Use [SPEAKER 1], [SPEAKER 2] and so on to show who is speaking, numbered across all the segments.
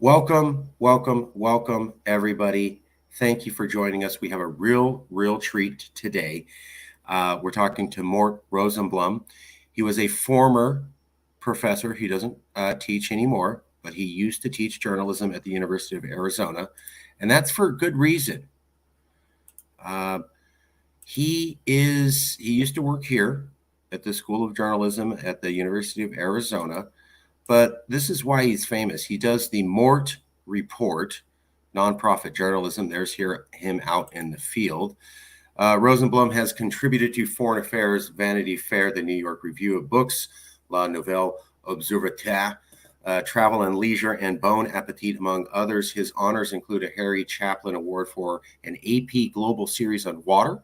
[SPEAKER 1] Welcome, everybody. Thank you for joining us. We have a real treat today. We're talking to Mort Rosenblum. He was a former professor. He doesn't teach anymore, but he used to teach journalism at the University of Arizona, and that's for good reason. He used to work here at the School of Journalism at the University of Arizona. But this is why he's famous. He does the Mort Report, nonprofit journalism. There's him out in the field. Rosenblum has contributed to Foreign Affairs, Vanity Fair, the New York Review of Books, La Nouvelle Observateur, Travel and Leisure, and Bon Appetit, among others. His honors include a Harry Chaplin Award for an AP Global Series on Water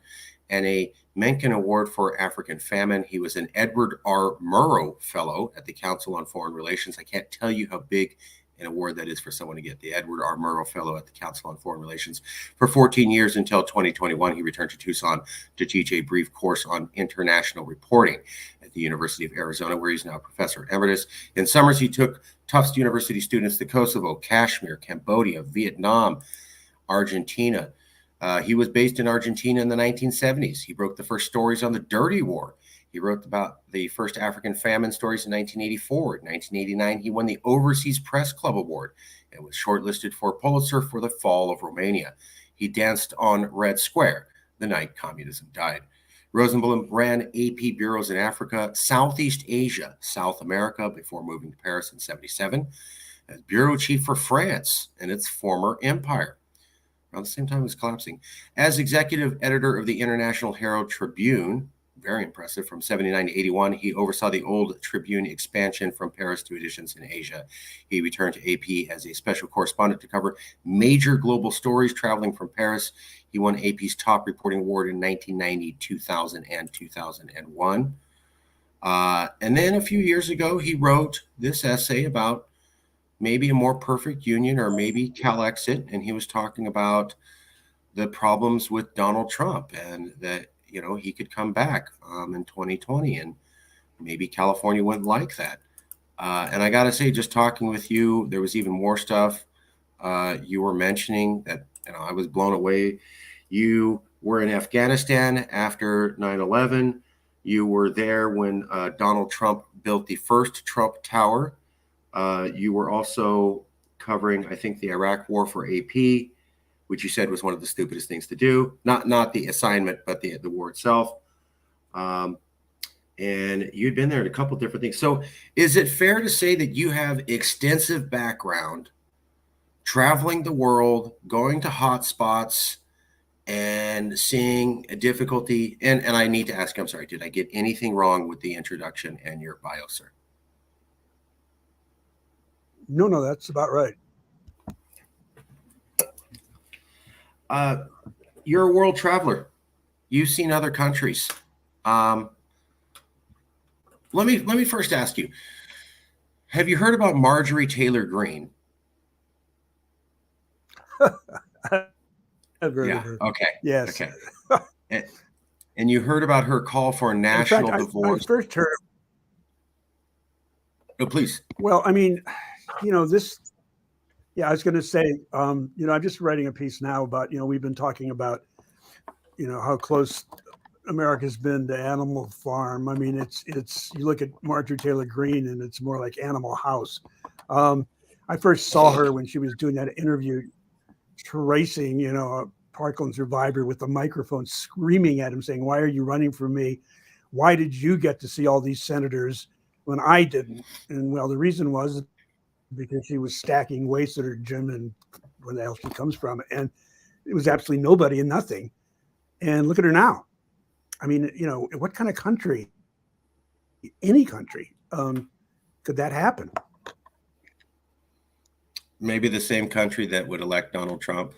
[SPEAKER 1] and a Mencken Award for African Famine. He was an Edward R. Murrow Fellow at the Council on Foreign Relations. I can't tell you how big an award that is for someone to get, the Edward R. Murrow Fellow at the Council on Foreign Relations. For 14 years until 2021, he returned to Tucson to teach a brief course on international reporting at the University of Arizona, where he's now Professor Emeritus. In summers, he took Tufts University students to Kosovo, Kashmir, Cambodia, Vietnam, Argentina. He was based in Argentina in the 1970s. He broke the first stories on the Dirty War. He wrote about the first African famine stories in 1984. In 1989, he won the Overseas Press Club Award and was shortlisted for Pulitzer for The Fall of Romania. He danced on Red Square the night communism died. Rosenblum ran AP bureaus in Africa, Southeast Asia, South America before moving to Paris in 1977 as bureau chief for France and its former empire. Around the same time it was collapsing. As executive editor of the International Herald Tribune, very impressive, from 1979 to 1981, he oversaw the old Tribune expansion from Paris to editions in Asia. He returned to AP as a special correspondent to cover major global stories, traveling from Paris. He won AP's top reporting award in 1990, 2000, and 2001. And then a few years ago, he wrote this essay about maybe a more perfect union or maybe Calexit, and he was talking about the problems with Donald Trump and that, he could come back in 2020 and maybe California wouldn't like that. And I got to say, just talking with you, there was even more stuff you were mentioning that, I was blown away. You were in Afghanistan after 9/11. You were there when Donald Trump built the first Trump Tower. You were also covering, I think, the Iraq War for AP, which you said was one of the stupidest things to do. Not the assignment, but the war itself. And you'd been there in a couple different things. So is it fair to say that you have extensive background traveling the world, going to hot spots, and seeing a difficulty? And I need to ask, I'm sorry, did I get anything wrong with the introduction and your bio, sir?
[SPEAKER 2] No, that's about right.
[SPEAKER 1] You're a world traveler. You've seen other countries. Let me first ask you, have you heard about Marjorie Taylor Greene?
[SPEAKER 2] I've heard of her.
[SPEAKER 1] Okay.
[SPEAKER 2] Yes.
[SPEAKER 1] Okay. And you heard about her call for a national divorce.
[SPEAKER 2] I first heard.
[SPEAKER 1] Oh, please.
[SPEAKER 2] Well, I mean, this. Yeah, I was going to say, I'm just writing a piece now about, we've been talking about, how close America's been to Animal Farm. I mean, it's you look at Marjorie Taylor Greene and it's more like Animal House. I first saw her when she was doing that interview, tracing, a Parkland survivor with a microphone, screaming at him, saying, "Why are you running from me? Why did you get to see all these senators when I didn't?" And well, the reason was because she was stacking weights at her gym and where the hell she comes from. And it was absolutely nobody and nothing. And look at her now. I mean, what kind of country, any country, could that happen?
[SPEAKER 1] Maybe the same country that would elect Donald Trump.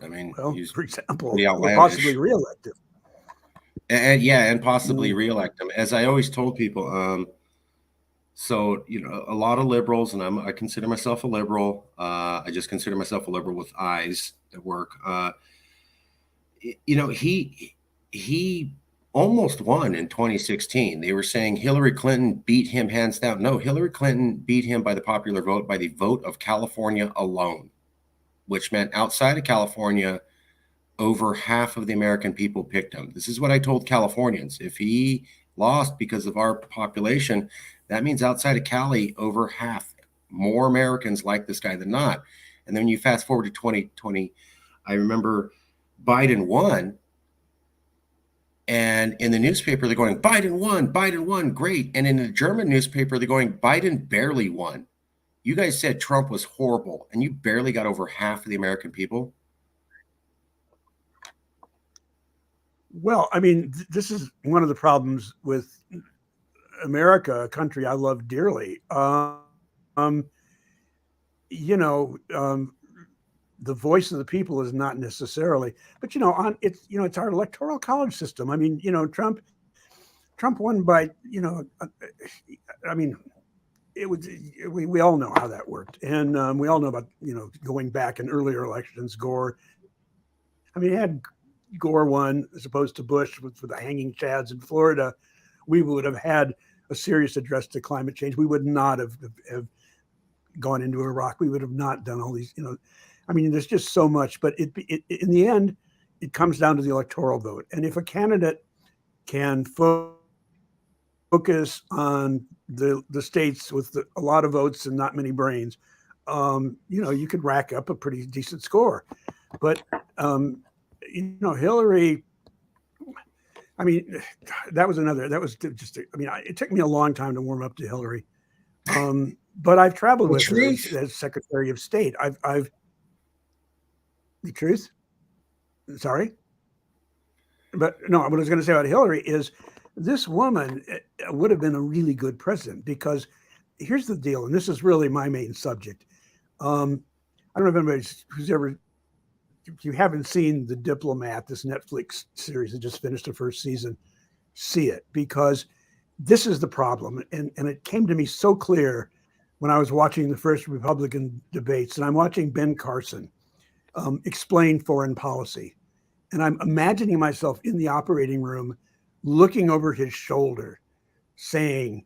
[SPEAKER 1] I mean,
[SPEAKER 2] well, for example,
[SPEAKER 1] or
[SPEAKER 2] possibly reelect him.
[SPEAKER 1] And possibly reelect him. As I always told people, so, a lot of liberals, and I consider myself a liberal. I just consider myself a liberal with eyes at work. He almost won in 2016. They were saying Hillary Clinton beat him hands down. No, Hillary Clinton beat him by the popular vote, by the vote of California alone, which meant outside of California, over half of the American people picked him. This is what I told Californians. If he lost because of our population, that means outside of Cali, over half, more Americans like this guy than not. And then you fast forward to 2020, I remember Biden won. And in the newspaper, they're going, Biden won, great. And in the German newspaper, they're going, Biden barely won. You guys said Trump was horrible, and you barely got over half of the American people.
[SPEAKER 2] Well, I mean, this is one of the problems with America, a country I love dearly. You know, the voice of the people is not necessarily, but it's our electoral college system. I mean, Trump won by, I mean, it was we all know how that worked, and we all know about going back in earlier elections. Gore, I mean, had Gore won as opposed to Bush with the hanging chads in Florida, we would have had a serious address to climate change. We would not have gone into Iraq. We would have not done all these. I mean, there's just so much. But it in the end, it comes down to the electoral vote. And if a candidate can focus on the states with a lot of votes and not many brains, you could rack up a pretty decent score. But Hillary, I mean, that was just, I mean, it took me a long time to warm up to Hillary. But I've traveled with her as Secretary of State. I've the truth. Sorry. But no, what I was going to say about Hillary is this woman would have been a really good president, because here's the deal. And this is really my main subject. I don't know if anybody who's ever, if you haven't seen The Diplomat, this Netflix series that just finished the first season, see it, because this is the problem. And it came to me so clear when I was watching the first Republican debates, and I'm watching Ben Carson explain foreign policy. And I'm imagining myself in the operating room looking over his shoulder saying,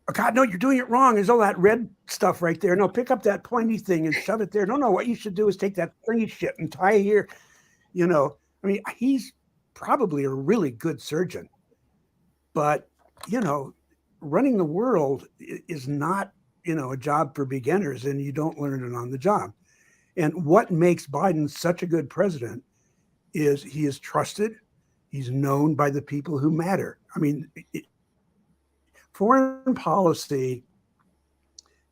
[SPEAKER 2] oh, God, no, you're doing it wrong. There's all that red stuff right there. No, pick up that pointy thing and shove it there. No, what you should do is take that stringy shit and tie it here. I mean, he's probably a really good surgeon, but, running the world is not, a job for beginners, and you don't learn it on the job. And what makes Biden such a good president is he is trusted. He's known by the people who matter. I mean, foreign policy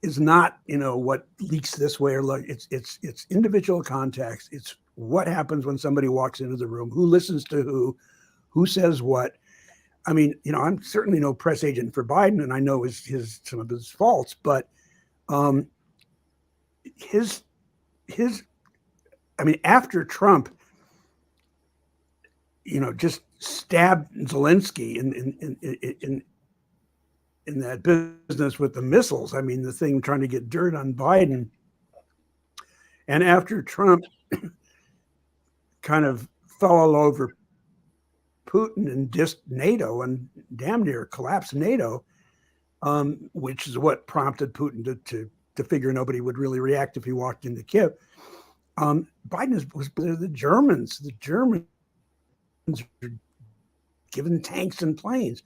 [SPEAKER 2] is not, what leaks this way or like. It's individual contacts. It's what happens when somebody walks into the room, who listens to who says what. I mean, I'm certainly no press agent for Biden, and I know some of his faults, but I mean, after Trump, just stabbed Zelensky in that business with the missiles. I mean, the thing trying to get dirt on Biden. And after Trump kind of fell all over Putin and dissed NATO and damn near collapsed NATO, which is what prompted Putin to figure nobody would really react if he walked into Kiev. Biden was the Germans. The Germans were given tanks and planes,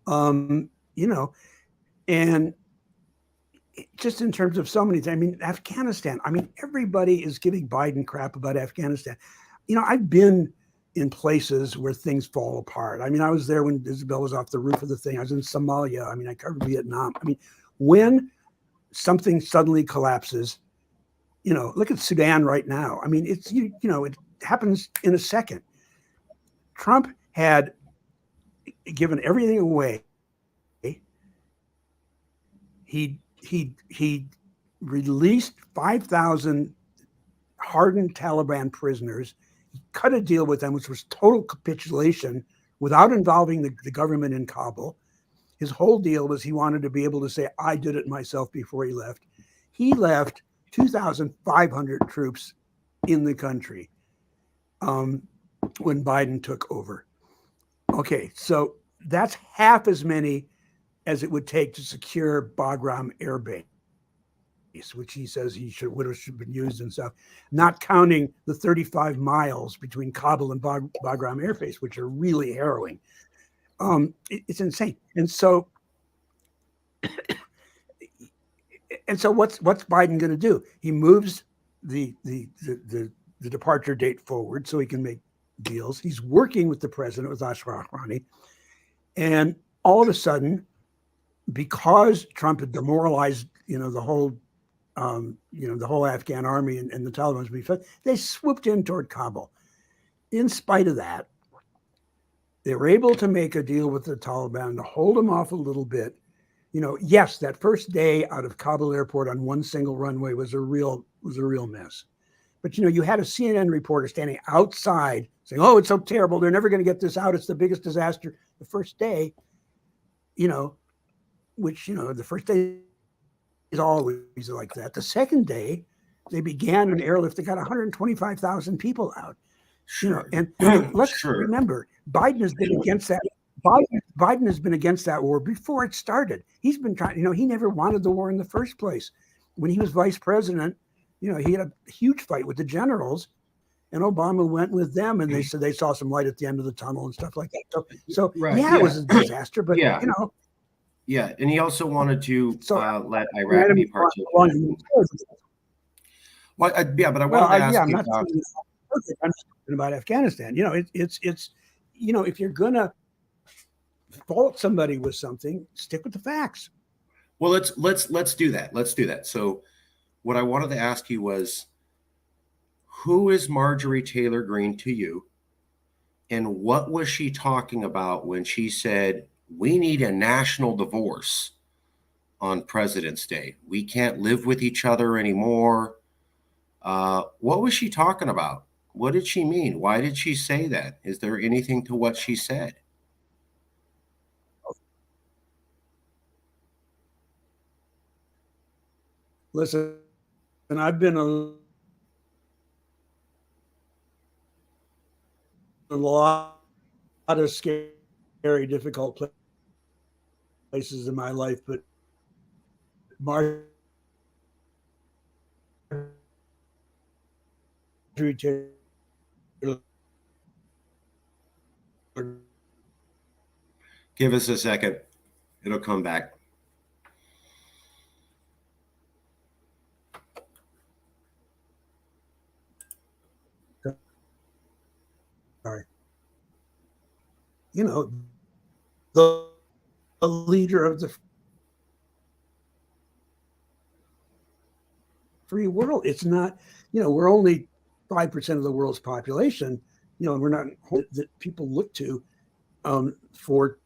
[SPEAKER 2] and just in terms of so many things. I mean, Afghanistan. I mean, everybody is giving Biden crap about Afghanistan. I've been in places where things fall apart. I mean, I was there when Isabel was off the roof of the thing. I was in Somalia. I mean, I covered Vietnam. I mean, when something suddenly collapses, look at Sudan right now. I mean, it's, it happens in a second. Trump had given everything away. He released 5,000 hardened Taliban prisoners. He cut a deal with them, which was total capitulation without involving the government in Kabul. His whole deal was he wanted to be able to say, I did it myself before he left. He left 2,500 troops in the country when Biden took over. Okay, so that's half as many as it would take to secure Bagram Air Base, which he says would have been used and stuff, not counting the 35 miles between Kabul and Bagram Air Base, which are really harrowing. It's insane. And so what's Biden going to do? He moves the departure date forward so he can make deals. He's working with the president, with Ashraf Ghani, and all of a sudden, because Trump had demoralized, the whole Afghan army and the Taliban, they swooped in toward Kabul. In spite of that, they were able to make a deal with the Taliban to hold them off a little bit. Yes, that first day out of Kabul airport on one single runway was a real mess. But you had a CNN reporter standing outside saying, "Oh, it's so terrible. They're never going to get this out. It's the biggest disaster." The first day, the first day is always like that. The second day, they began an airlift that got 125,000 people out.
[SPEAKER 1] Sure.
[SPEAKER 2] And let's remember, Biden has been against that. Biden has been against that war before it started. He's been trying, he never wanted the war in the first place. When he was vice president, he had a huge fight with the generals, and Obama went with them, and they said they saw some light at the end of the tunnel and stuff like that. So right, it was a disaster, but
[SPEAKER 1] Yeah, and he also wanted to let Iraq be part of it. Well, but I wanted to ask you
[SPEAKER 2] about. I'm talking about Afghanistan. It's if you're gonna fault somebody with something, stick with the facts.
[SPEAKER 1] Well, let's do that. Let's do that. So, what I wanted to ask you was, who is Marjorie Taylor Greene to you, and what was she talking about when she said we need a national divorce on President's Day? We can't live with each other anymore. What was she talking about? What did she mean? Why did she say that? Is there anything to what she said?
[SPEAKER 2] Listen, and I've been a lot of scary, difficult places in my life, but Marjorie Taylor
[SPEAKER 1] Give us a second. It'll come back.
[SPEAKER 2] Sorry. The leader of the free world. It's not, we're only 5% of the world's population, and we're not that people look to for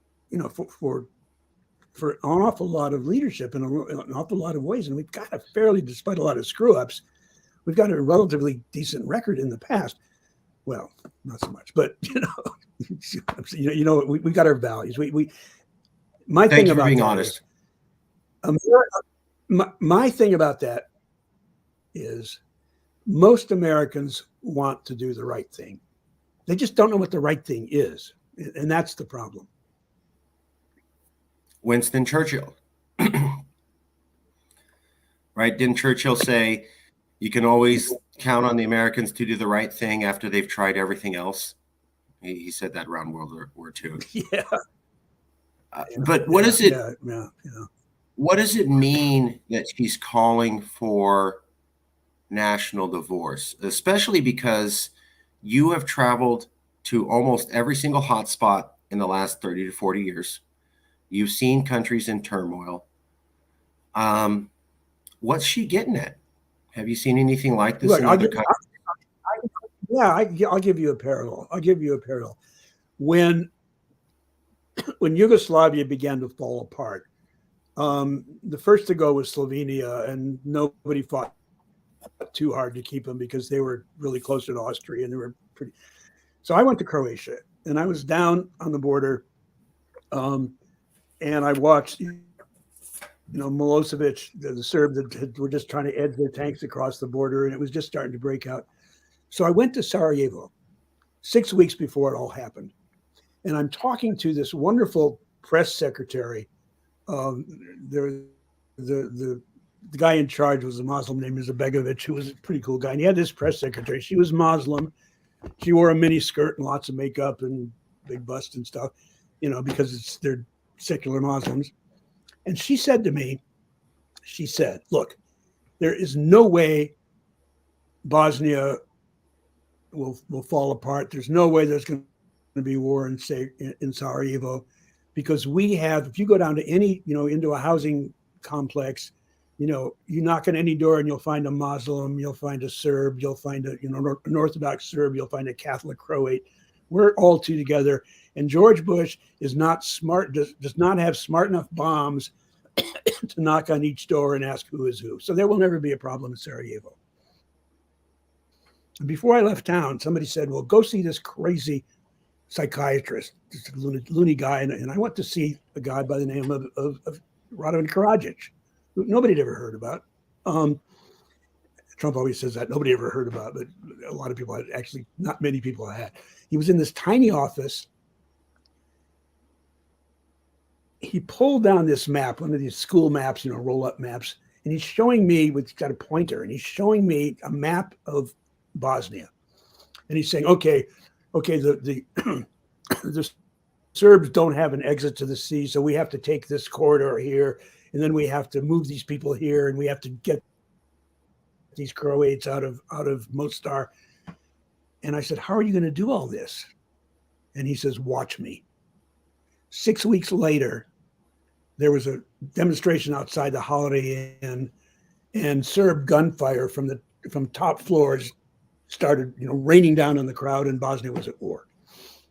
[SPEAKER 2] an awful lot of leadership in an awful lot of ways. And we've got despite a lot of screw ups, we've got a relatively decent record in the past. Well, not so much, but we got our values. My
[SPEAKER 1] Thank
[SPEAKER 2] thing
[SPEAKER 1] you for
[SPEAKER 2] about
[SPEAKER 1] being
[SPEAKER 2] that
[SPEAKER 1] honest.
[SPEAKER 2] My thing about that is most Americans want to do the right thing. They just don't know what the right thing is, and that's the problem.
[SPEAKER 1] Winston Churchill, right? Didn't Churchill say you can always count on the Americans to do the right thing after they've tried everything else? He said that around World War II.
[SPEAKER 2] Yeah.
[SPEAKER 1] But what is it?
[SPEAKER 2] Yeah.
[SPEAKER 1] What does it mean that she's calling for national divorce, especially because you have traveled to almost every single hotspot in the last 30 to 40 years? You've seen countries in turmoil. What's she getting at? Have you seen anything like this in other countries?
[SPEAKER 2] I'll give you a parallel. When Yugoslavia began to fall apart, the first to go was Slovenia, and nobody fought too hard to keep them because they were really closer to Austria, and they were pretty. So I went to Croatia, and I was down on the border, and I watched, Milosevic, the Serb that were just trying to edge their tanks across the border, and it was just starting to break out. So I went to Sarajevo 6 weeks before it all happened. and I'm talking to this wonderful press secretary. There, the guy in charge was a Muslim named Zabegovich, who was a pretty cool guy. And he had this press secretary. She was Muslim. She wore a mini skirt and lots of makeup and big bust and stuff, because they're secular Muslims. And she said to me, she said, "Look, there is no way Bosnia will fall apart. There's no way there's going to be war in Sarajevo, because we have, if you go down to any, into a housing complex, you knock on any door and you'll find a Muslim, you'll find a Serb, you'll find an Orthodox Serb, you'll find a Catholic Croat. We're all two together. And George Bush is not smart, does not have smart enough bombs to knock on each door and ask who is who. So there will never be a problem in Sarajevo." And before I left town, somebody said, "Well, go see this crazy psychiatrist, this loony guy." And I went to see a guy by the name of Radovan Karadzic, who nobody had ever heard about. Trump always says that nobody ever heard about, but a lot of people had, actually, not many people had. He was in this tiny office. He pulled down this map, one of these school maps, roll-up maps, and he's showing me, he's got a pointer, and he's showing me a map of Bosnia. And he's saying, okay, the the Serbs don't have an exit to the sea, so we have to take this corridor here, and then we have to move these people here, and we have to get these Croats out of Mostar. And I said, "How are you going to do all this?" And he says, "Watch me." 6 weeks later, there was a demonstration outside the Holiday Inn, and Serb gunfire from top floors started, raining down on the crowd, and Bosnia was at war.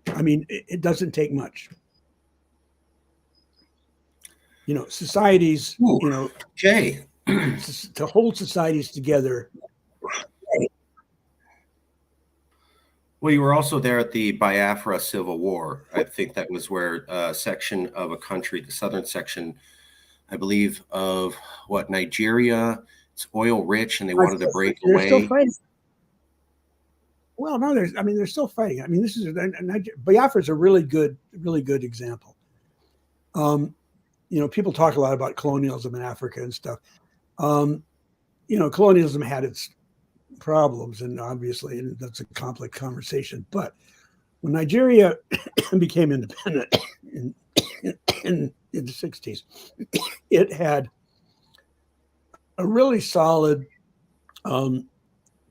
[SPEAKER 2] I mean, it doesn't take much. Societies,
[SPEAKER 1] Ooh, Jay,
[SPEAKER 2] to hold societies together.
[SPEAKER 1] well, you were also there at the Biafra Civil War. I think that was where a section of a country, the southern section, I believe, of Nigeria, it's oil rich, and they wanted to break
[SPEAKER 2] They're
[SPEAKER 1] away.
[SPEAKER 2] still fighting. Well, no, they're still fighting. I mean, Biafra is a really good example. People talk a lot about colonialism in Africa and stuff. Colonialism had its problems, and obviously, and that's a complex conversation. But when Nigeria became independent in the 60s, it had a really solid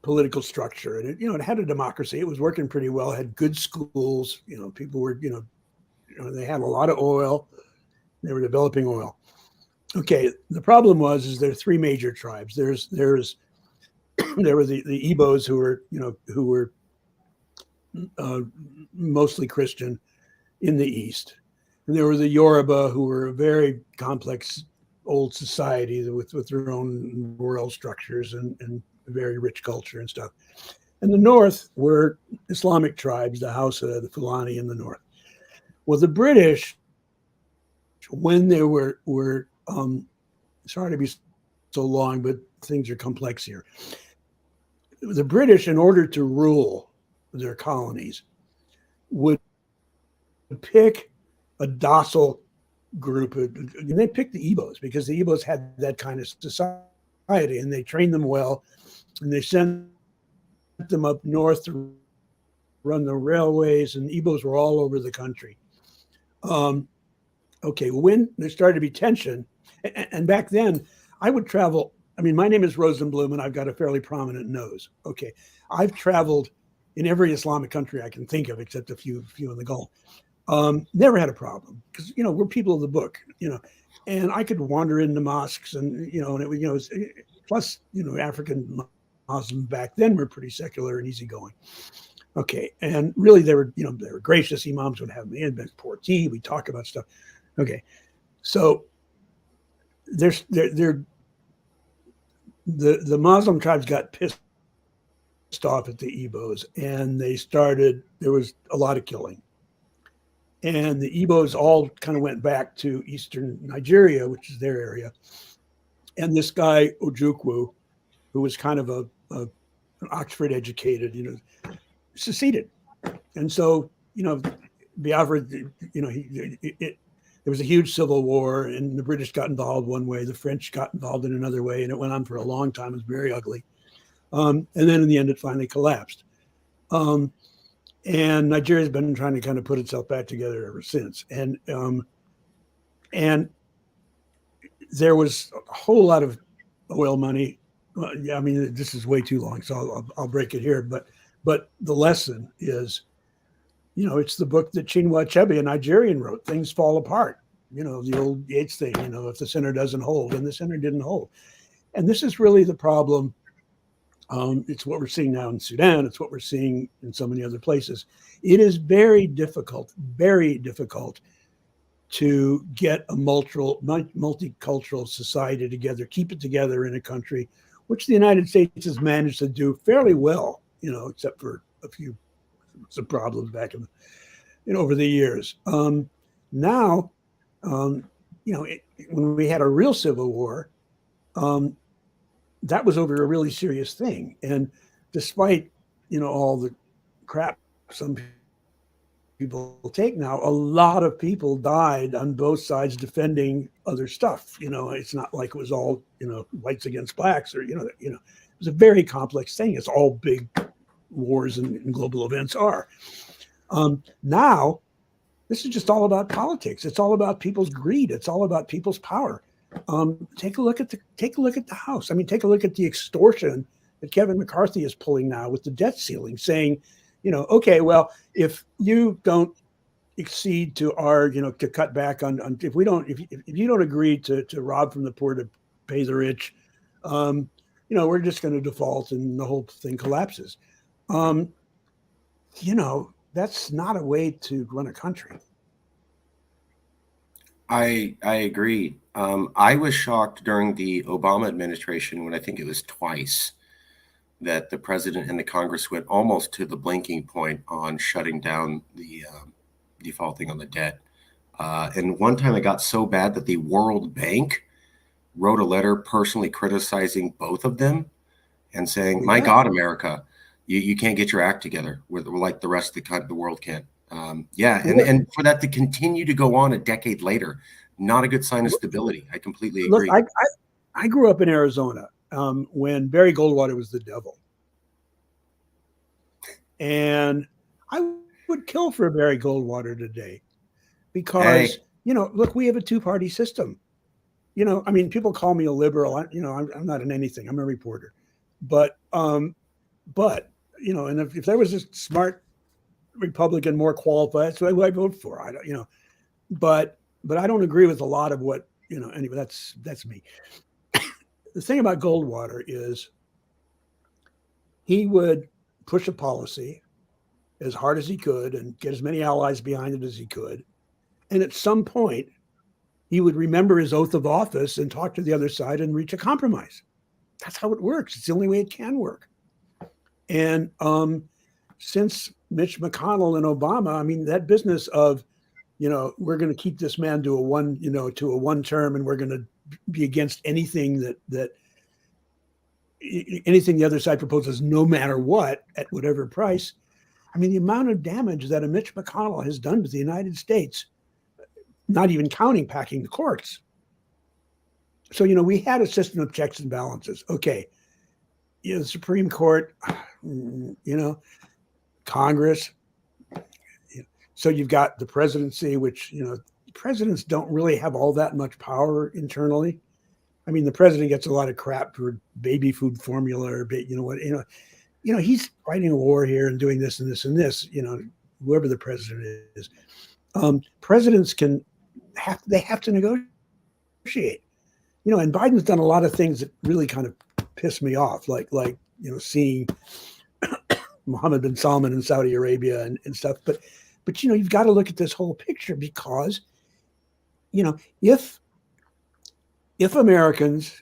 [SPEAKER 2] political structure, and it had a democracy. It was working pretty well. Had good schools. People were they had a lot of oil. They were developing oil. Okay, the problem is there are three major tribes. There were the Igbos who were mostly Christian in the east, and there were the Yoruba, who were a very complex old society with their own royal structures and very rich culture and stuff. And the north were Islamic tribes, the Hausa, the Fulani in the north. Well, the British, when they were sorry to be so long, but things are complex here. The British, in order to rule their colonies, would pick a docile group. And they picked the Igbos because the Igbos had that kind of society, and they trained them well, and they sent them up north to run the railways, and Igbos were all over the country. Okay, when there started to be tension, and back then I would travel. I mean, my name is Rosenblum, and I've got a fairly prominent nose. Okay, I've traveled in every Islamic country I can think of, except a few in the Gulf. Never had a problem because we're people of the book, and I could wander into mosques, and and it was, plus African Muslims back then were pretty secular and easygoing. Okay, and really they were gracious. Imams would have me in, pour tea, we talk about stuff. Okay, so the Muslim tribes got pissed off at the Igbos, and there was a lot of killing. And the Igbos all kind of went back to eastern Nigeria, which is their area. And this guy, Ojukwu, who was kind of an Oxford educated, seceded. And so, Biafra, there was a huge civil war, and the British got involved one way, the French got involved in another way, and it went on for a long time. It was very ugly. And then in the end, it finally collapsed. And Nigeria's been trying to kind of put itself back together ever since. And there was a whole lot of oil money. I mean, this is way too long, so I'll break it here. But the lesson is, it's the book that Chinua Achebe, a Nigerian, wrote. Things fall apart. The old Yeats thing. If the center doesn't hold, and the center didn't hold. And this is really the problem. It's what we're seeing now in Sudan. It's what we're seeing in so many other places. It is very difficult to get a multicultural society together, keep it together in a country, which the United States has managed to do fairly well, except for some problems back over the years. Now, when we had a real civil war, that was over a really serious thing. And despite, all the crap some people take now, a lot of people died on both sides defending other stuff. It's not like it was all, whites against blacks, or, it was a very complex thing. It's all big wars and global events are. Now, this is just all about politics. It's all about people's greed. It's all about people's power. Take a look at the House. I mean, take a look at the extortion that Kevin McCarthy is pulling now with the debt ceiling, saying, okay, well, if you don't accede to our, to cut back on if you don't agree to rob from the poor to pay the rich, we're just going to default and the whole thing collapses. That's not a way to run a country.
[SPEAKER 1] I agree. I was shocked during the Obama administration when I think it was twice that the president and the Congress went almost to the blinking point on shutting down the defaulting on the debt. And one time it got so bad that the World Bank wrote a letter personally criticizing both of them and saying, "My God, America, you can't get your act together like the rest of the world can." And for that to continue to go on a decade later, not a good sign of stability. I completely agree.
[SPEAKER 2] Look, I grew up in Arizona when Barry Goldwater was the devil. And I would kill for Barry Goldwater today because, look, we have a two-party system. I mean, people call me a liberal. I'm not in anything. I'm a reporter. But and if there was a smart Republican more qualified, that's who I vote for. But I don't agree with a lot of what, anyway, that's me. The thing about Goldwater is he would push a policy as hard as he could and get as many allies behind it as he could. And at some point, he would remember his oath of office and talk to the other side and reach a compromise. That's how it works. It's the only way it can work. And since Mitch McConnell and Obama, I mean, that business of, we're going to keep this man to a one term, and we're going to be against anything that anything the other side proposes, no matter what, at whatever price. I mean, the amount of damage that a Mitch McConnell has done to the United States, not even counting packing the courts. So, we had a system of checks and balances. Okay. The Supreme Court, Congress. So you've got the presidency, which, presidents don't really have all that much power internally. I mean, the president gets a lot of crap for baby food formula or, he's fighting a war here and doing this and this and this, whoever the president is. Presidents they have to negotiate, and Biden's done a lot of things that really kind of piss me off, like seeing Mohammed bin Salman in Saudi Arabia and stuff. But you've got to look at this whole picture because, if Americans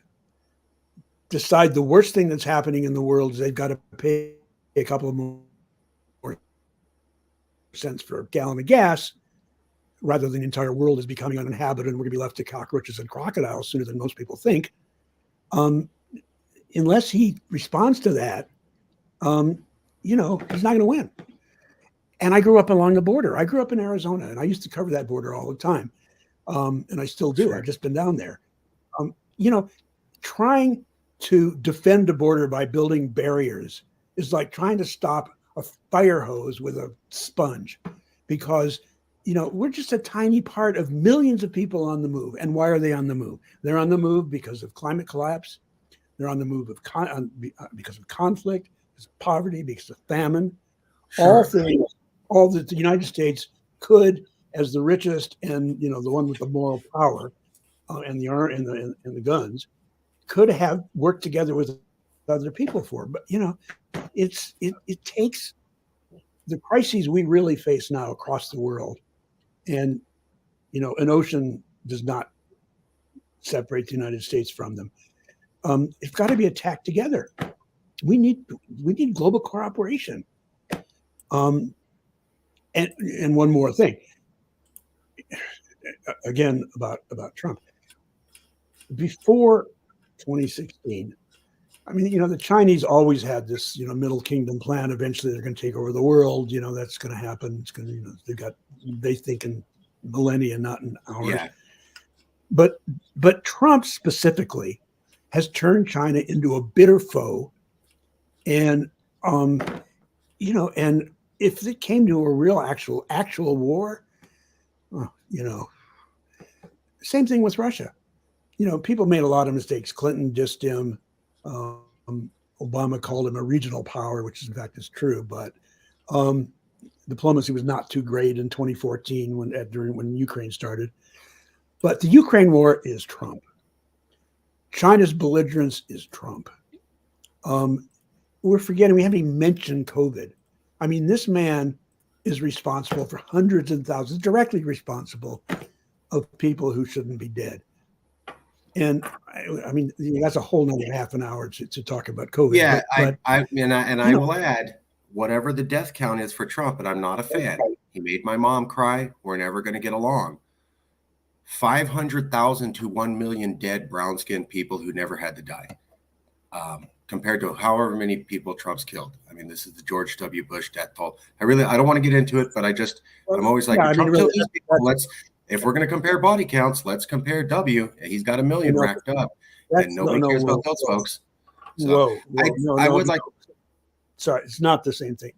[SPEAKER 2] decide the worst thing that's happening in the world is they've got to pay a couple of more cents for a gallon of gas, rather than the entire world is becoming uninhabited and we're going to be left to cockroaches and crocodiles sooner than most people think. Unless he responds to that, he's not going to win. And I grew up along the border. I grew up in Arizona, and I used to cover that border all the time. And I still do.
[SPEAKER 1] Sure.
[SPEAKER 2] I've just been down there. Trying to defend a border by building barriers is like trying to stop a fire hose with a sponge, because we're just a tiny part of millions of people on the move. And why are they on the move? They're on the move because of climate collapse. They're on the move because of conflict, because of poverty, because of famine.
[SPEAKER 1] Sure.
[SPEAKER 2] All things, all that the United States could, as the richest and the one with the moral power and the guns, could have worked together with other people for. But it takes the crises we really face now across the world, and an ocean does not separate the United States from them. It's got to be attacked together. We need global cooperation. And one more thing, again about Trump. Before 2016, I mean, the Chinese always had this, Middle Kingdom plan. Eventually, they're going to take over the world. That's going to happen. It's going to, they think in millennia, not in hours.
[SPEAKER 1] Yeah.
[SPEAKER 2] But Trump specifically has turned China into a bitter foe, and and if it came to a real actual war, same thing with Russia. People made a lot of mistakes. Clinton dissed him. Obama called him a regional power, which in fact is true. But diplomacy was not too great in 2014 when Ukraine started. But the Ukraine war is Trump. China's belligerence is Trump. We're forgetting we haven't even mentioned COVID. I mean, this man is responsible for hundreds and thousands, directly responsible, of people who shouldn't be dead. And I mean, that's a whole nother half an hour to talk about COVID.
[SPEAKER 1] Yeah,
[SPEAKER 2] but
[SPEAKER 1] I will add, whatever the death count is for Trump, and I'm not a fan. He made my mom cry. We're never going to get along. 500,000 to 1 million dead brown-skinned people who never had to die, compared to however many people Trump's killed. I mean, this is the George W. Bush death toll. I don't want to get into it, but I'm always like, Trump killed these people. If we're going to compare body counts, let's compare W. He's got 1 million racked up, and nobody cares about those folks. So I would like.
[SPEAKER 2] Sorry, it's not the same thing.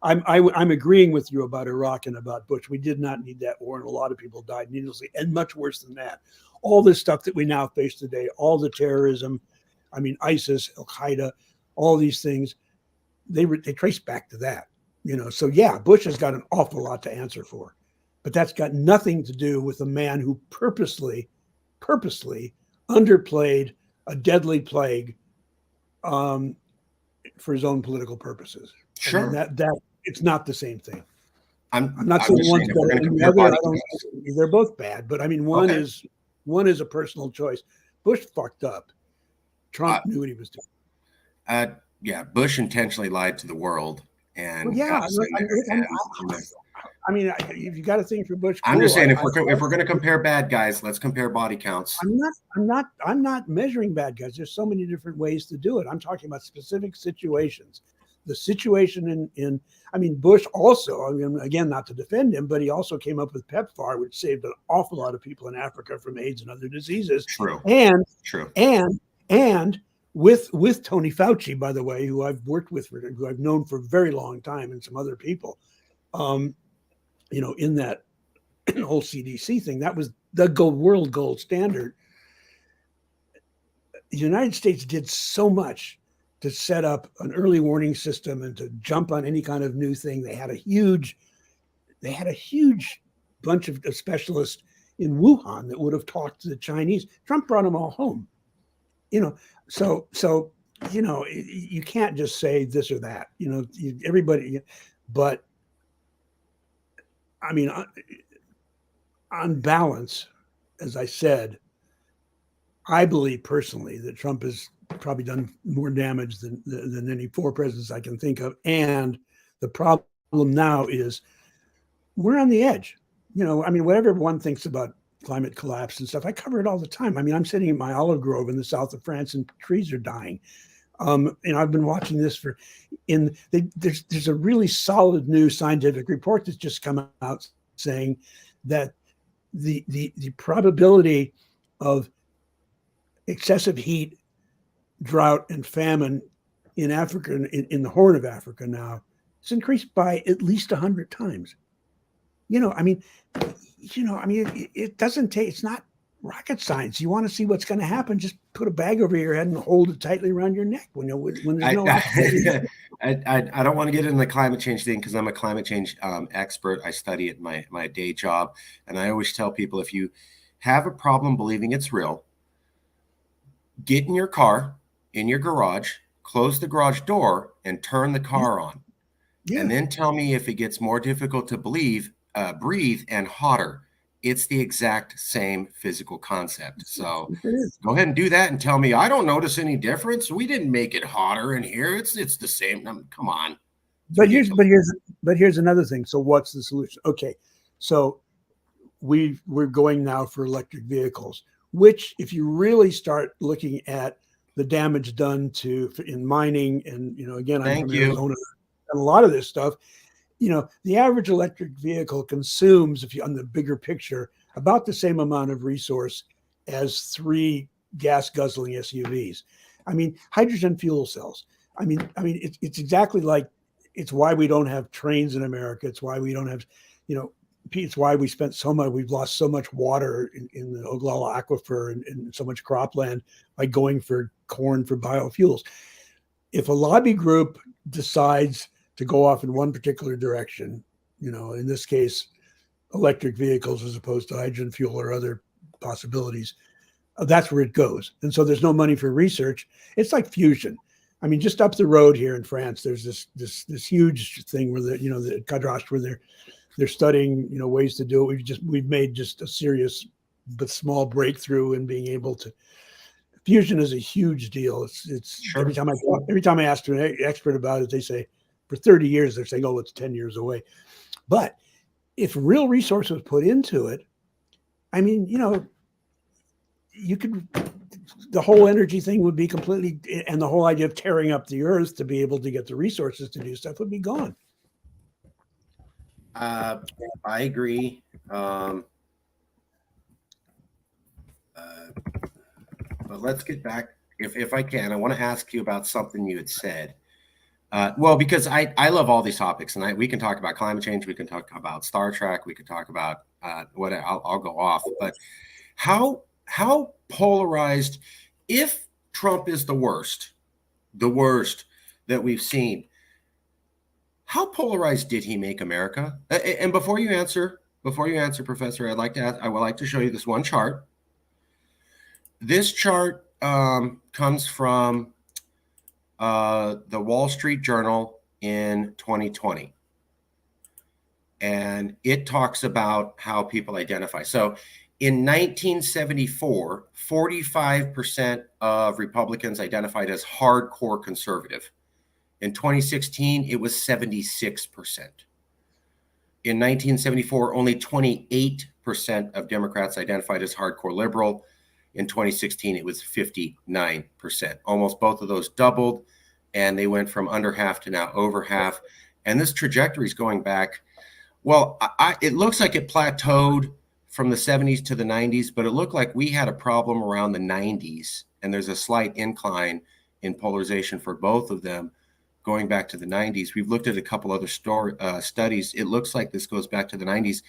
[SPEAKER 2] I'm agreeing with you about Iraq and about Bush. We did not need that war, and a lot of people died needlessly, and much worse than that. All this stuff that we now face today, all the terrorism, I mean, ISIS, Al Qaeda, all these things, they trace back to that. So yeah, Bush has got an awful lot to answer for. But that's got nothing to do with a man who purposely underplayed a deadly plague for his own political purposes.
[SPEAKER 1] Sure.
[SPEAKER 2] I mean, that it's not the same thing.
[SPEAKER 1] I'm
[SPEAKER 2] not saying one's better than the other. They're both bad, but I mean, one is a personal choice. Bush fucked up. Trump knew what he was doing.
[SPEAKER 1] Yeah, Bush intentionally lied to the world. And
[SPEAKER 2] I mean, if you got a thing for Bush,
[SPEAKER 1] I'm just saying, if we're going to compare bad guys, let's compare body counts.
[SPEAKER 2] I'm not measuring bad guys. There's so many different ways to do it. I'm talking about specific situations. The situation in I mean, Bush also, I mean, again, not to defend him, but he also came up with PEPFAR, which saved an awful lot of people in Africa from AIDS and other diseases.
[SPEAKER 1] True.
[SPEAKER 2] And with Tony Fauci, by the way, who I've worked with, who I've known for a very long time, and some other people, in that whole CDC thing, that was the world gold standard. The United States did so much to set up an early warning system and to jump on any kind of new thing. They had a huge bunch of specialists in Wuhan that would have talked to the Chinese. Trump brought them all home. So you can't just say this or that. Everybody, but I mean, on balance, as I said, I believe personally that Trump has probably done more damage than any four presidents I can think of. And the problem now is we're on the edge. I mean, whatever one thinks about climate collapse and stuff, I cover it all the time. I mean, I'm sitting in my olive grove in the south of France and trees are dying. I've been watching this there's a really solid new scientific report that's just come out saying that the probability of excessive heat, drought, and famine in Africa, in the Horn of Africa now, it's increased by at least 100 times. It doesn't take, it's not rocket science. You want to see what's going to happen, just put a bag over your head and hold it tightly around your neck when there's no oxygen.
[SPEAKER 1] I don't want to get into the climate change thing because I'm a climate change expert. I study it in my day job. And I always tell people, if you have a problem believing it's real, get in your car, in your garage, close the garage door, and turn the car on. Yeah. And then tell me if it gets more difficult to breathe and hotter. It's the exact same physical concept. So go ahead and do that and tell me, I don't notice any difference. We didn't make it hotter in here. It's the same. Come on.
[SPEAKER 2] But here's another thing. So what's the solution? Okay. So we're going now for electric vehicles, which, if you really start looking at the damage done in mining, and again, I'm from Arizona, and a lot of this stuff, the average electric vehicle consumes, if you on the bigger picture, about the same amount of resource as 3 gas guzzling SUVs. I mean, hydrogen fuel cells. I mean, it's exactly like, it's why we don't have trains in America. It's why we don't have, it's why we've lost so much water in the Oglala aquifer and so much cropland by going for corn for biofuels. If a lobby group decides to go off in one particular direction, in this case, electric vehicles as opposed to hydrogen fuel or other possibilities, that's where it goes. And so there's no money for research. It's like fusion. I mean, just up the road here in France, there's this huge thing where the Cadastre, where they're studying, ways to do it. We've made just a serious but small breakthrough in being able to. Fusion is a huge deal. It's sure. Every time I ask an expert about it, they say, for 30 years, they're saying, oh, it's 10 years away. But if real resource was put into it, I mean, you could, the whole energy thing would be completely, and the whole idea of tearing up the earth to be able to get the resources to do stuff would be gone.
[SPEAKER 1] I agree. But let's get back, if I can, I want to ask you about something you had said. Well, because I love all these topics, and we can talk about climate change, we can talk about Star Trek, we can talk about what I'll go off. But how polarized, if Trump is the worst that we've seen, how polarized did he make America? And before you answer, Professor, I would like to show you this one chart. This chart comes from the Wall Street Journal in 2020. And it talks about how people identify. So in 1974, 45% of Republicans identified as hardcore conservative. In 2016, it was 76%. In 1974, only 28% of Democrats identified as hardcore liberal. In 2016, it was 59%. Almost both of those doubled, and they went from under half to now over half. And this trajectory is going back. Well, it looks like it plateaued from the 70s to the 90s, but it looked like we had a problem around the 90s, and there's a slight incline in polarization for both of them going back to the 90s. We've looked at a couple other studies. It looks like this goes back to the 90s.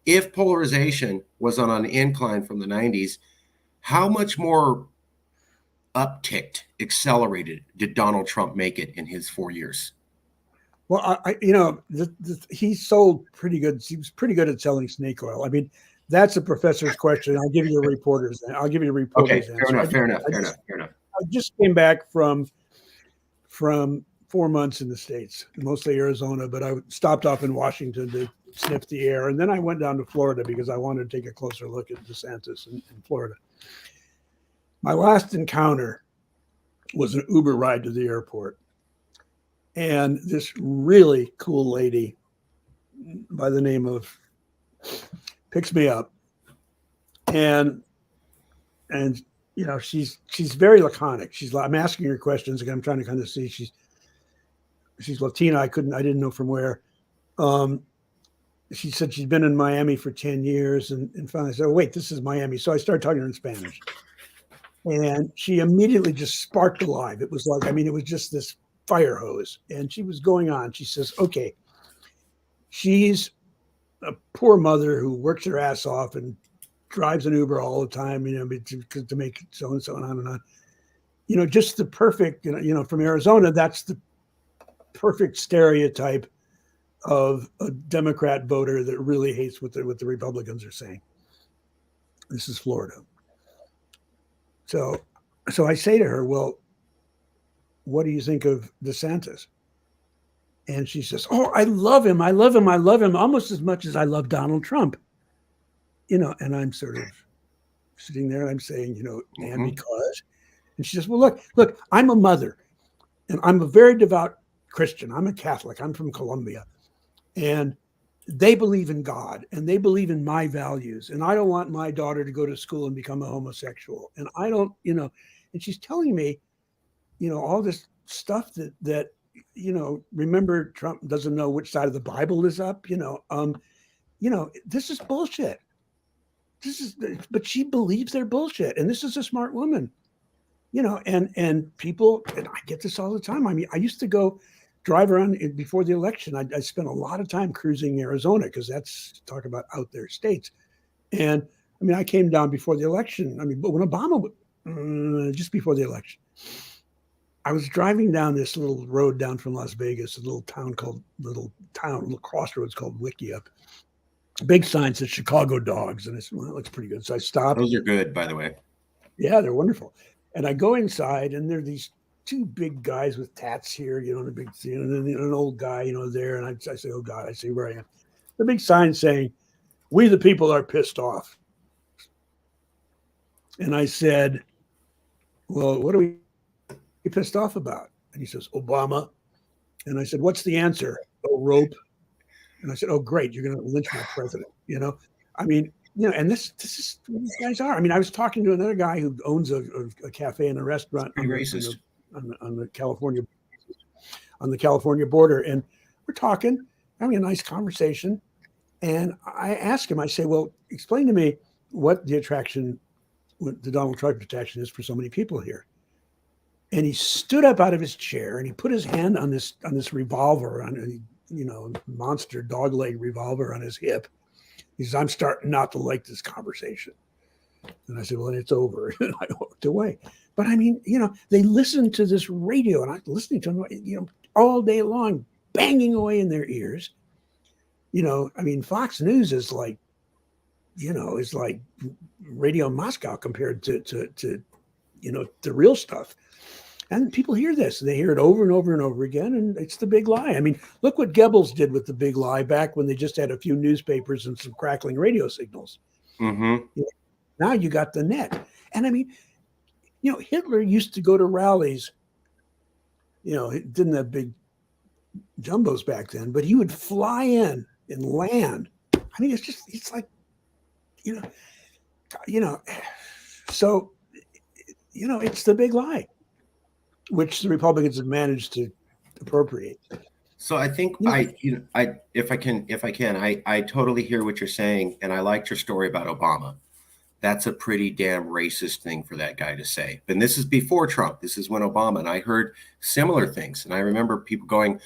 [SPEAKER 1] If polarization was on an incline from the 90s, how much more upticked, accelerated did Donald Trump make it in his 4 years?
[SPEAKER 2] Well, he sold pretty good. He was pretty good at selling snake oil. I mean, that's a professor's question. I'll give you a reporter's.
[SPEAKER 1] Okay, fair enough.
[SPEAKER 2] I just came back from 4 months in the States, mostly Arizona, but I stopped off in Washington to sniff the air. And then I went down to Florida because I wanted to take a closer look at DeSantis in Florida. My last encounter was an Uber ride to the airport. And this really cool lady by the name of picks me up and she's very laconic. She's like, I'm asking her questions again. I'm trying to kind of see. She's Latina. I didn't know from where. She said she's been in Miami for 10 years, and finally I said, oh, wait, this is Miami. So I started talking to her in Spanish. And she immediately just sparked alive. It was like, it was just this fire hose. And she was going on. She says, okay, she's a poor mother who works her ass off and drives an Uber all the time, to make so and so and on and on. Just the perfect, from Arizona, that's the perfect stereotype of a Democrat voter that really hates what the Republicans are saying. This is Florida. So I say to her, well, what do you think of DeSantis? And she says, oh, I love him. I love him. I love him almost as much as I love Donald Trump. And I'm sort of sitting there and I'm saying, and because. And she says, well, look, I'm a mother and I'm a very devout Christian. I'm a Catholic. I'm from Colombia. And they believe in God and they believe in my values. And I don't want my daughter to go to school and become a homosexual. And I don't, and she's telling me, all this stuff that remember, Trump doesn't know which side of the Bible is up, this is bullshit. But she believes they're bullshit. And this is a smart woman, and people, and I get this all the time. I used to go drive around before the election. I spent a lot of time cruising Arizona because that's talk about out there states. And I came down before the election. But when Obama, just before the election, I was driving down this little road down from Las Vegas, a little crossroads called Wickiup. Big sign says Chicago dogs. And I said, well, that looks pretty good. So I stopped.
[SPEAKER 1] Those are good, by the way.
[SPEAKER 2] Yeah, they're wonderful. And I go inside and there are these two big guys with tats here, the big, and then an old guy, there. And I say, oh God, I see where I am. The big sign saying, we the people are pissed off. And I said, well, what are we pissed off about? And he says, Obama. And I said, what's the answer? Oh, rope. And I said, oh, great. You're going to lynch my president. And this is what these guys are. I was talking to another guy who owns a cafe and a restaurant
[SPEAKER 1] pretty racist.
[SPEAKER 2] On the California border. And we're talking, having a nice conversation. And I ask him, I say, well, explain to me what the Donald Trump attraction is for so many people here. And he stood up out of his chair and he put his hand on this revolver, on monster dog leg revolver on his hip. He says, I'm starting not to like this conversation. And I said, well, then it's over. And I walked away. But they listen to this radio and I'm listening to them, all day long, banging away in their ears. Fox News is like, is like Radio Moscow compared to the real stuff. And people hear this. They hear it over and over and over again, and it's the big lie. Look what Goebbels did with the big lie back when they just had a few newspapers and some crackling radio signals.
[SPEAKER 1] Mm-hmm.
[SPEAKER 2] Now you got the net. And Hitler used to go to rallies. He didn't have big jumbos back then, but he would fly in and land. It's like, so, it's the big lie, which the Republicans have managed to appropriate.
[SPEAKER 1] So I think if I can, I totally hear what you're saying, and I liked your story about Obama. That's a pretty damn racist thing for that guy to say. And this is before Trump. This is when Obama, and I heard similar things. And I remember people going,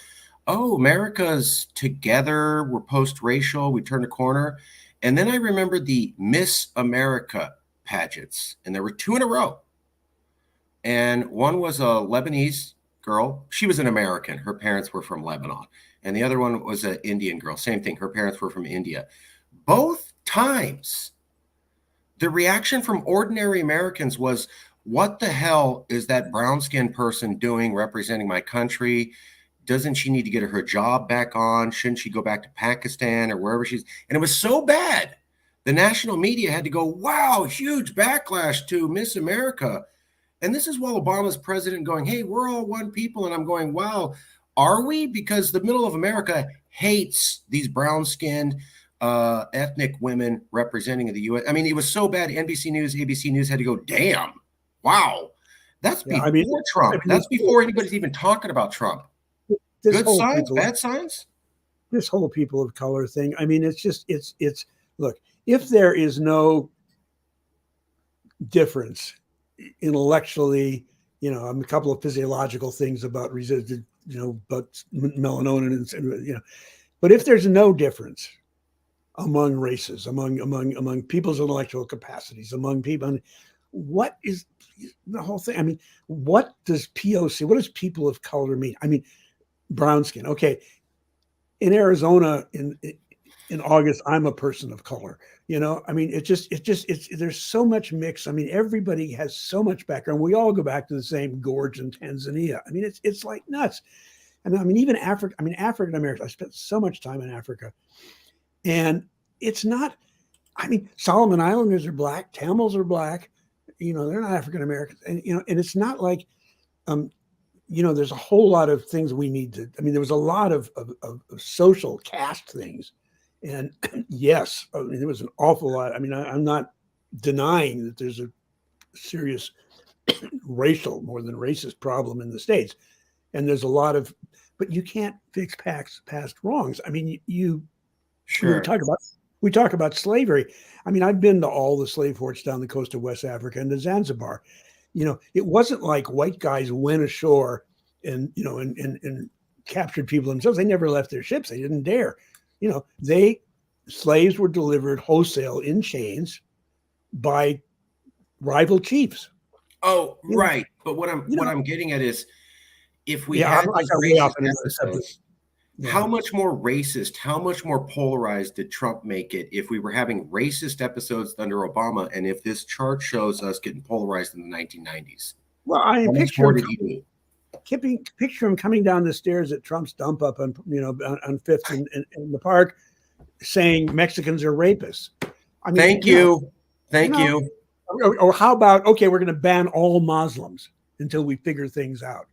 [SPEAKER 1] oh, America's together. We're post-racial. We turned a corner. And then I remember the Miss America pageants, and there were two in a row. And one was a Lebanese girl. She was an American. Her parents were from Lebanon. And the other one was an Indian girl. Same thing. Her parents were from India. Both times, the reaction from ordinary Americans was, what the hell is that brown-skinned person doing representing my country? Doesn't she need to get her job back on? Shouldn't she go back to Pakistan or wherever she's? And it was so bad. The national media had to go, wow, huge backlash to Miss America. And this is while Obama's president going, hey, we're all one people. And I'm going, wow, are we? Because the middle of America hates these brown-skinned ethnic women representing the U.S. It was so bad. NBC News, ABC News had to go, damn, Wow. That's
[SPEAKER 2] Yeah,
[SPEAKER 1] before Trump. That's
[SPEAKER 2] this
[SPEAKER 1] before anybody's even talking about Trump.
[SPEAKER 2] this
[SPEAKER 1] Good
[SPEAKER 2] whole
[SPEAKER 1] signs,
[SPEAKER 2] people
[SPEAKER 1] bad signs?
[SPEAKER 2] this whole people of color thing. I mean, it's look, if there is no difference intellectually, a couple of physiological things about resisted, but melatonin and but if there's no difference among races, among people's intellectual capacities, among people, what is the whole thing? I mean, what does POC, what does people of color mean? I mean, brown skin. Okay, in Arizona in August, I'm a person of color. I mean, it's there's so much mix. I mean, everybody has so much background. We all go back to the same gorge in Tanzania. I mean, it's like nuts. And I mean, even Africa. I mean, African Americans. I spent so much time in Africa, and it's not. I mean, Solomon Islanders are black. Tamils are black. They're not African Americans, and and it's not like um, there's a whole lot of things we need to. I mean, there was a lot of social caste things, and yes, I mean, there was an awful lot. I mean, I'm not denying that there's a serious racial, more than racist problem in the states, and there's a lot of, but you can't fix past wrongs. I mean,
[SPEAKER 1] Sure.
[SPEAKER 2] we talk about slavery. I mean, I've been to all the slave ports down the coast of West Africa and to Zanzibar. It wasn't like white guys went ashore and and captured people themselves. They never left their ships. They didn't dare. Slaves were delivered wholesale in chains by rival chiefs.
[SPEAKER 1] Oh, right. But what I'm getting at is, if we
[SPEAKER 2] yeah,
[SPEAKER 1] had
[SPEAKER 2] I
[SPEAKER 1] these
[SPEAKER 2] got way off
[SPEAKER 1] racist
[SPEAKER 2] into
[SPEAKER 1] episodes,
[SPEAKER 2] yeah.
[SPEAKER 1] how much more racist, how much more polarized did Trump make it if we were having racist episodes under Obama, and if this chart shows us getting polarized in the 1990s?
[SPEAKER 2] Well, I
[SPEAKER 1] How much
[SPEAKER 2] picture
[SPEAKER 1] more
[SPEAKER 2] him,
[SPEAKER 1] did he do?
[SPEAKER 2] picture him coming down the stairs at Trump's dump up on on Fifth in the park, saying Mexicans are rapists. I mean,
[SPEAKER 1] Thank you. Thank
[SPEAKER 2] you know,
[SPEAKER 1] you.
[SPEAKER 2] or how about, okay, we're going to ban all Muslims until we figure things out.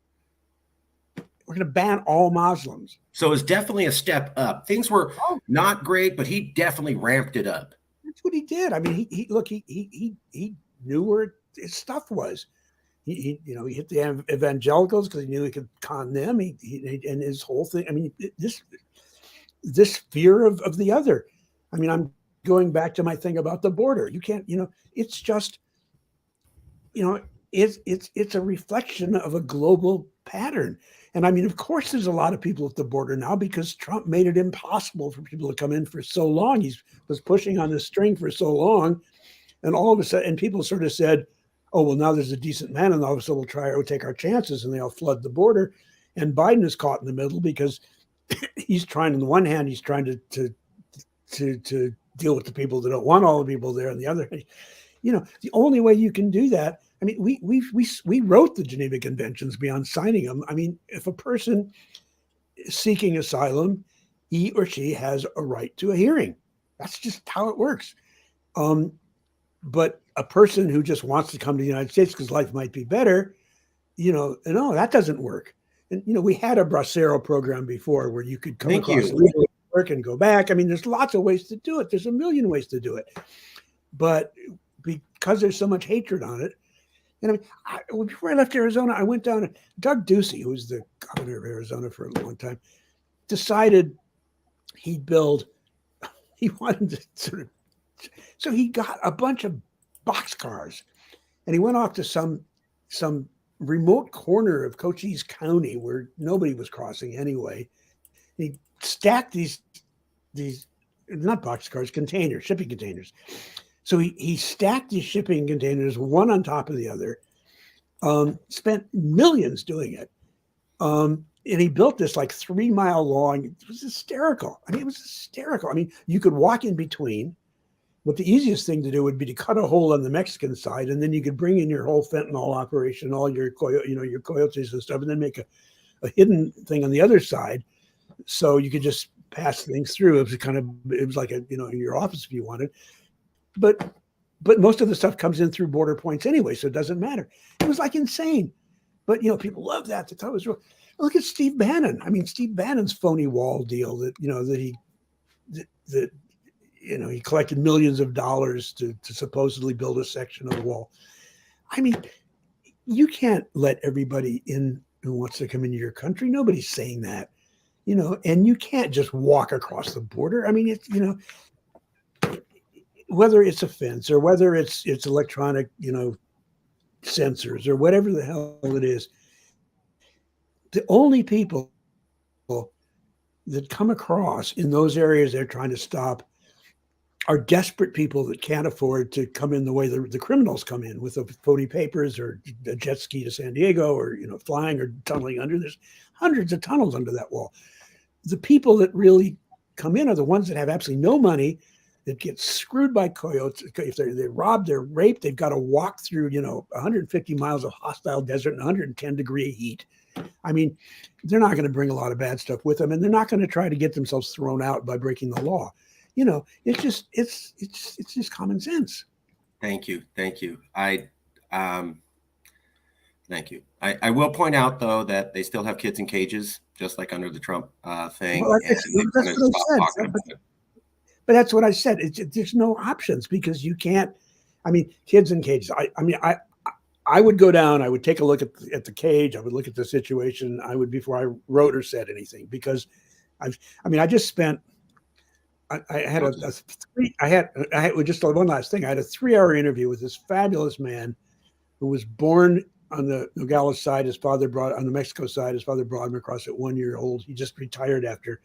[SPEAKER 2] We're going to ban all Muslims.
[SPEAKER 1] So it's definitely a step up. Things were not great, but he definitely ramped it up.
[SPEAKER 2] That's what he did. I mean, he knew where his stuff was. He hit the evangelicals because he knew he could con them. He and his whole thing. I mean, this fear of the other. I mean, I'm going back to my thing about the border. You can't, it's just, it's a reflection of a global pattern. And I mean, of course, there's a lot of people at the border now because Trump made it impossible for people to come in for so long. He was pushing on the string for so long, and all of a sudden, and people sort of said, "Oh, well, now there's a decent man, and all of a sudden we'll take our chances," and they all flood the border. And Biden is caught in the middle because he's trying. On the one hand, he's trying to deal with the people that don't want all the people there. On the other hand, the only way you can do that. I mean, we wrote the Geneva Conventions beyond signing them. I mean, if a person is seeking asylum, he or she has a right to a hearing. That's just how it works. But a person who just wants to come to the United States because life might be better, no, that doesn't work. And we had a Bracero program before where you could come across legal work and go back. I mean, there's lots of ways to do it. There's a million ways to do it. But because there's so much hatred on it, and I mean, before I left Arizona, I went down to Doug Ducey, who was the governor of Arizona for a long time, decided he wanted to sort of, so he got a bunch of boxcars and he went off to some remote corner of Cochise County where nobody was crossing anyway. He stacked these not boxcars, containers, shipping containers. So he stacked these shipping containers one on top of the other, spent millions doing it. And he built this like 3 mile long, it was hysterical. I mean, it was hysterical. I mean, you could walk in between, but the easiest thing to do would be to cut a hole on the Mexican side, and then you could bring in your whole fentanyl operation, all your your coyotes and stuff, and then make a hidden thing on the other side. So you could just pass things through. It was like your office if you wanted. But most of the stuff comes in through border points anyway, so it doesn't matter. It was like insane. But people love that. They thought it was real. Look at Steve Bannon. I mean, Steve Bannon's phony wall deal that he collected millions of dollars to supposedly build a section of the wall. I mean, you can't let everybody in who wants to come into your country. Nobody's saying that, you know, and you can't just walk across the border. I mean, it's, you know, whether it's a fence or whether it's electronic, you know, sensors or whatever the hell it is, the only people that come across in those areas they're trying to stop are desperate people that can't afford to come in the way the criminals come in with the phony papers or a jet ski to San Diego or, you know, flying or tunneling under. There's hundreds of tunnels under that wall. The people that really come in are the ones that have absolutely no money, that get screwed by coyotes. If they're robbed, they're raped, they've got to walk through, you know, 150 miles of hostile desert and 110-degree heat. I mean, they're not going to bring a lot of bad stuff with them, and they're not going to try to get themselves thrown out by breaking the law. You know, it's just common sense.
[SPEAKER 1] Thank you. Thank you. I will point out though that they still have kids in cages, just like under the Trump thing.
[SPEAKER 2] Well, that's what I said. But that's what I said. There's no options because you can't. I mean, kids in cages. I would go down. I would take a look at the cage. I would look at the situation. I would before I wrote or said anything because I just spent. I had just one last thing. I had a 3-hour interview with this fabulous man who was born on the Nogales side. His father on the Mexico side. His father brought him across at 1 year old. He just retired after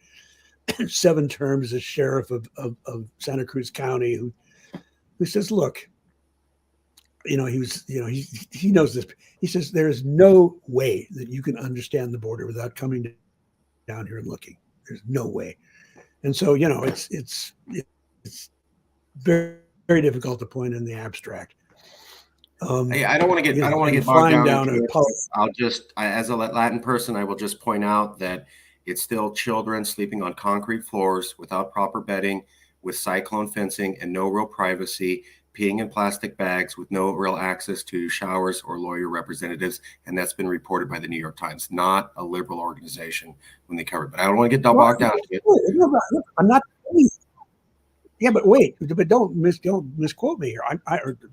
[SPEAKER 2] 7 terms as sheriff of Santa Cruz County. Who says, look, you know, he knows this. He says there is no way that you can understand the border without coming down here and looking. There's no way. And so, you know, it's very, very difficult to point in the abstract.
[SPEAKER 1] I don't want to get bogged down into it. As a Latin person, I will just point out that it's still children sleeping on concrete floors without proper bedding, with cyclone fencing and no real privacy, peeing in plastic bags with no real access to showers or lawyer representatives. And that's been reported by the New York Times, not a liberal organization when they covered. But I don't want to get bogged down into it.
[SPEAKER 2] I'm not. Yeah, but wait, but don't misquote me here.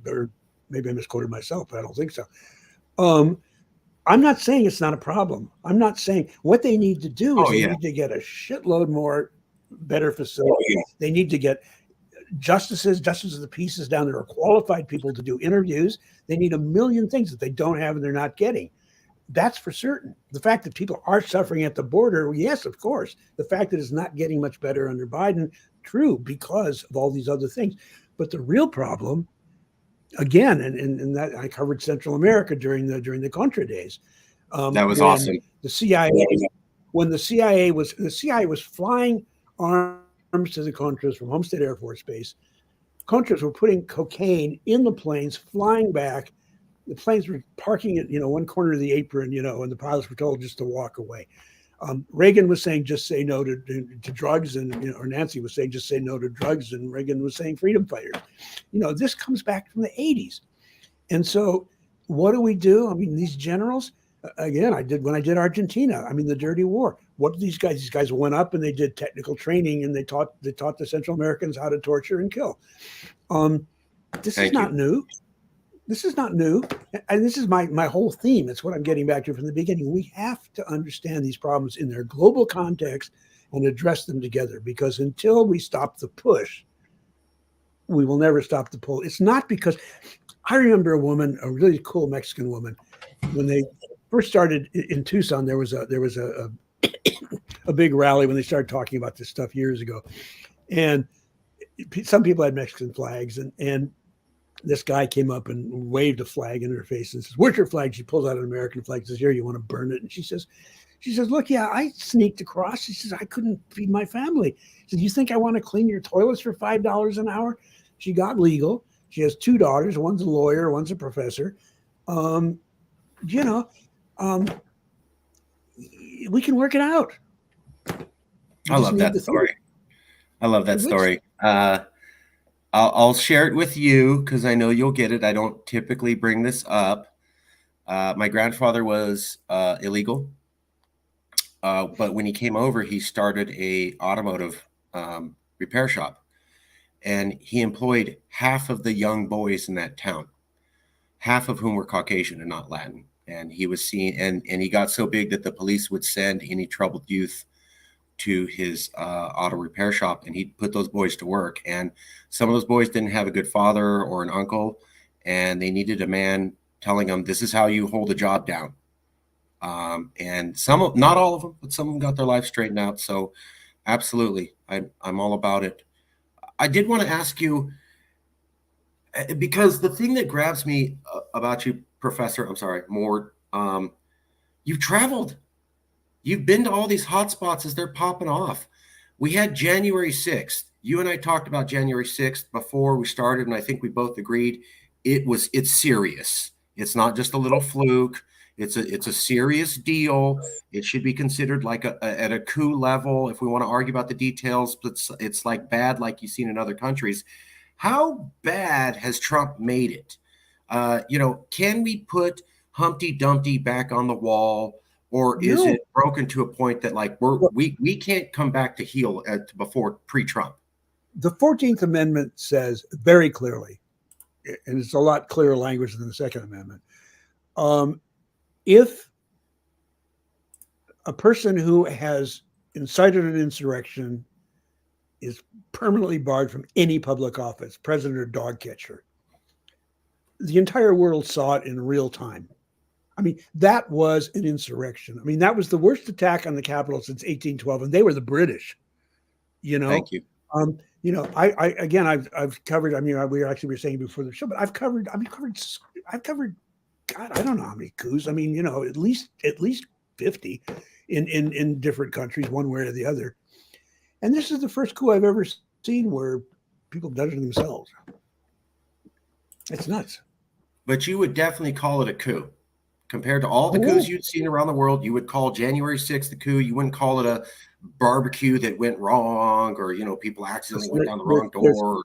[SPEAKER 2] Or maybe I misquoted myself, but I don't think so. I'm not saying it's not a problem. I'm not saying what they need to do is they need to get a shitload more better facilities. They need to get justices of the peace down there are qualified people to do interviews. They need a million things that they don't have and they're not getting. That's for certain. The fact that people are suffering at the border, yes, of course. The fact that it's not getting much better under Biden, true, because of all these other things. But the real problem, again, and that I covered Central America during the Contra days.
[SPEAKER 1] That was awesome.
[SPEAKER 2] The CIA, when the CIA was flying arms to the Contras from Homestead Air Force Base. Contras were putting cocaine in the planes, flying back. The planes were parking at, you know, one corner of the apron, you know, and the pilots were told just to walk away. Reagan was saying just say no to drugs, and you know, or Nancy was saying just say no to drugs, and Reagan was saying freedom fighters. You know, this comes back from the 80s. And so what do? I mean, these generals, again, when I did Argentina, I mean, the dirty war. What did these guys? These guys went up and they did technical training and they taught the Central Americans how to torture and kill. This is not new. This is not new. And this is my whole theme. It's what I'm getting back to from the beginning. We have to understand these problems in their global context and address them together, because until we stop the push, we will never stop the pull. It's not because I remember a really cool Mexican woman, when they first started in Tucson, there was a big rally when they started talking about this stuff years ago. And some people had Mexican flags, and this guy came up and waved a flag in her face and says, "Where's your flag?" She pulls out an American flag and says, "Here, you want to burn it?" And she says, "Look, yeah, I sneaked across." She says, "I couldn't feed my family." She said, "You think I want to clean your toilets for $5 an hour?" She got legal. She has 2 daughters. One's a lawyer, one's a professor. We can work it out.
[SPEAKER 1] I love that story. I'll share it with you because I know you'll get it. I don't typically bring this up. My grandfather was illegal, but when he came over, he started a automotive repair shop, and he employed half of the young boys in that town. half of whom were Caucasian and not Latin. And he was seen, and he got so big that the police would send any troubled youth to his auto repair shop, and he'd put those boys to work. And some of those boys didn't have a good father or an uncle, and they needed a man telling them, this is how you hold a job down. And not all of them, but some of them got their life straightened out. So absolutely, I'm all about it. I did want to ask you, because the thing that grabs me about you, Professor, I'm sorry, Mort, you've traveled. You've been to all these hot spots as they're popping off. We had January 6th. You and I talked about January 6th before we started, and I think we both agreed it's serious. It's not just a little fluke. It's a serious deal. It should be considered like at a coup level. If we want to argue about the details, but it's like bad, like you've seen in other countries. How bad has Trump made it? Can we put Humpty Dumpty back on the wall, or is it broken to a point that like we can't come back to heel before pre-Trump?
[SPEAKER 2] The 14th Amendment says very clearly, and it's a lot clearer language than the Second Amendment. If a person who has incited an insurrection is permanently barred from any public office, president or dog catcher, the entire world saw it in real time. I mean, that was an insurrection. I mean, that was the worst attack on the Capitol since 1812, and they were the British.
[SPEAKER 1] Thank you.
[SPEAKER 2] I've covered. I mean, we were saying before the show, but I've covered. God, I don't know how many coups. I mean, at least 50 in different countries, one way or the other. And this is the first coup I've ever seen where people done it themselves. It's nuts.
[SPEAKER 1] But you would definitely call it a coup. Compared to all the coups you'd seen around the world, you would call January 6th a coup. You wouldn't call it a barbecue that went wrong, or people accidentally went down the wrong door.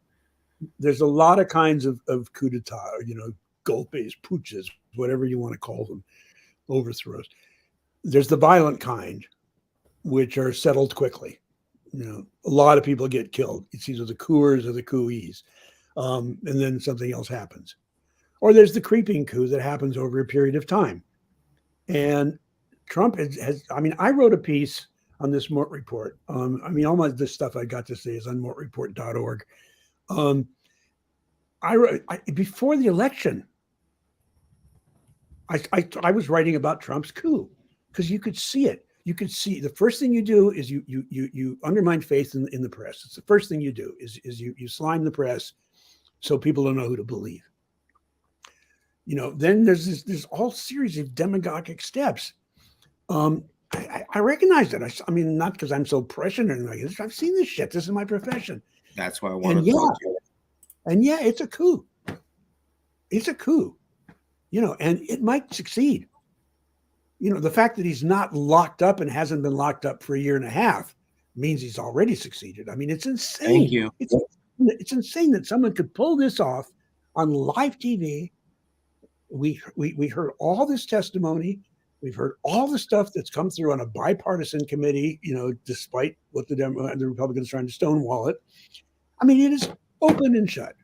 [SPEAKER 2] There's a lot of kinds of coup d'etat, golpes, putschs, whatever you want to call them, overthrows. There's the violent kind, which are settled quickly. A lot of people get killed. It's either the coupers or the couees, and then something else happens. Or there's the creeping coup that happens over a period of time. And Trump has I wrote a piece on this Mort report. All this stuff I got to say is on mortreport.org. Before the election, I was writing about Trump's coup because you could see it. You could see the first thing you do is you undermine faith in the press. It's the first thing you do is you slime the press so people don't know who to believe. Then there's all series of demagogic steps. I recognize that. Not because I'm so prescient or anything like this. I've seen this shit. This is my profession.
[SPEAKER 1] That's why I wanted to talk to you.
[SPEAKER 2] And yeah, it's a coup. It's a coup. And it might succeed. The fact that he's not locked up and hasn't been locked up for a year and a half means he's already succeeded. I mean, it's insane.
[SPEAKER 1] Thank you.
[SPEAKER 2] It's insane that someone could pull this off on live TV. We heard all this testimony. We've heard all the stuff that's come through on a bipartisan committee, despite what the Republicans are trying to stonewall it. I mean, it is open and shut.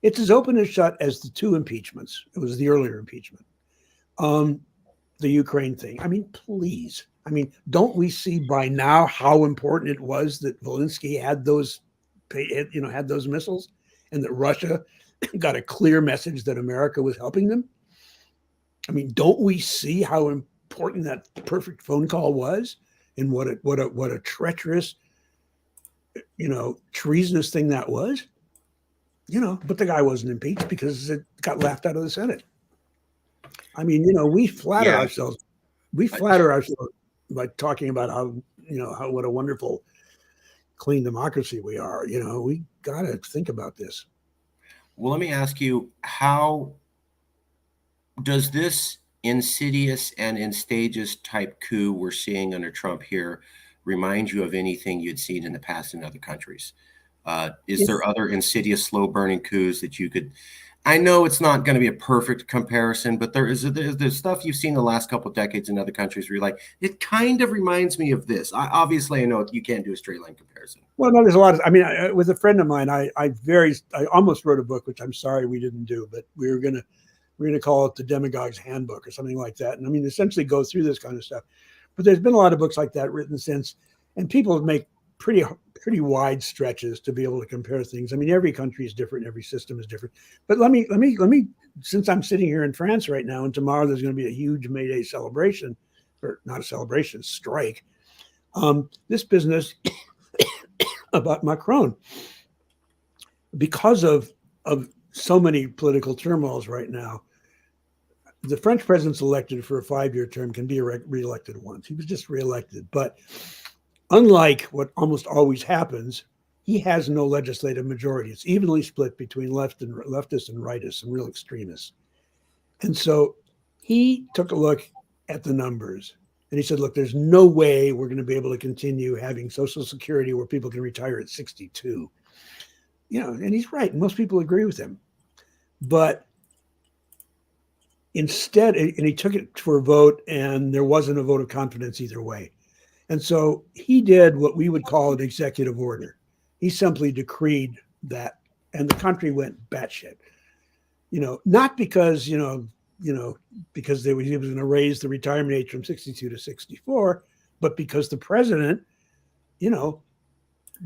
[SPEAKER 2] It's as open and shut as the two impeachments. It was the earlier impeachment. The Ukraine thing. I mean, please. I mean, don't we see by now how important it was that Zelensky had those missiles, and that Russia got a clear message that America was helping them? I mean, don't we see how important that perfect phone call was, and what a treacherous, treasonous thing that was? But the guy wasn't impeached because it got laughed out of the Senate. I mean, we flatter ourselves. We flatter ourselves by talking about how what a wonderful, clean democracy we are. We got to think about this.
[SPEAKER 1] Well, let me ask you, how does this insidious and in stages type coup we're seeing under Trump here remind you of anything you'd seen in the past in other countries? Is there other insidious, slow burning coups that you could? I know it's not going to be a perfect comparison, but there's stuff you've seen the last couple of decades in other countries where you're like, it kind of reminds me of this. I know you can't do a straight line comparison.
[SPEAKER 2] Well, no, there's a lot of. With a friend of mine, I almost wrote a book, which I'm sorry we didn't do, but we were going to we're going to call it the Demagogue's Handbook or something like that. And I mean, essentially go through this kind of stuff. But there's been a lot of books like that written since, and people make pretty wide stretches to be able to compare things. I mean, every country is different, every system is different. But let me, since I'm sitting here in France right now, and tomorrow there's going to be a huge May Day celebration, or not a celebration, strike. This business about Macron, because of so many political turmoils right now, the French president's elected for a 5-year term, can be reelected once. He was just reelected. But unlike what almost always happens, he has no legislative majority. It's evenly split between leftists and rightists and real extremists. And so he took a look at the numbers and he said, look, there's no way we're going to be able to continue having Social Security where people can retire at 62. And he's right. Most people agree with him. But instead, and he took it for a vote, and there wasn't a vote of confidence either way. And so he did what we would call an executive order. He simply decreed that, and the country went batshit. Not because, because he was going to raise the retirement age from 62 to 64, but because the president,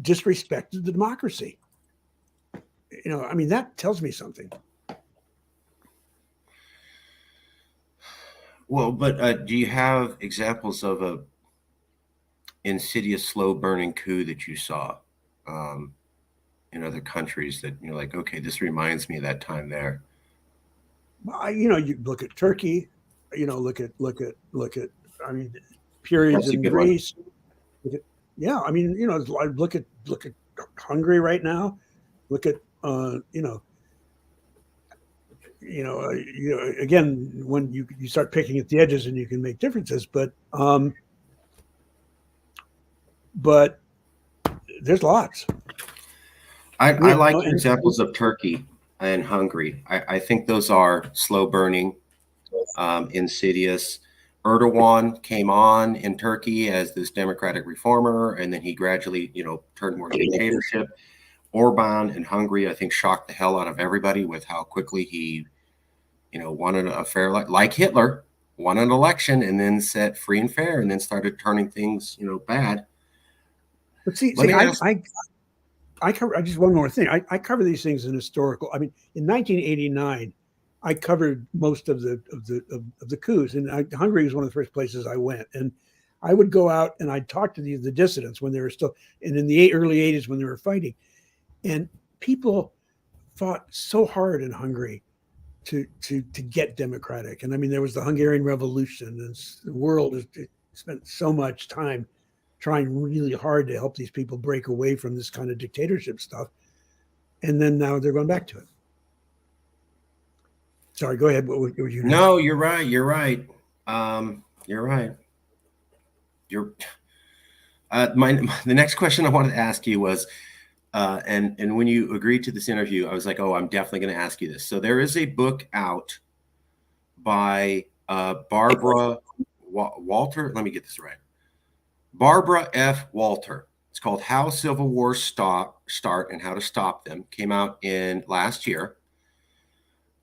[SPEAKER 2] disrespected the democracy. I mean, that tells me something.
[SPEAKER 1] Well, but do you have examples of a insidious, slow-burning coup that you saw in other countries that you're like, okay, this reminds me of that time there?
[SPEAKER 2] Well, you look at Turkey, look at. I mean, periods in Greece. I mean, look at Hungary right now. Look at again, when you start picking at the edges, and you can make differences, but there's lots.
[SPEAKER 1] I like your examples of Turkey and Hungary. I think those are slow burning, insidious. Erdogan came on in Turkey as this democratic reformer, and then he gradually, turned more dictatorship. Orban in Hungary, I think, shocked the hell out of everybody with how quickly he, won a fair, like Hitler, won an election and then set free and fair, and then started turning things, bad.
[SPEAKER 2] But I cover just one more thing. I cover these things in historical. I mean, in 1989, I covered most of the coups, and Hungary was one of the first places I went. And I would go out and I'd talk to the dissidents when they were still, and in the early 80s when they were fighting. And people fought so hard in Hungary to get democratic. And I mean, there was the Hungarian Revolution, and the world has spent so much time trying really hard to help these people break away from this kind of dictatorship stuff. And then now they're going back to it. Sorry, go ahead. What were you doing?
[SPEAKER 1] No, you're right. You're right. You're right. The next question I wanted to ask you was, and when you agreed to this interview, I was like, oh, I'm definitely going to ask you this. So there is a book out by Barbara Walter. Let me get this right. Barbara F. Walter. It's called How Civil Wars Start and How to Stop Them. Came out in last year.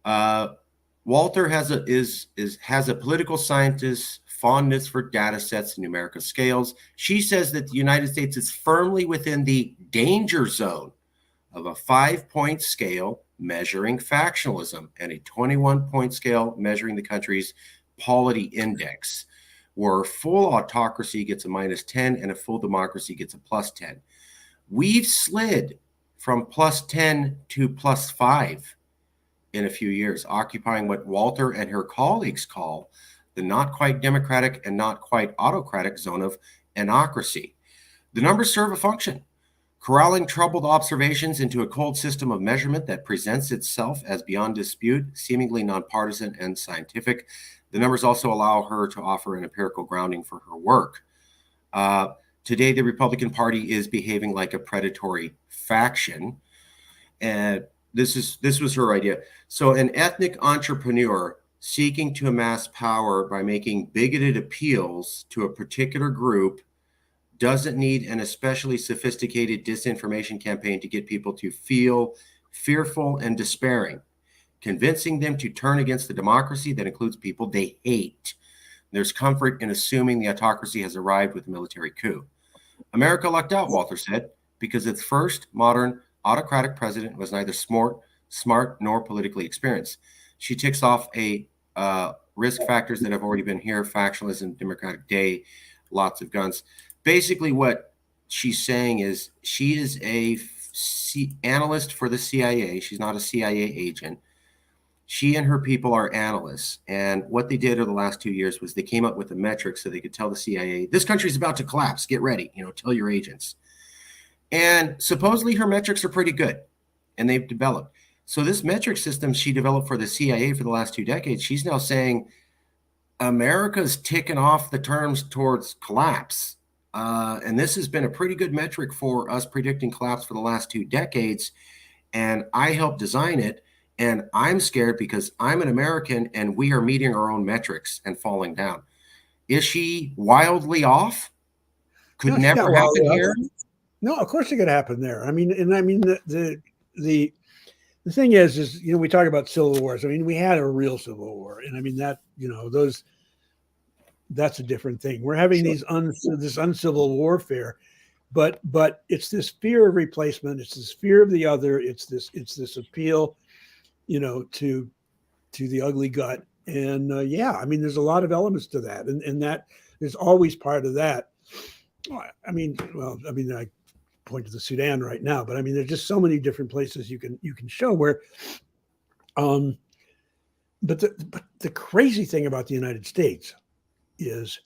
[SPEAKER 1] Walter has a political scientist fondness for data sets and numerical scales. She says that the United States is firmly within the danger zone of a 5-point scale measuring factionalism and a 21-point scale measuring the country's polity index, where full autocracy gets a -10 and a full democracy gets a +10. We've slid from +10 to +5 in a few years, occupying what Walter and her colleagues call the not quite democratic and not quite autocratic zone of anocracy. The numbers serve a function, corralling troubled observations into a cold system of measurement that presents itself as beyond dispute, seemingly nonpartisan and scientific. The numbers also allow her to offer an empirical grounding for her work. Today, the Republican Party is behaving like a predatory faction. And this was her idea. So an ethnic entrepreneur seeking to amass power by making bigoted appeals to a particular group doesn't need an especially sophisticated disinformation campaign to get people to feel fearful and despairing. convincing them to turn against the democracy that includes people they hate. There's comfort in assuming the autocracy has arrived with a military coup. America lucked out, Walter said, because its first modern autocratic president was neither smart nor politically experienced. She ticks off a risk factors that have already been here: factionalism, Democratic Day, lots of guns. Basically, what she's saying is she is a analyst for the CIA. She's not a CIA agent. She and her people are analysts. And what they did over the last 2 years was they came up with a metric so they could tell the CIA, this country's about to collapse. Get ready. Tell your agents. And supposedly her metrics are pretty good, and they've developed. So this metric system she developed for the CIA for the last 2 decades, she's now saying America's ticking off the terms towards collapse. And this has been a pretty good metric for us predicting collapse for the last 2 decades. And I helped design it. And I'm scared because I'm an American and we are meeting our own metrics and falling down. Is she wildly off? Could never happen here.
[SPEAKER 2] No, of course it could happen there. I mean, the thing is, we talk about civil wars. I mean, we had a real civil war, and I mean that's a different thing. We're having this uncivil warfare, but it's this fear of replacement. It's this fear of the other. It's this appeal, to the ugly gut. And I mean, there's a lot of elements to that, and that there's always part of that. I point to the Sudan right now, but I mean, there's just so many different places you can show where, but the crazy thing about the United States is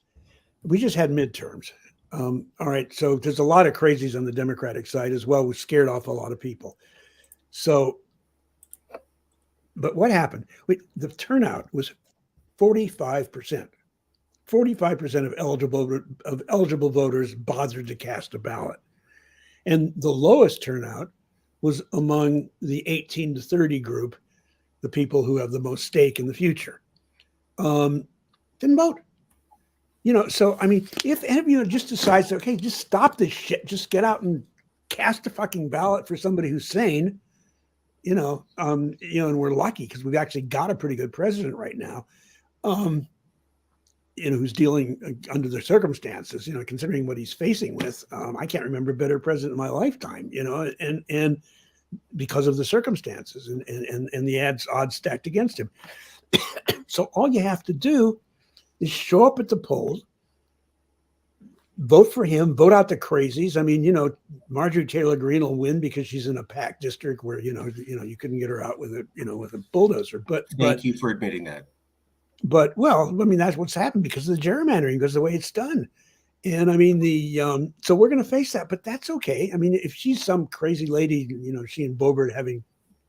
[SPEAKER 2] we just had midterms. All right. So there's a lot of crazies on the Democratic side as well, which scared off a lot of people. So, but what happened? The turnout was 45%. 45% of eligible voters bothered to cast a ballot. And the lowest turnout was among the 18 to 30 group, the people who have the most stake in the future. Didn't vote. So, I mean, if any of you just decides, okay, just stop this shit, just get out and cast a fucking ballot for somebody who's sane, and we're lucky because we've actually got a pretty good president right now, who's dealing under the circumstances, considering what he's facing with. I can't remember a better president in my lifetime, and because of the circumstances and the odds stacked against him. So all you have to do is show up at the polls, vote for him, vote out the crazies. I mean, Marjorie Taylor Greene will win because she's in a packed district where, you couldn't get her out with a bulldozer. But
[SPEAKER 1] thank you for admitting that.
[SPEAKER 2] But, well, I mean, that's what's happened because of the gerrymandering, because of the way it's done. And I mean, so we're going to face that, but that's okay. I mean, if she's some crazy lady, she and Bobert having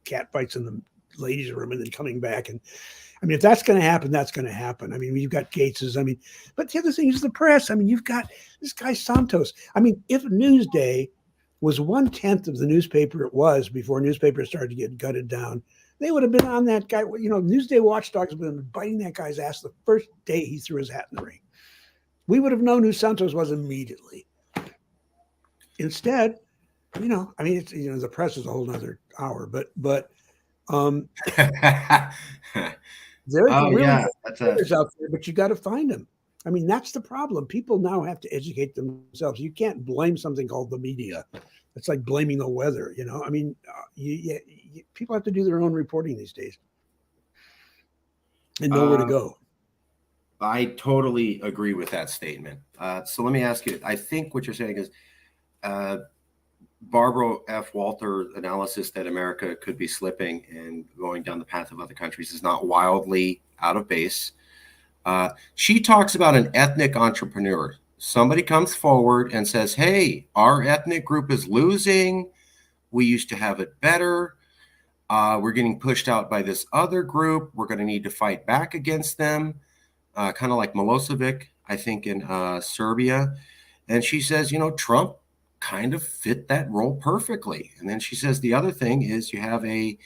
[SPEAKER 2] cat fights in the ladies' room and then coming back. And I mean, if that's going to happen, that's going to happen. I mean, you've got Gates's. I mean, but the other thing is the press. I mean, you've got this guy Santos. I mean, if Newsday was 1/10 of the newspaper it was before newspapers started to get gutted down, they would have been on that guy. Newsday watchdogs would have been biting that guy's ass the first day he threw his hat in the ring. We would have known who Santos was immediately. Instead, I mean, it's, the press is a whole nother hour, but there's reporters out there, but you got to find them. I mean, that's the problem. People now have to educate themselves. You can't blame something called the media. It's like blaming the weather. I mean, people have to do their own reporting these days and know where to go.
[SPEAKER 1] I totally agree with that statement. So let me ask you, I think what you're saying is Barbara F. Walter analysis that America could be slipping and going down the path of other countries is not wildly out of base. She talks about an ethnic entrepreneur. Somebody comes forward and says, hey, our ethnic group is losing. We used to have it better. We're getting pushed out by this other group. We're going to need to fight back against them. Kind of like Milosevic, I think, in Serbia. And she says, Trump kind of fit that role perfectly. And then she says the other thing is you have a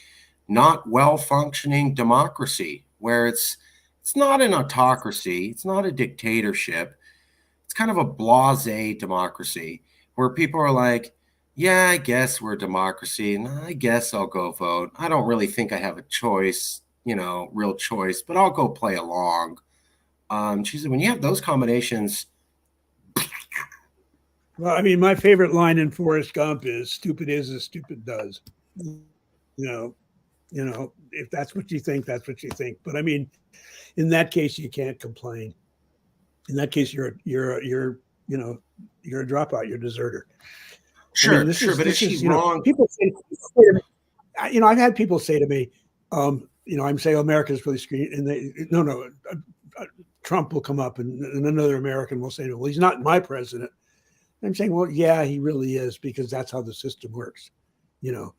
[SPEAKER 1] not well-functioning democracy where it's not an autocracy. It's not a dictatorship. It's kind of a blasé democracy where people are like, yeah, I guess we're a democracy, and I guess I'll go vote. I don't really think I have a choice, real choice, but I'll go play along. She said, when you have those combinations,
[SPEAKER 2] Well, I mean, my favorite line in Forrest Gump is "Stupid is as stupid does." You know, if that's what you think, that's what you think. But I mean, in that case, you can't complain. In that case, you're a dropout, you're a deserter. I mean,
[SPEAKER 1] sure, sure, but is
[SPEAKER 2] this
[SPEAKER 1] she
[SPEAKER 2] is
[SPEAKER 1] wrong?
[SPEAKER 2] people say I've had people say to me, I'm saying, oh, America's really screwed, and they no, Trump will come up, and another American will say, well, he's not my president. And I'm saying, well, yeah, he really is, because that's how the system works. And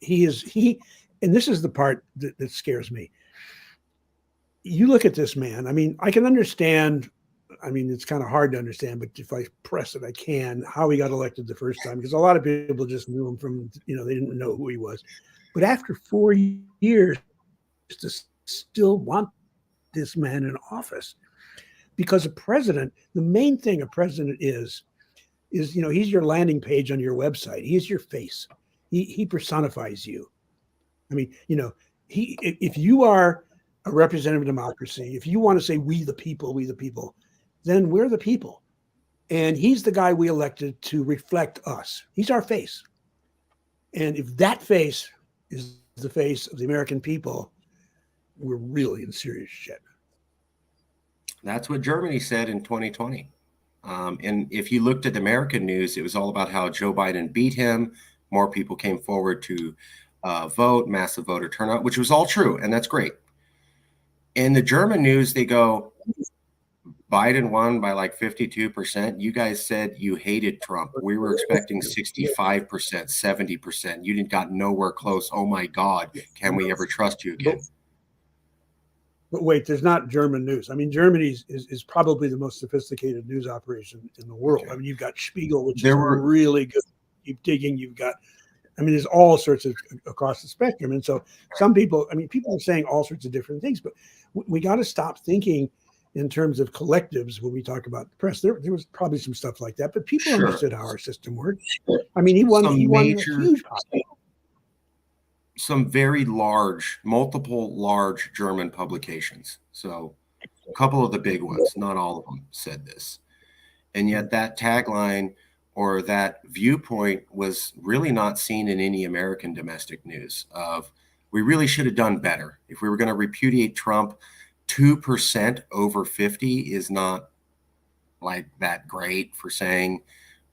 [SPEAKER 2] this is the part that scares me. You look at this man. I mean, I can understand. I mean, it's kind of hard to understand, but if I press it, I can, how he got elected the first time, because a lot of people just knew him from, they didn't know who he was. But after 4 years, to still want this man in office, because a president, the main thing a president is he's your landing page on your website. He's your face. He personifies you. I mean, if you are a representative democracy, if you want to say we the people, then we're the people. And he's the guy we elected to reflect us. He's our face. And if that face is the face of the American people, we're really in serious shit.
[SPEAKER 1] That's what Germany said in 2020. And if you looked at American news, it was all about how Joe Biden beat him. More people came forward to vote, massive voter turnout, which was all true. And that's great. In the German news, they go, Biden won by like 52%. You guys said you hated Trump. We were expecting 65%, 70%. You didn't got nowhere close. Oh my God. Can we ever trust you again?
[SPEAKER 2] But wait, there's not German news. I mean, Germany is probably the most sophisticated news operation in the world. Okay. I mean, you've got Spiegel, which is really good. Keep digging. You've got, I mean, there's all sorts of across the spectrum. And so some people, I mean, people are saying all sorts of different things, but we got to stop thinking in terms of collectives when we talk about the press. There was probably some stuff like that, but people understood how our system worked. I mean, he won a huge population.
[SPEAKER 1] Some very large, multiple large German publications. So a couple of the big ones, not all of them, said this. And yet that tagline or that viewpoint was really not seen in any American domestic news of, we really should have done better. If we were going to repudiate Trump, 2% over 50 is not like that great for saying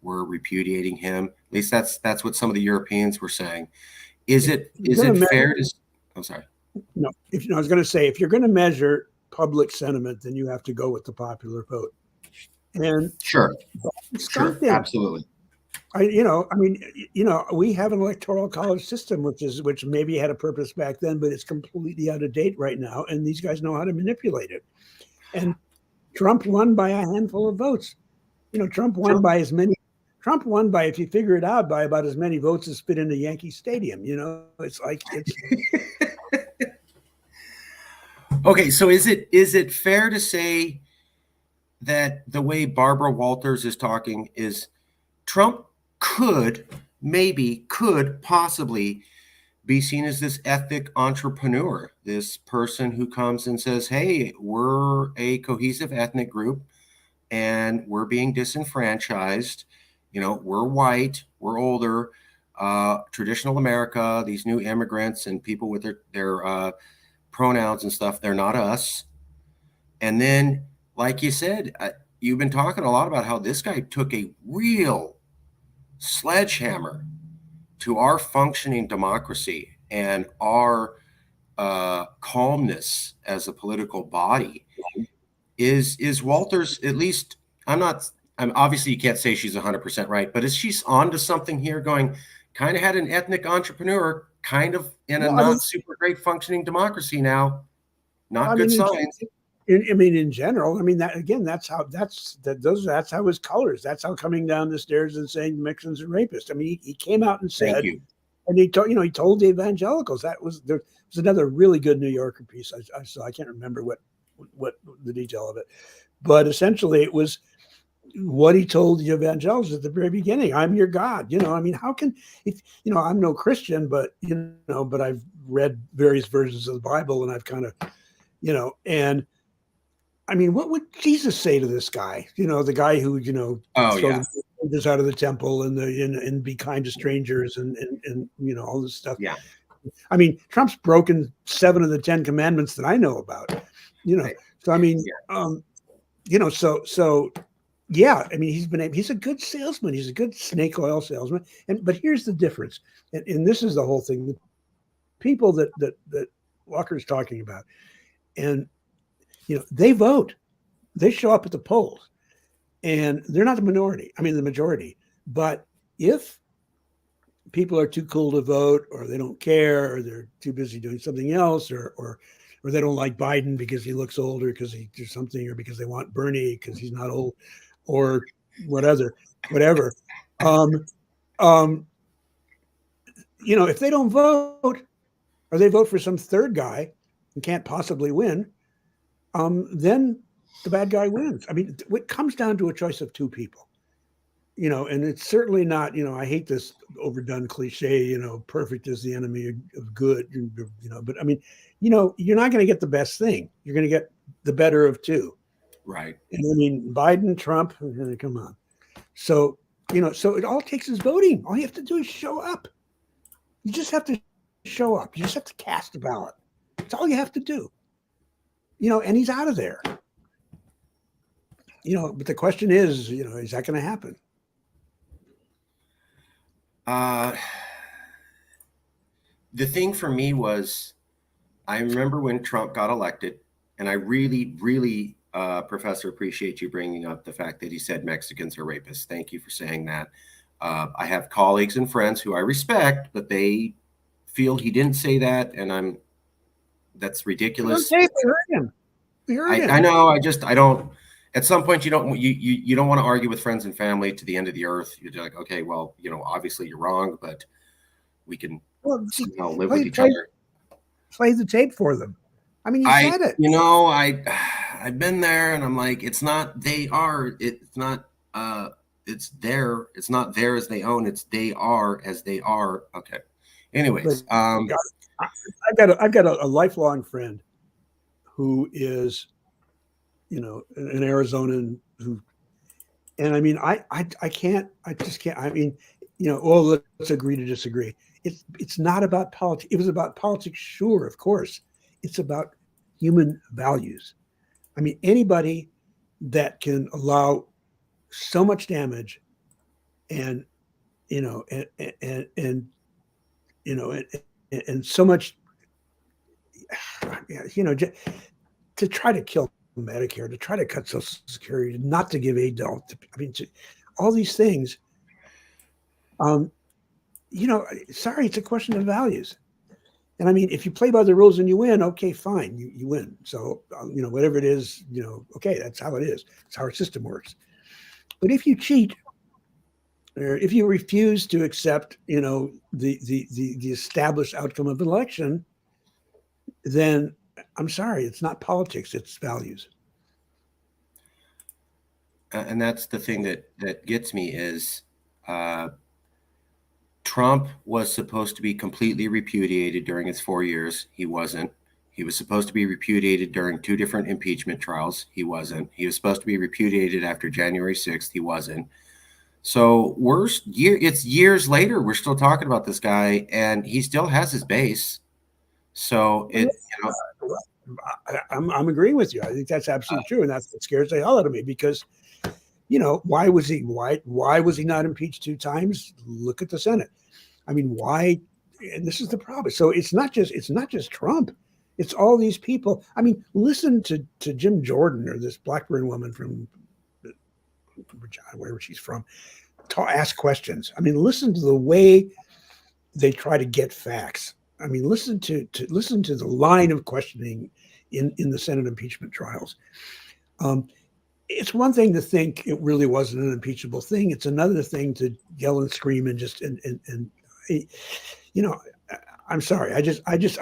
[SPEAKER 1] we're repudiating him. At least that's what some of the Europeans were saying. Is it fair to? I'm sorry.
[SPEAKER 2] No, I was going to say, if you're going to measure public sentiment, then you have to go with the popular vote. And
[SPEAKER 1] sure, absolutely.
[SPEAKER 2] We have an electoral college system, which maybe had a purpose back then, but it's completely out of date right now. And these guys know how to manipulate it. And Trump won by a handful of votes. Trump won by, if you figure it out, by about as many votes as fit into Yankee Stadium. It's like it's.
[SPEAKER 1] Okay, so is it fair to say that the way Barbara Walters is talking is Trump could possibly be seen as this ethnic entrepreneur, this person who comes and says, hey, we're a cohesive ethnic group and we're being disenfranchised. We're white, we're older, traditional America, these new immigrants and people with their pronouns and stuff, they're not us. And then, like you said, you've been talking a lot about how this guy took a real sledgehammer to our functioning democracy and our calmness as a political body. Is Walters, at least, obviously you can't say she's 100% right, but is she onto something here, going kind of had an ethnic entrepreneur kind of in a super great functioning democracy now? Not good signs.
[SPEAKER 2] In general, that's how his colors. That's how coming down the stairs and saying Mexicans are rapists. I mean, he came out and said, and he told the evangelicals. There was another really good New Yorker piece I saw. I can't remember what the detail of it, but essentially it was what he told the evangelicals at the very beginning. I'm your God. I mean, how can, if, I'm no Christian, but, but I've read various versions of the Bible, and I've kind of, and I mean, what would Jesus say to this guy? The guy who,
[SPEAKER 1] Oh
[SPEAKER 2] throw
[SPEAKER 1] yeah,
[SPEAKER 2] the soldiers out of the temple and be kind to strangers and all this stuff.
[SPEAKER 1] yeah.
[SPEAKER 2] I mean, Trump's broken 7 of the 10 commandments that I know about.
[SPEAKER 1] Right.
[SPEAKER 2] So I mean,
[SPEAKER 1] Yeah.
[SPEAKER 2] so yeah, I mean, he's a good salesman. He's a good snake oil salesman. But here's the difference, and this is the whole thing: the people that Walker's talking about, and they vote, they show up at the polls, and they're not the minority. I mean, the majority. But if people are too cool to vote, or they don't care, or they're too busy doing something else, or they don't like Biden because he looks older, because he did something, or because they want Bernie because he's not old, or whatever. If they don't vote, or they vote for some third guy who can't possibly win, then the bad guy wins. I mean, it comes down to a choice of 2 people. And it's certainly not, I hate this overdone cliche, perfect is the enemy of good, but I mean, you're not going to get the best thing. You're going to get the better of 2.
[SPEAKER 1] Right.
[SPEAKER 2] And I mean, Biden, Trump, come on. So, so it all takes is voting. All you have to do is show up. You just have to show up. You just have to cast a ballot. That's all you have to do. And he's out of there. But the question is that going to happen?
[SPEAKER 1] The thing for me was, I remember when Trump got elected, and I really, really, Professor, appreciate you bringing up the fact that he said Mexicans are rapists. Thank you for saying that. I have colleagues and friends who I respect, but they feel he didn't say that, and that's ridiculous.
[SPEAKER 2] Okay, we heard him.
[SPEAKER 1] I know. I don't. At some point, you don't want to argue with friends and family to the end of the earth. You're like, okay, well, obviously you're wrong, but we can live with each other.
[SPEAKER 2] Play the tape for them. I mean, you said it.
[SPEAKER 1] I've been there, and I'm like, it's not. They are. It's not. It's there. It's not there as they own. It's they are as they are. Okay. Anyways,
[SPEAKER 2] I've got a lifelong friend who is, an Arizonan and I mean, I just can't. I mean, let's agree to disagree. It's not about politics. It was about politics, sure, of course. It's about human values. I mean, anybody that can allow so much damage and so much, to try to kill Medicare, to try to cut Social Security, not to give aid to, all these things. Sorry, it's a question of values. And I mean, if you play by the rules and you win, okay, fine, you win. So, whatever it is, okay, that's how it is. It's how our system works. But if you cheat, or if you refuse to accept, the established outcome of an election, then I'm sorry, it's not politics, it's values.
[SPEAKER 1] And that's the thing that gets me is, Trump was supposed to be completely repudiated during his 4 years. He wasn't. He was supposed to be repudiated during 2 different impeachment trials. He wasn't. He was supposed to be repudiated after January 6th. He wasn't. So it's years later. We're still talking about this guy, and he still has his base. So
[SPEAKER 2] I'm agreeing with you. I think that's absolutely true, and that's what scares the hell out of me, because why was he not impeached 2 times? Look at the Senate. I mean, why? And this is the problem. So it's not just Trump. It's all these people. I mean, listen to Jim Jordan, or this Blackburn woman from wherever she's from, ask questions. I mean, listen to the way they try to get facts. I mean, listen to the line of questioning in the Senate impeachment trials. It's one thing to think it really wasn't an impeachable thing. It's another thing to yell and scream and just I'm sorry. I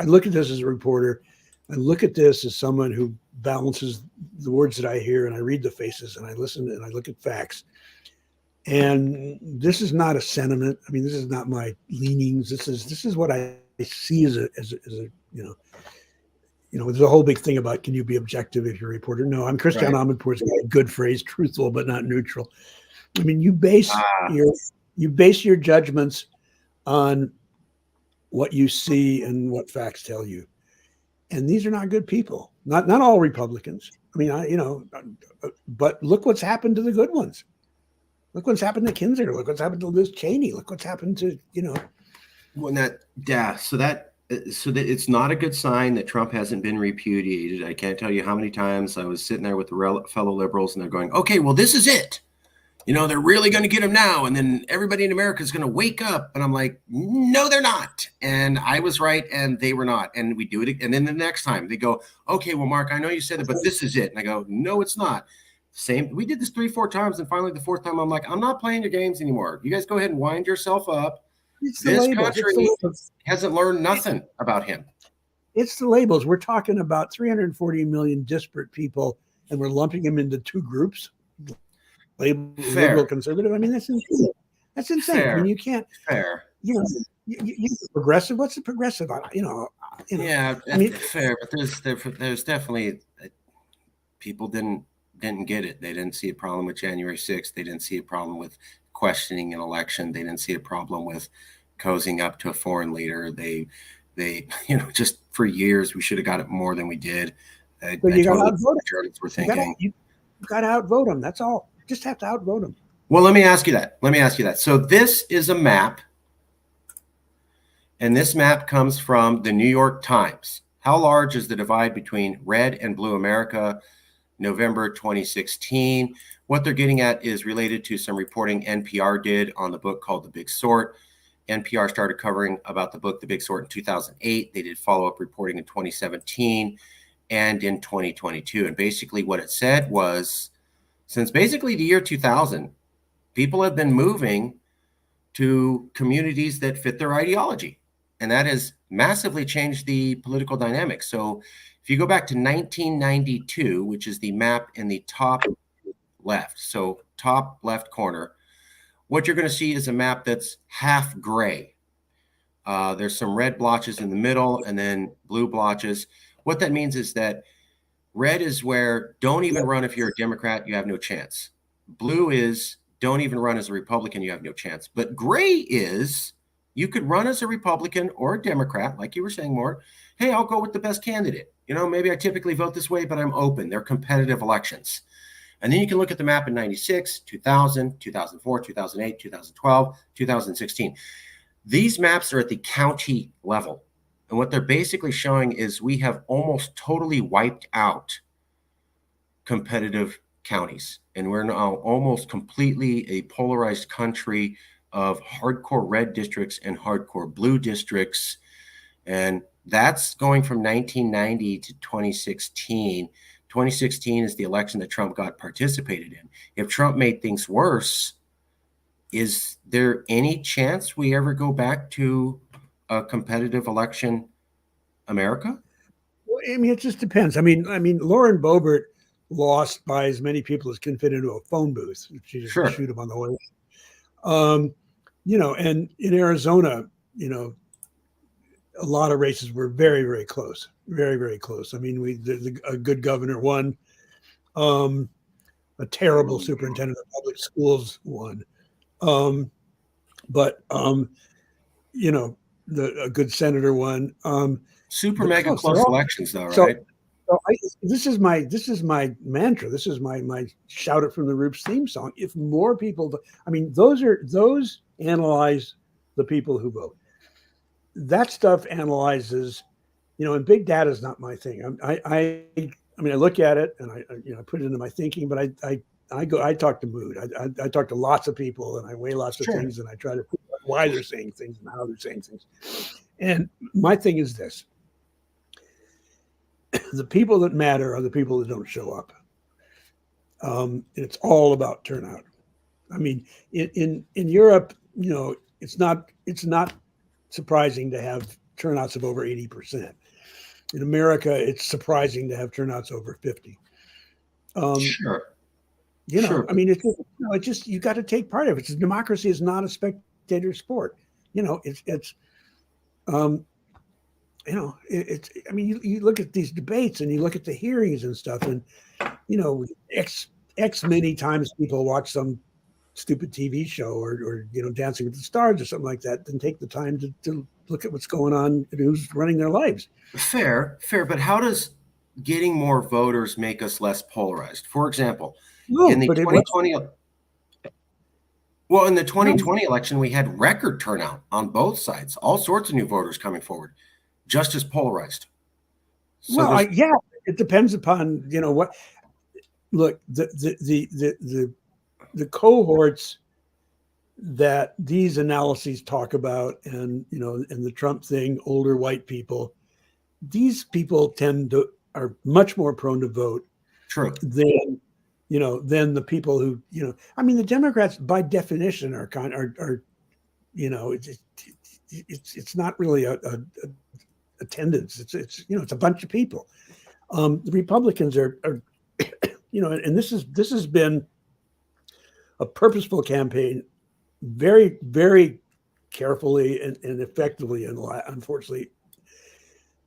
[SPEAKER 2] look at this as a reporter. I look at this as someone who balances the words that I hear, and I read the faces, and I listen, and I look at facts. And this is not a sentiment. I mean, this is not my leanings. This is what I see as a there's a whole big thing about, can you be objective if you're a reporter? No, I'm Christian
[SPEAKER 1] Right.
[SPEAKER 2] Amanpour's got a good phrase, truthful but not neutral. I mean, you base
[SPEAKER 1] Ah,
[SPEAKER 2] your judgments on what you see and what facts tell you. And these are not good people. Not all Republicans. I mean, but look what's happened to the good ones. Look what's happened to Kinzinger. Look what's happened to Liz Cheney. Look what's happened to.
[SPEAKER 1] when that, yeah, so that it's not a good sign that Trump hasn't been repudiated. I can't tell you how many times I was sitting there with the fellow liberals, and they're going, "Okay, well, this is it. They're really going to get him now, and then everybody in America is going to wake up." And I'm like, "No, they're not." And I was right, and they were not. And we do it, and then the next time they go, "Okay, well, Mark, I know you said that, but this is it." And I go, "No, it's not." Same. We did this 3-4 times, and finally the fourth time, I'm like, "I'm not playing your games anymore. You guys go ahead and wind yourself up."
[SPEAKER 2] It's the
[SPEAKER 1] This
[SPEAKER 2] labels.
[SPEAKER 1] country hasn't learned nothing about him.
[SPEAKER 2] It's the labels. We're talking about 340 million disparate people, and we're lumping them into two groups: liberal, conservative. I mean, that's insane. That's insane.
[SPEAKER 1] Fair.
[SPEAKER 2] I mean, you can't.
[SPEAKER 1] Fair.
[SPEAKER 2] You progressive. What's the progressive?
[SPEAKER 1] Yeah, I mean, fair. But there's definitely people didn't get it. They didn't see a problem with January 6th. They didn't see a problem with questioning an election. They didn't see a problem with cozying up to a foreign leader. They just for years we should have got it more than we did.
[SPEAKER 2] But you got to outvote
[SPEAKER 1] them. Were thinking
[SPEAKER 2] you got to outvote them. That's all. Just have to outvote them.
[SPEAKER 1] Well, let me ask you that. So this is a map, and this map comes from the New York Times. How large is the divide between red and blue America? November 2016. What they're getting at is related to some reporting NPR did on the book called The Big Sort. NPR started covering about the book The Big Sort in 2008. They did follow-up reporting in 2017 and in 2022. And basically what it said was, since basically the year 2000, people have been moving to communities that fit their ideology. And that has massively changed the political dynamics. So if you go back to 1992, which is the map in the top left, so top left corner, what you're going to see is a map that's half gray. There's some red blotches in the middle and then blue blotches. What that means is that red is where don't even run if you're a Democrat, you have no chance. Blue is don't even run as a Republican, you have no chance. But gray is you could run as a Republican or a Democrat, like you were saying, Mort. Hey, I'll go with the best candidate. Maybe I typically vote this way, but I'm open. They're competitive elections. And then you can look at the map in 96, 2000, 2004, 2008, 2012, 2016. These maps are at the county level. And what they're basically showing is we have almost totally wiped out competitive counties. And we're now almost completely a polarized country of hardcore red districts and hardcore blue districts. And that's going from 1990 to 2016. 2016 is the election that Trump got participated in. If Trump made things worse, is there any chance we ever go back to a competitive election America?
[SPEAKER 2] Well, I mean, it just depends. I mean, Lauren Boebert lost by as many people as can fit into a phone booth. She just shoot him on the way. And in Arizona, a lot of races were very, very close, very, very close. I mean, a good governor won, a terrible superintendent of public schools won, but a good senator won.
[SPEAKER 1] Super mega close elections, though, right?
[SPEAKER 2] This is my mantra. This is my shout it from the roofs theme song. If more people, those analyze the people who vote. That stuff analyzes, and big data is not my thing. I look at it and I put it into my thinking, but I talk to mood. I talk to lots of people and I weigh lots of things and I try to figure out why they're saying things and how they're saying things. And my thing is this: the people that matter are the people that don't show up. It's all about turnout. I mean, in Europe, it's not surprising to have turnouts of over 80%. In America, it's surprising to have turnouts over 50.
[SPEAKER 1] Sure,
[SPEAKER 2] I mean, it's just you got to take part of it. Democracy is not a spectator sport. It's um, it's. I mean, you look at these debates and you look at the hearings and stuff, and X many times people watch some stupid TV show or Dancing with the Stars or something like that, then take the time to look at what's going on and who's running their lives.
[SPEAKER 1] fair. But how does getting more voters make us less polarized? For example,
[SPEAKER 2] No,
[SPEAKER 1] in the
[SPEAKER 2] but
[SPEAKER 1] 2020 well, in the
[SPEAKER 2] no,
[SPEAKER 1] 2020 election, we had record turnout on both sides, all sorts of new voters coming forward, just as polarized. So
[SPEAKER 2] well,
[SPEAKER 1] there's
[SPEAKER 2] yeah, it depends upon what. Look, the cohorts that these analyses talk about, and and the Trump thing, older white people, these people are much more prone to vote
[SPEAKER 1] true.
[SPEAKER 2] than than the people who I mean, the Democrats by definition are it's not really a attendance. It's a bunch of people. The Republicans are and this has been a purposeful campaign, very, very carefully and effectively, and unfortunately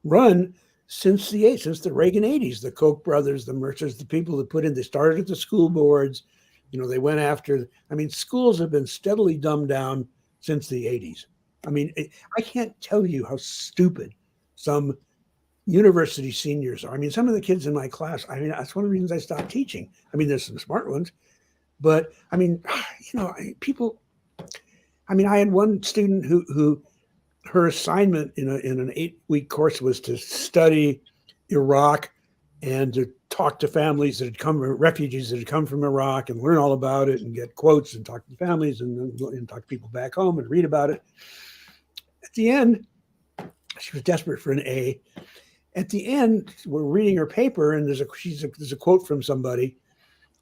[SPEAKER 2] run since the Reagan 80s. The Koch brothers, the Merchants, the people that they started at the school boards. They went after. I mean, schools have been steadily dumbed down since the 80s. I mean, I can't tell you how stupid some university seniors are. I mean, some of the kids in my class, I mean, that's one of the reasons I stopped teaching. I mean, there's some smart ones, but I mean, people. I mean, I had one student who her assignment in an 8-week course was to study Iraq and to talk to families that had refugees that had come from Iraq, and learn all about it and get quotes and talk to families and talk to people back home and read about it. At the end, she was desperate for an A. At the end, we're reading her paper, and there's a quote from somebody,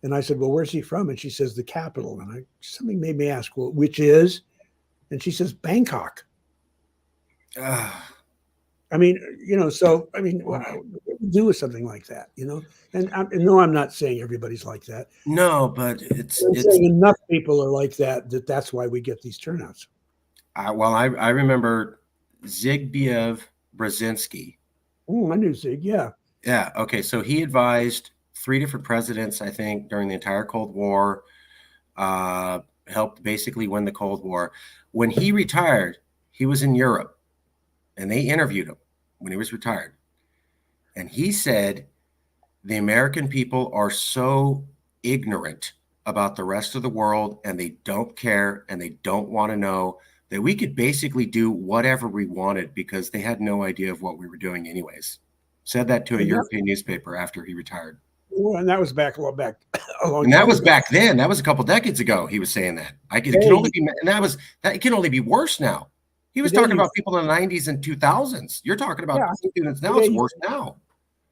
[SPEAKER 2] and I said, "Well, where's he from?" And she says, "The capital." And something made me ask, "Well, which is?" And she says, "Bangkok." I mean, so I mean, what do you do with something like that, And no, I'm not saying everybody's like that.
[SPEAKER 1] No, but it's
[SPEAKER 2] saying enough people are like that that's why we get these turnouts.
[SPEAKER 1] Well, I remember Zbigniew Brzezinski.
[SPEAKER 2] I knew Zig, yeah.
[SPEAKER 1] Yeah. Okay. So he advised 3 different presidents, I think, during the entire Cold War. Helped basically win the Cold War. When he retired, he was in Europe, and they interviewed him when he was retired, and he said the American people are so ignorant about the rest of the world, and they don't care, and they don't want to know, that we could basically do whatever we wanted because they had no idea of what we were doing anyways. Said that to a European newspaper after he retired.
[SPEAKER 2] Well, and that was back a long
[SPEAKER 1] And that
[SPEAKER 2] time
[SPEAKER 1] was
[SPEAKER 2] ago.
[SPEAKER 1] back then. That was a couple decades ago. He was saying that. It can only be, and it can only be worse now. He was talking about people in the 90s and 2000s. You're talking about students now. It's worse now.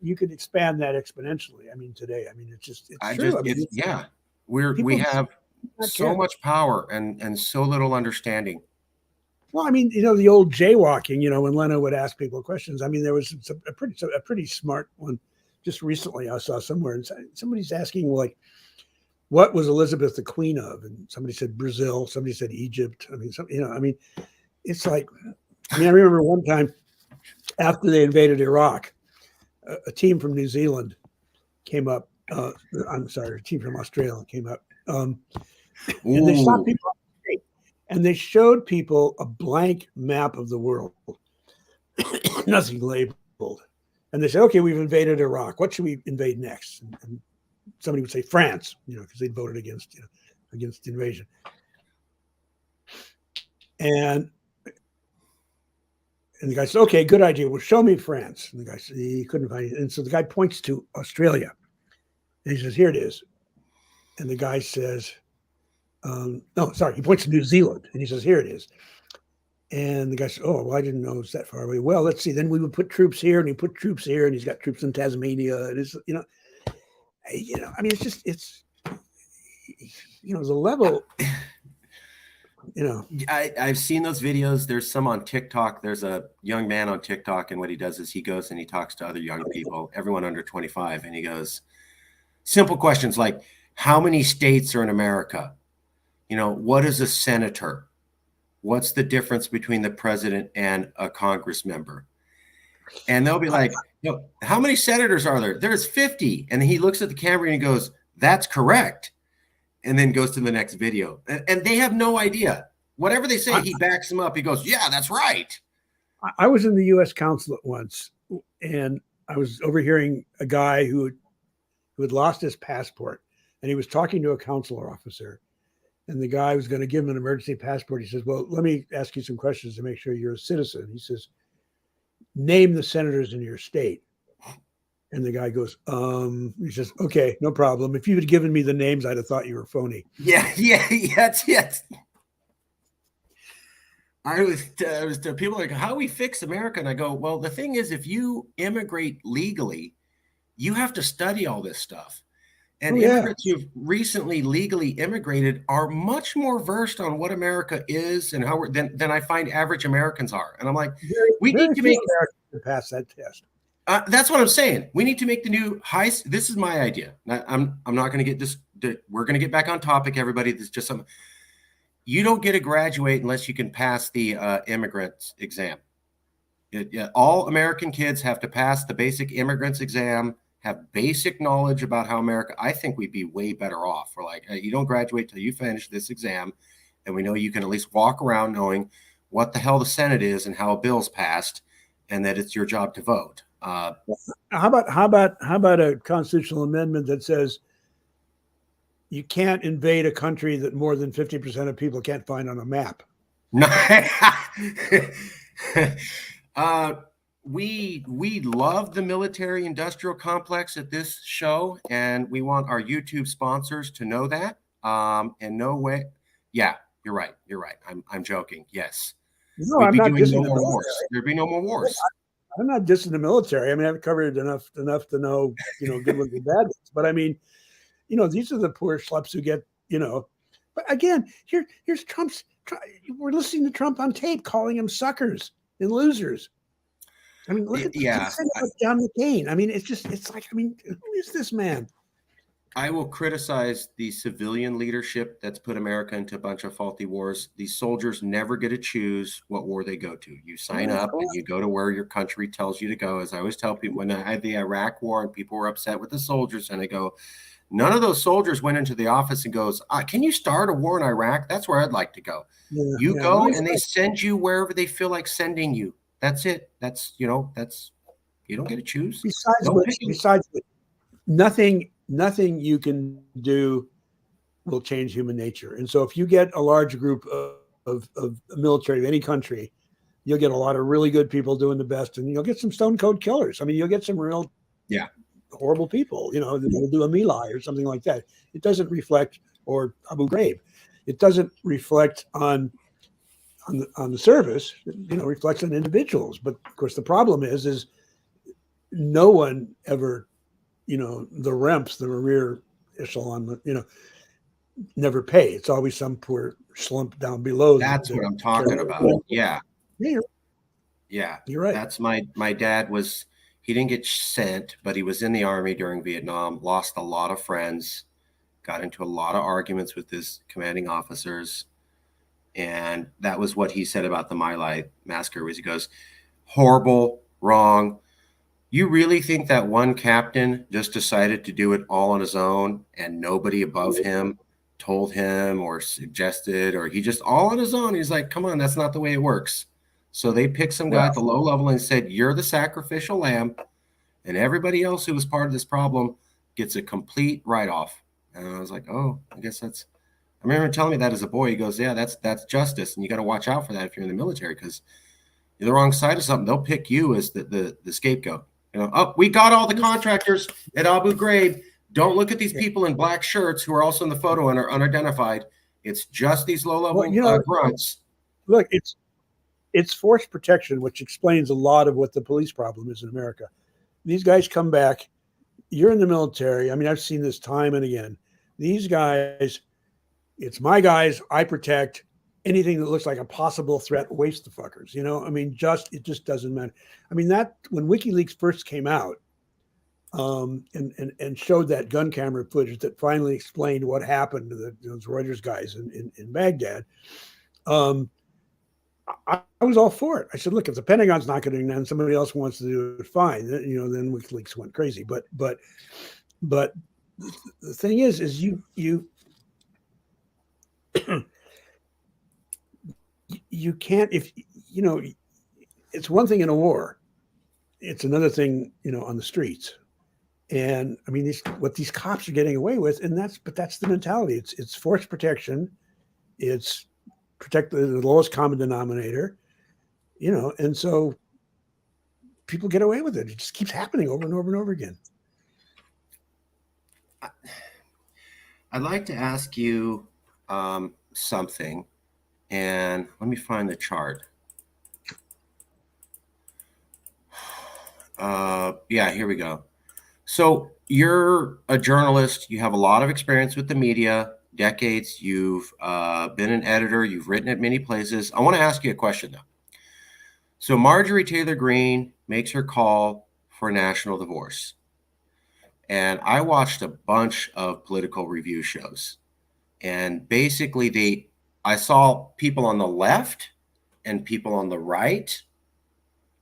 [SPEAKER 2] You could expand that exponentially. I mean, today, I mean, it's true.
[SPEAKER 1] Yeah, we have so much power and so little understanding.
[SPEAKER 2] Well, I mean, the old jaywalking, when Leno would ask people questions. I mean, there was a pretty smart one just recently I saw somewhere, and somebody's asking, like, what was Elizabeth the queen of? And somebody said Brazil, somebody said Egypt. I mean, it's like, I remember one time after they invaded Iraq, a team from New Zealand came up. I'm sorry, a team from Australia came up. And they stopped people on the street, and they showed people a blank map of the world, nothing labeled. And they said, "Okay, we've invaded Iraq. What should we invade next?" And somebody would say France, because they'd voted against the invasion. And the guy said, "Okay, good idea. Well, show me France." And the guy said he couldn't find it. And so the guy points to Australia, and he says, "Here it is." And the guy says, "No, sorry." He points to New Zealand, and he says, "Here it is." And the guy said, "Oh, well, I didn't know it was that far away." "Well, let's see. Then we would put troops here, and he put troops here, and he's got troops in Tasmania. And it's, I mean, it's the level You know,
[SPEAKER 1] I've seen those videos. There's some on TikTok. There's a young man on TikTok, and what he does is he goes and he talks to other young people, everyone under 25, and he goes, simple questions like, how many states are in America? What is a senator? What's the difference between the president and a Congress member? And they'll be like, how many senators are there? There's 50. And he looks at the camera and he goes, that's correct. And then goes to the next video. And they have no idea. Whatever they say, he backs them up. He goes, yeah, that's right.
[SPEAKER 2] I was in the U.S. consulate once, and I was overhearing a guy who had lost his passport, and he was talking to a consular officer. And the guy was going to give him an emergency passport. He says, well, let me ask you some questions to make sure you're a citizen. He says, name the senators in your state. And the guy goes, he says, okay, no problem. If you had given me the names, I'd have thought you were phony.
[SPEAKER 1] Yeah, yes. I was people like, how do we fix America? And I go, well, the thing is, if you immigrate legally, you have to study all this stuff. And immigrants who've recently legally immigrated are much more versed on what America is and how than I find average Americans are. And I'm like, we need to make
[SPEAKER 2] Americans to pass that test.
[SPEAKER 1] That's what I'm saying. We need to make the new high. This is my idea. I'm not going to get this. We're going to get back on topic, everybody. This is just some. You don't get to graduate unless you can pass the immigrants exam. All American kids have to pass the basic immigrants exam, have basic knowledge about how America. I think we'd be way better off. We're like, you don't graduate till you finish this exam, and we know you can at least walk around knowing what the hell the Senate is and how a bill's passed, and that it's your job to vote.
[SPEAKER 2] How about a constitutional amendment that says you can't invade a country that more than 50% of people can't find on a map?
[SPEAKER 1] We love the military industrial complex at this show, and we want our YouTube sponsors to know that. In no way, yeah, you're right. I'm joking. Yes,
[SPEAKER 2] no, I'm not dissing
[SPEAKER 1] no more wars. There'd be no more wars.
[SPEAKER 2] I'm not dissing the military. I mean, I've covered enough to know, good ones and bad ones. But I mean, these are the poor schleps who get, But again, here's Trump's. We're listening to Trump on tape calling them suckers and losers. I mean, look at John McCain. I mean, it's like, who is this man?
[SPEAKER 1] I will criticize the civilian leadership that's put America into a bunch of faulty wars. These soldiers never get to choose what war they go to. You sign up and you go to where your country tells you to go. As I always tell people, when I had the Iraq war and people were upset with the soldiers, and I go, none of those soldiers went into the office and goes, can you start a war in Iraq? That's where I'd like to go. You go and they send you wherever they feel like sending you. That's it. That's you don't get to choose.
[SPEAKER 2] Besides which, nothing you can do will change human nature. And so if you get a large group of military of any country, you'll get a lot of really good people doing the best, and you'll get some stone cold killers. I mean, you'll get some real horrible people, they'll do a My Lai or something like that. It doesn't reflect, or Abu Ghraib. It doesn't reflect on the service, reflects on individuals. But of course, the problem is no one ever, the REMPs, the rear echelon, never pay. It's always some poor slump down below.
[SPEAKER 1] That's what I'm talking about. Yeah. You're right. That's my dad he didn't get sent, but he was in the Army during Vietnam, lost a lot of friends, got into a lot of arguments with his commanding officers. And that was what he said about the My Lai massacre, was he goes, horrible, wrong. You really think that one captain just decided to do it all on his own and nobody above him told him or suggested, or he just all on his own? He's like, come on, that's not the way it works. So they picked some guy at the low level and said, you're the sacrificial lamb, and everybody else who was part of this problem gets a complete write-off. And I was like, oh, I guess that's, I remember him telling me that as a boy. He goes, yeah, that's justice. And you got to watch out for that if you're in the military, because you're the wrong side of something. They'll pick you as the scapegoat. We got all the contractors at Abu Ghraib. Don't look at these people in black shirts who are also in the photo and are unidentified. It's just these low-level grunts.
[SPEAKER 2] Look, it's force protection, which explains a lot of what the police problem is in America. These guys come back. You're in the military. I mean, I've seen this time and again. These guys, it's my guys, I protect. anything that looks like a possible threat, waste the fuckers. I mean, it just doesn't matter. I mean, that when WikiLeaks first came out, and showed that gun camera footage that finally explained what happened to those Reuters guys in Baghdad. I was all for it. I said, look, if the Pentagon's not going to do it and somebody else wants to do it, fine. Then WikiLeaks went crazy. But the thing is you you can't, if it's one thing in a war, it's another thing on the streets. And I mean, what these cops are getting away with, but that's the mentality. It's force protection. It's protect the lowest common denominator, and so people get away with it. It just keeps happening over and over and over again.
[SPEAKER 1] I'd like to ask you something, and let me find the chart. Yeah, here we go. So you're a journalist. You have a lot of experience with the media, decades. You've been an editor. You've written at many places. I want to ask you a question, though. So Marjorie Taylor Greene makes her call for national divorce. And I watched a bunch of political review shows. And basically, I saw people on the left and people on the right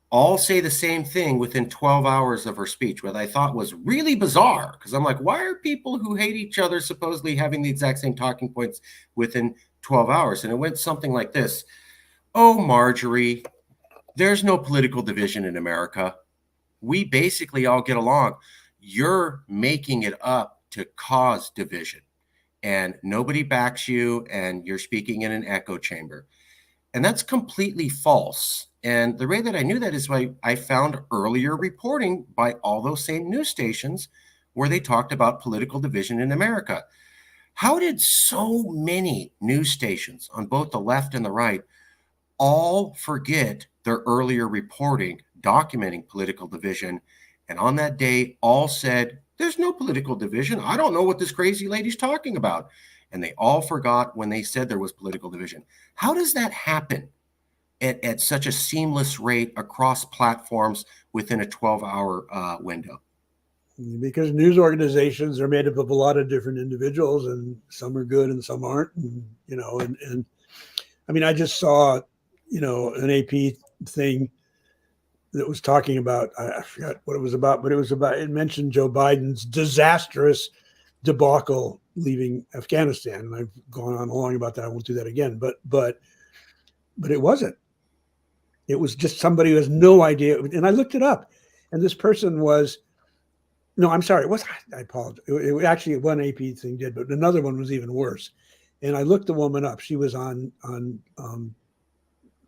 [SPEAKER 1] all say the same thing within 12 hours of her speech, what I thought was really bizarre, because I'm like, why are people who hate each other supposedly having the exact same talking points within 12 hours? And it went something like this. Oh, Marjorie, there's no political division in America. We basically all get along. You're making it up to cause division, and nobody backs you, and you're speaking in an echo chamber. And that's completely false. And the way that I knew that is why I found earlier reporting by all those same news stations where they talked about political division in America. How did so many news stations on both the left and the right all forget their earlier reporting documenting political division? And on that day, all said, there's no political division. I don't know what this crazy lady's talking about. And they all forgot when they said there was political division. How does that happen at such a seamless rate across platforms within a 12-hour window?
[SPEAKER 2] Because news organizations are made up of a lot of different individuals, and some are good and some aren't. And I mean, I just saw, an AP thing that was talking about, I forgot what it was about, but it mentioned Joe Biden's disastrous debacle leaving Afghanistan. And I've gone on long about that. I won't do that again, but it wasn't. It was just somebody who has no idea. And I looked it up, and this person was, no, I'm sorry. I apologize. It actually, one AP thing did, but another one was even worse. And I looked the woman up. She was on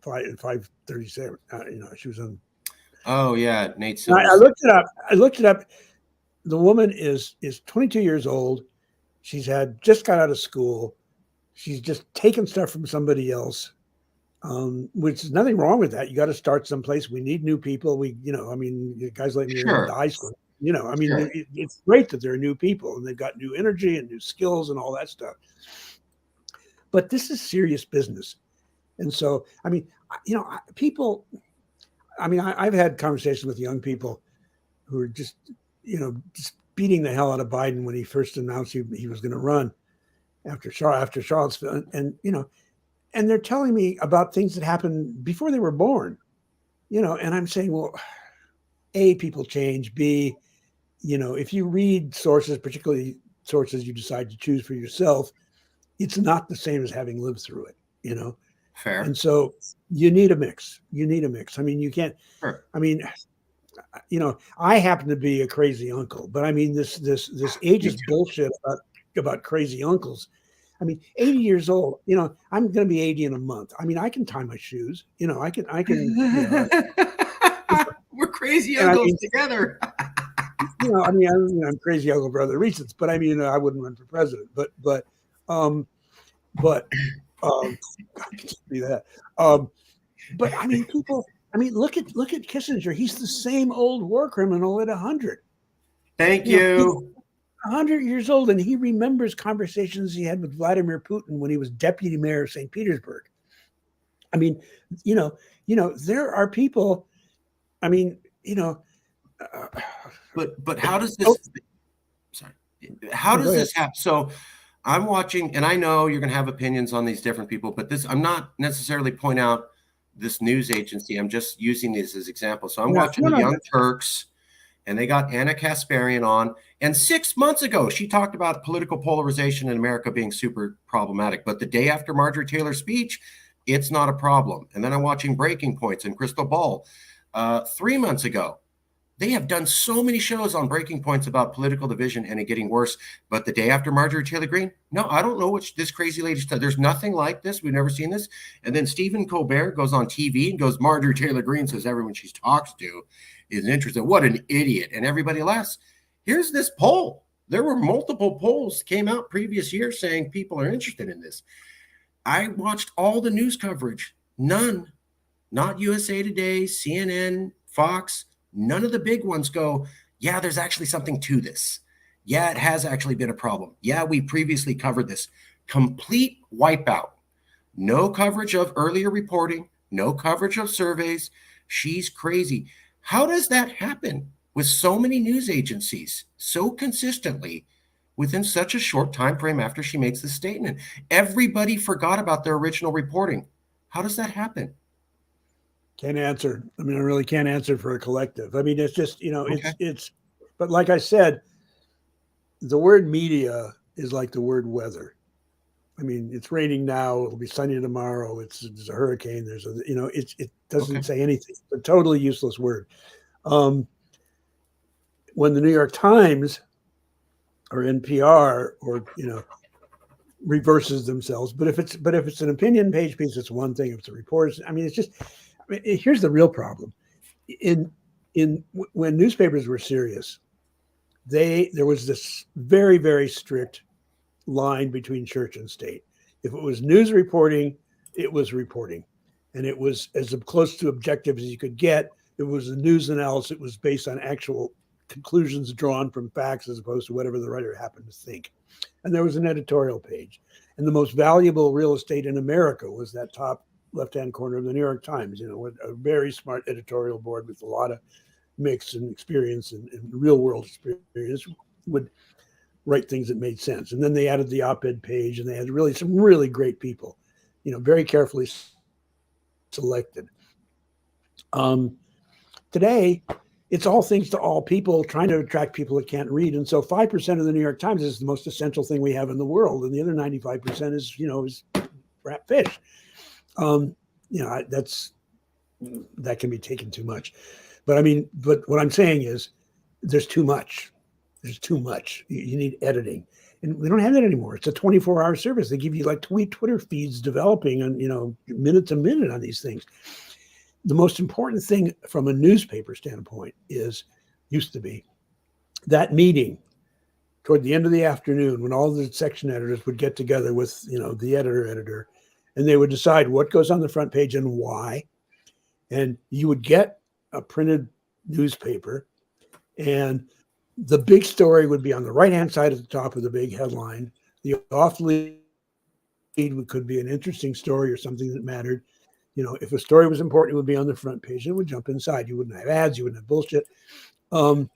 [SPEAKER 2] 537. She was on.
[SPEAKER 1] Oh yeah, Nate.
[SPEAKER 2] I looked it up. The woman is 22 years old. She's just got out of school. She's just taken stuff from somebody else, which is nothing wrong with that. You got to start someplace. We need new people. Guys like me are in high school. Sure. It's great that there are new people and they've got new energy and new skills and all that stuff. But this is serious business. And so, people, I've had conversations with young people who are just beating the hell out of Biden when he first announced he was going to run after Charlottesville. And they're telling me about things that happened before they were born, and I'm saying, well, A, people change. B, if you read sources, particularly sources you decide to choose for yourself, it's not the same as having lived through it,
[SPEAKER 1] Fair.
[SPEAKER 2] And so you need a mix. You can't,
[SPEAKER 1] sure.
[SPEAKER 2] I happen to be a crazy uncle, but this ageist bullshit about crazy uncles. 80 years old, I'm going to be 80 in a month. I can tie my shoes, I can,
[SPEAKER 1] we're crazy uncles together.
[SPEAKER 2] I'm crazy uncle for other reasons, but I wouldn't run for president, but I can see that. But people, look at Kissinger. He's the same old war criminal at 100.
[SPEAKER 1] Thank you.
[SPEAKER 2] 100 years old, and he remembers conversations he had with Vladimir Putin when he was deputy mayor of St. Petersburg. I mean, there are people. I mean,
[SPEAKER 1] But how does
[SPEAKER 2] oh,
[SPEAKER 1] this? Sorry, how
[SPEAKER 2] go
[SPEAKER 1] does
[SPEAKER 2] ahead.
[SPEAKER 1] this happen? So I'm watching, and I know you're going to have opinions on these different people, but this I'm not necessarily point out this news agency. I'm just using this as example. So I'm
[SPEAKER 2] Yeah,
[SPEAKER 1] watching
[SPEAKER 2] no,
[SPEAKER 1] the
[SPEAKER 2] no,
[SPEAKER 1] Young Turks, and they got Anna Kasparian on. And 6 months ago, she talked about political polarization in America being super problematic. But the day after Marjorie Taylor's speech, it's not a problem. And then I'm watching Breaking Points and Crystal Ball. 3 months ago, they have done so many shows on breaking points about political division and it getting worse. But the day after Marjorie Taylor Greene, no, I don't know what this crazy lady said. There's nothing like this. We've never seen this. And then Stephen Colbert goes on TV and goes, Marjorie Taylor Greene says everyone she talks to is interested. What an idiot. And everybody laughs. Here's this poll. There were multiple polls came out previous year saying people are interested in this. I watched all the news coverage. None, not USA Today, CNN, Fox, none of the big ones go, yeah, there's actually something to this. Yeah, it has actually been a problem. Yeah, we previously covered this. Complete wipeout. No coverage of earlier reporting, no coverage of surveys. She's crazy. How does that happen with so many news agencies so consistently within such a short time frame after she makes the statement? Everybody forgot about their original reporting. How does that happen?
[SPEAKER 2] Can't answer. I mean, I really can't answer for a collective. I mean, it's just,
[SPEAKER 1] Okay.
[SPEAKER 2] but like I said, the word media is like the word weather. I mean, it's raining now. It'll be sunny tomorrow. There's a hurricane. It
[SPEAKER 1] Okay.
[SPEAKER 2] doesn't say anything. It's a totally useless word. Um, when the New York Times or NPR or, reverses themselves, but if it's an opinion page piece, it's one thing. If it's a report, I mean, here's the real problem. In when newspapers were serious, there was this very, very strict line between church and state. If it was news reporting, it was reporting, and it was as close to objective as you could get. It was a news analysis. It was based on actual conclusions drawn from facts as opposed to whatever the writer happened to think. And there was an editorial page. And the most valuable real estate in America was that top left-hand corner of the New York Times, with a very smart editorial board with a lot of mix and experience and real world experience would write things that made sense. And then they added the op-ed page, and they had really some really great people, very carefully selected. Today, it's all things to all people, trying to attract people that can't read. And so 5% of the New York Times is the most essential thing we have in the world. And the other 95% is crap fish. That can be taken too much. But what I'm saying is there's too much. There's too much. You need editing. And we don't have that anymore. It's a 24-hour service. They give you like Twitter feeds developing and, minute to minute on these things. The most important thing from a newspaper standpoint used to be that meeting toward the end of the afternoon when all the section editors would get together with, the editor, and they would decide what goes on the front page and why. And you would get a printed newspaper, and the big story would be on the right-hand side at the top of the big headline. The off lead could be an interesting story or something that mattered. If a story was important, it would be on the front page. It would jump inside. You wouldn't have ads. You wouldn't have bullshit. And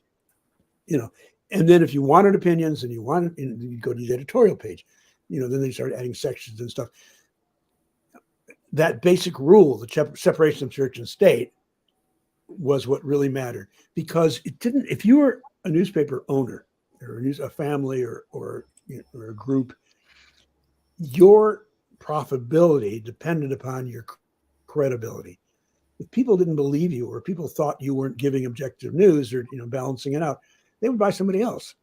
[SPEAKER 2] then if you wanted opinions and you'd go to the editorial page, then they started adding sections and stuff. That basic rule, the separation of church and state, was what really mattered, because it didn't. If you were a newspaper owner or a family or a group, your profitability depended upon your credibility. If people didn't believe you, or people thought you weren't giving objective news or balancing it out, they would buy somebody else.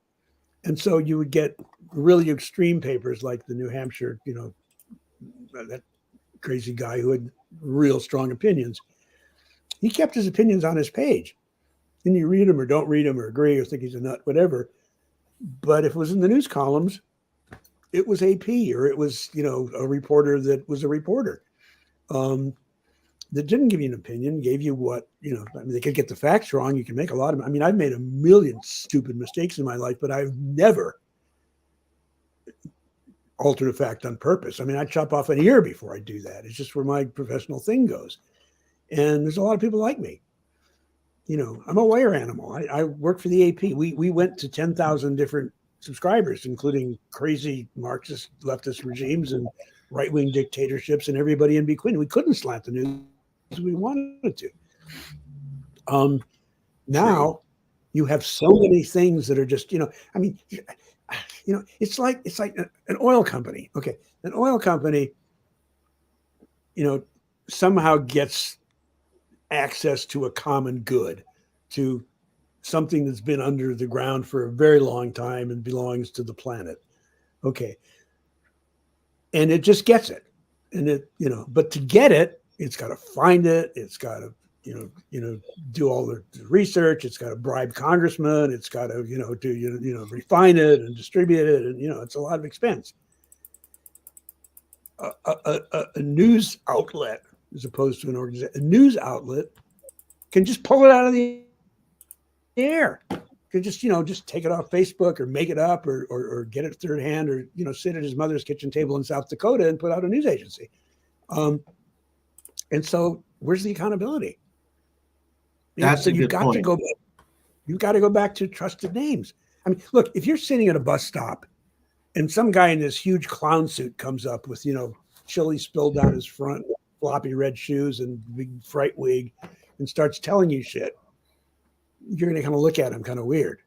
[SPEAKER 2] And so you would get really extreme papers like the New Hampshire, that crazy guy who had real strong opinions. He kept his opinions on his page. And you read them or don't read them or agree or think he's a nut, whatever. But if it was in the news columns, it was AP, or it was, a reporter that was a reporter. That didn't give you an opinion, gave you what, they could get the facts wrong. You can make a lot of, I've made a million stupid mistakes in my life, but I've never alternate fact on purpose. I mean, I chop off an ear before I do that. It's just where my professional thing goes. And there's a lot of people like me. You know, I'm a wire animal. I work for the AP. We went to 10,000 different subscribers, including crazy Marxist leftist regimes and right-wing dictatorships and everybody in between. We couldn't slant the news as we wanted to. Now
[SPEAKER 1] True.
[SPEAKER 2] you have so many things that are just, I mean, it's like an oil company. Okay, an oil company, somehow gets access to a common good, to something that's been under the ground for a very long time and belongs to the planet. Okay. And it just gets it. And but to get it, it's got to find it. It's got to, do all the research. It's got to bribe congressmen. It's got to, refine it and distribute it. And, it's a lot of expense. A news outlet, as opposed to an organization, a news outlet can just pull it out of the air. Could just take it off Facebook or make it up or get it third hand or sit at his mother's kitchen table in South Dakota and put out a news agency. And so where's the accountability?
[SPEAKER 1] That's
[SPEAKER 2] so
[SPEAKER 1] a
[SPEAKER 2] you've
[SPEAKER 1] good
[SPEAKER 2] got
[SPEAKER 1] point.
[SPEAKER 2] to go back. You've got to go back to trusted names. I mean, look, if you're sitting at a bus stop and some guy in this huge clown suit comes up with chili spilled down his front, floppy red shoes and big fright wig and starts telling you shit, you're going to kind of look at him kind of weird.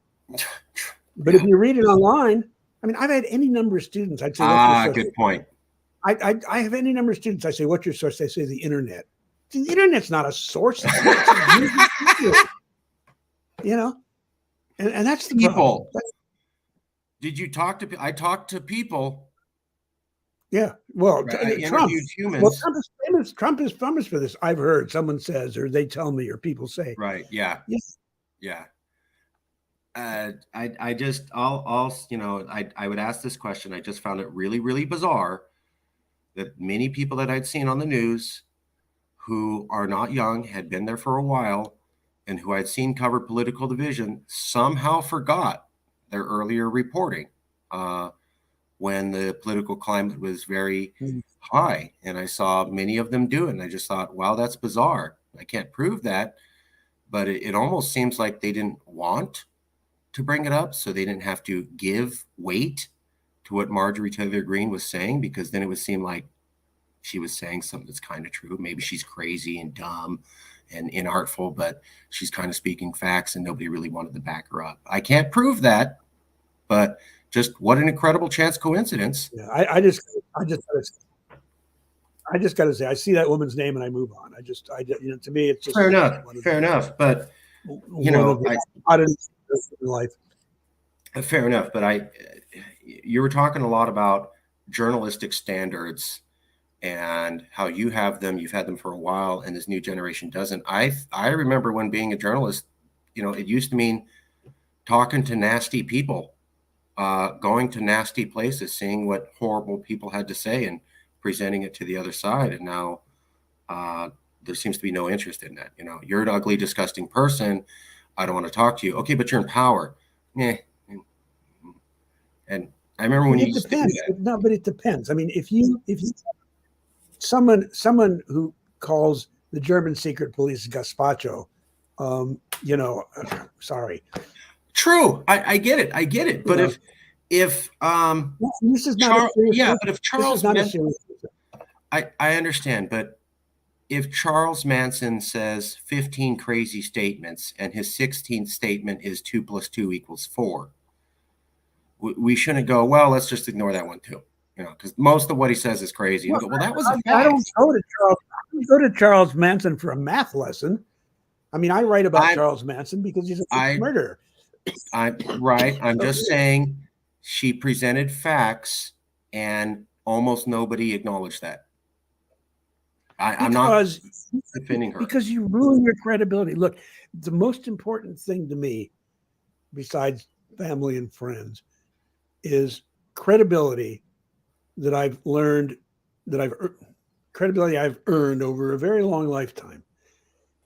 [SPEAKER 2] But if you read it online, I mean, I've had any number of students. I'd say, what's your source?
[SPEAKER 1] Good point.
[SPEAKER 2] I have any number of students. I say, what's your source? They say the internet. The internet's not a source. And that's the
[SPEAKER 1] People.
[SPEAKER 2] problem.
[SPEAKER 1] Did you talk to? I talked to people.
[SPEAKER 2] Yeah. Well,
[SPEAKER 1] I
[SPEAKER 2] Trump.
[SPEAKER 1] interviewed humans.
[SPEAKER 2] Well, Trump is famous for this. I've heard someone says, or they tell me, or people say.
[SPEAKER 1] Right. Yeah.
[SPEAKER 2] Yes.
[SPEAKER 1] Yeah. I would ask this question. I just found it really, really bizarre that many people that I'd seen on the news who are not young, had been there for a while, and who I'd seen cover political division somehow forgot their earlier reporting when the political climate was very high. And I saw many of them do it. And I just thought, wow, that's bizarre. I can't prove that. But it almost seems like they didn't want to bring it up, so they didn't have to give weight to what Marjorie Taylor Greene was saying, because then it would seem like she was saying something that's kind of true. Maybe she's crazy and dumb and inartful, but she's kind of speaking facts and nobody really wanted to back her up. I can't prove that, but just what an incredible chance coincidence.
[SPEAKER 2] Yeah, I just got to say, I see that woman's name and I move on. To me, it's just
[SPEAKER 1] fair enough. But
[SPEAKER 2] oddities in life.
[SPEAKER 1] Fair enough. But you were talking a lot about journalistic standards and how you've had them for a while, and this new generation doesn't. I remember when being a journalist, it used to mean talking to nasty people, going to nasty places, seeing what horrible people had to say and presenting it to the other side. And now there seems to be no interest in that. You're an ugly, disgusting person. I don't want to talk to you. Okay, but you're in power. Yeah. And I remember when you used to do that.
[SPEAKER 2] No, but it depends. I mean, if you someone who calls the German secret police gazpacho, sorry.
[SPEAKER 1] True, I get it. But if
[SPEAKER 2] this is not
[SPEAKER 1] but if Charles Manson, I understand, but if Charles Manson says 15 crazy statements and his 16th statement is 2 + 2 = 4, we shouldn't go, well, let's just ignore that one too. Because most of what he says is crazy. Well, that was a fact.
[SPEAKER 2] I don't go to Charles Manson for a math lesson. I mean, I write about Charles Manson because he's a murderer.
[SPEAKER 1] I'm just saying she presented facts and almost nobody acknowledged that. I'm not defending her.
[SPEAKER 2] Because you ruin your credibility. Look, the most important thing to me, besides family and friends, is credibility that I've learned, credibility I've earned over a very long lifetime.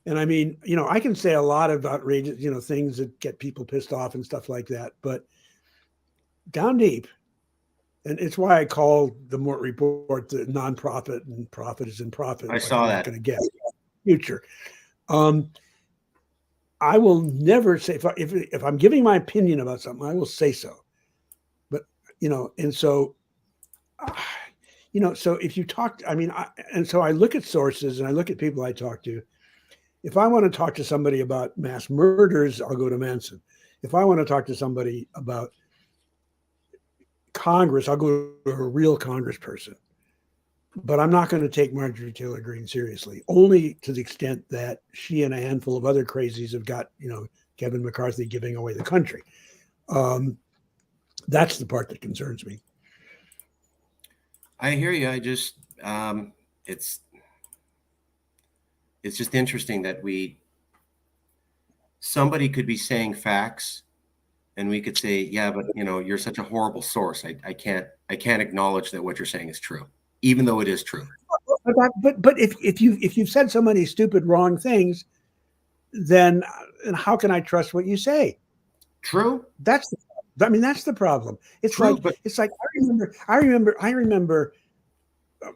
[SPEAKER 2] And I mean, I can say a lot of outrageous, things that get people pissed off and stuff like that. But down deep, And it's why I call the Mort report the nonprofit, and profit is in profit.
[SPEAKER 1] I
[SPEAKER 2] Like
[SPEAKER 1] saw
[SPEAKER 2] you're not
[SPEAKER 1] that.
[SPEAKER 2] going to get future. Um, I will never say if I'm giving my opinion about something, I will say so. But and so so if you talk, I mean, and so I look at sources and I look at people I talk to. If I want to talk to somebody about mass murders, I'll go to Manson. If I want to talk to somebody about Congress, I'll go to a real congressperson. But I'm not going to take Marjorie Taylor Greene seriously, only to the extent that she and a handful of other crazies have got, Kevin McCarthy giving away the country. That's the part that concerns me.
[SPEAKER 1] I hear you. I just, it's just interesting that somebody could be saying facts, and we could say, yeah, but you're such a horrible source. I can't acknowledge that what you're saying is true, even though it is true.
[SPEAKER 2] But if you've said so many stupid wrong things, then and how can I trust what you say?
[SPEAKER 1] True.
[SPEAKER 2] That's the problem. It's
[SPEAKER 1] True,
[SPEAKER 2] like I remember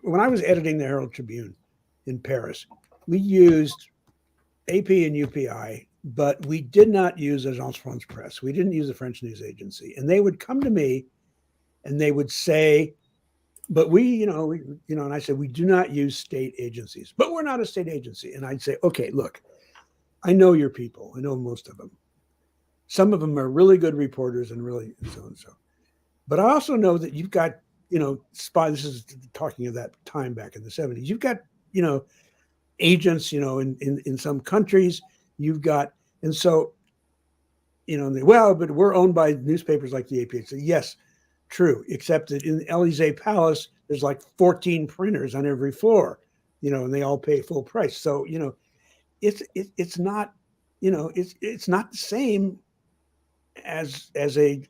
[SPEAKER 2] when I was editing the Herald Tribune in Paris, we used AP and UPI, but we did not use Agence France Presse. We didn't use the French news agency. And they would come to me and they would say, but and I said, we do not use state agencies, but we're not a state agency. And I'd say, okay, look, I know your people. I know most of them. Some of them are really good reporters and really so and so. But I also know that you've got, this is talking of that time back in the 70s. You've got, agents, in some countries. You've got, and so, but we're owned by newspapers like the AP. So yes, true, except that in the Elysee Palace, there's like 14 printers on every floor, and they all pay full price. So, it's not, it's not the same as a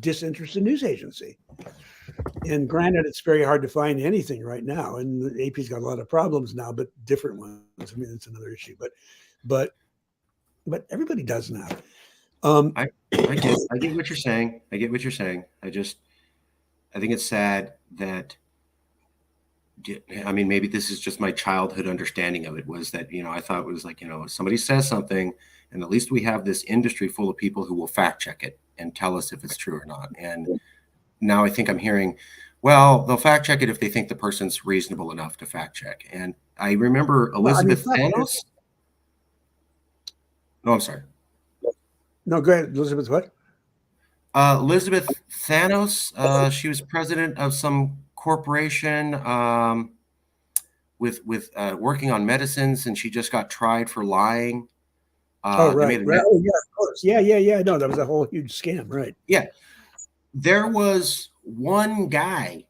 [SPEAKER 2] disinterested news agency. And granted, it's very hard to find anything right now, and the AP's got a lot of problems now, but different ones. I mean, it's another issue, but everybody does now.
[SPEAKER 1] I get what you're saying. I get what you're saying. I think it's sad that, I mean, maybe this is just my childhood understanding of it, was that, I thought it was like, somebody says something, and at least we have this industry full of people who will fact check it and tell us if it's true or not. And now I think I'm hearing, well, they'll fact check it if they think the person's reasonable enough to fact check. And I remember Elizabeth Thanos. No, I'm sorry.
[SPEAKER 2] No, go ahead. Elizabeth what?
[SPEAKER 1] Elizabeth Thanos. She was president of some corporation with working on medicines, and she just got tried for lying.
[SPEAKER 2] Oh, right. Oh, yeah, of course. Yeah. No, that was a whole huge scam, right?
[SPEAKER 1] Yeah. There was one guy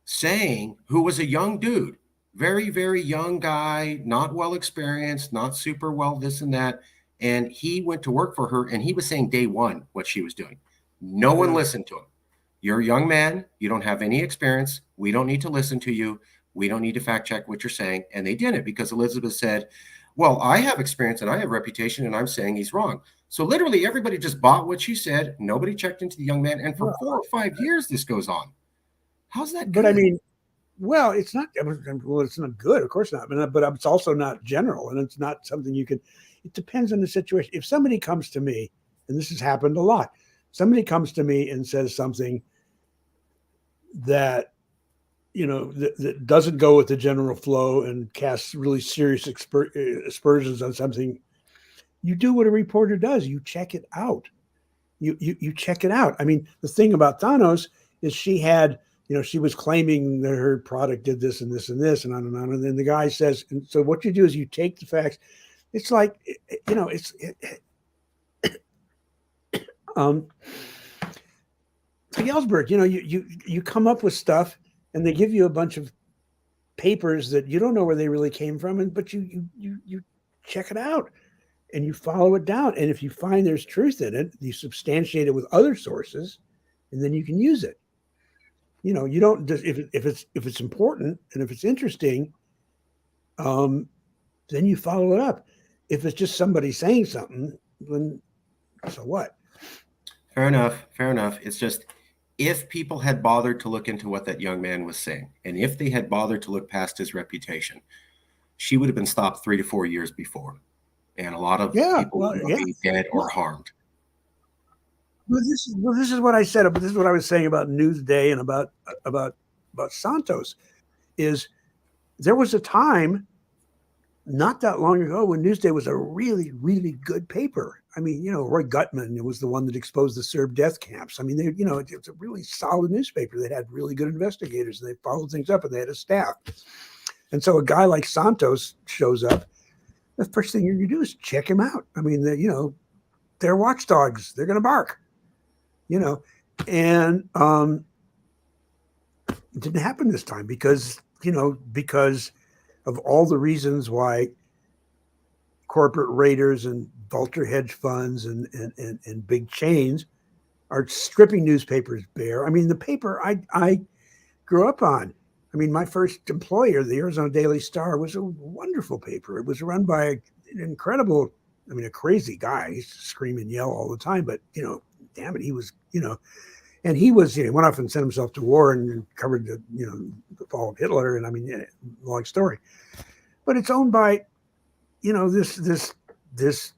[SPEAKER 1] saying, who was a young dude, very, very young guy, not well experienced, not super well this and that. And he went to work for her, and he was saying day one what she was doing. No one listened to him. You're a young man. You don't have any experience. We don't need to listen to you. We don't need to fact check what you're saying. And they did it because Elizabeth said, well, I have experience and I have reputation, and I'm saying he's wrong. So literally everybody just bought what she said. Nobody checked into the young man. And for 4 or 5 years, this goes on. How's that good?
[SPEAKER 2] But I mean, well, it's not good. Of course not. But it's also not general, and it's not something you can. It depends on the situation. If somebody comes to me, and this has happened a lot, somebody comes to me and says something that, that doesn't go with the general flow and casts really serious aspersions on something, you do what a reporter does. You check it out. You check it out. I mean, the thing about Thanos is she had, she was claiming that her product did this and this and this and on and on. And then the guy says, and so what you do is you take the facts. It's like, Ellsberg, you come up with stuff and they give you a bunch of papers that you don't know where they really came from, but you check it out and you follow it down. And if you find there's truth in it, you substantiate it with other sources, and then you can use it. You don't just, if it's important and if it's interesting, then you follow it up. If it's just somebody saying something, then so what?
[SPEAKER 1] Fair enough. It's just, if people had bothered to look into what that young man was saying, and if they had bothered to look past his reputation, she would have been stopped 3 to 4 years before. And a lot of people would not be dead or harmed.
[SPEAKER 2] Well, this is what I said. But this is what I was saying about Newsday and about Santos. Is there was a time not that long ago when Newsday was a really, really good paper. I mean, Roy Gutman was the one that exposed the Serb death camps. I mean, it's a really solid newspaper. They had really good investigators, and they followed things up, and they had a staff. And so a guy like Santos shows up. The first thing you do is check him out. I mean, they're watchdogs. They're going to bark, and it didn't happen this time because of all the reasons why corporate raiders and vulture hedge funds and big chains are stripping newspapers bare. I mean, the paper I grew up on, I mean, my first employer, the Arizona Daily Star, was a wonderful paper. It was run by an incredible, a crazy guy. He used to scream and yell all the time, but, damn it, he was, and he was, he went off and sent himself to war and covered the fall of Hitler. And I mean, long story, but it's owned by, this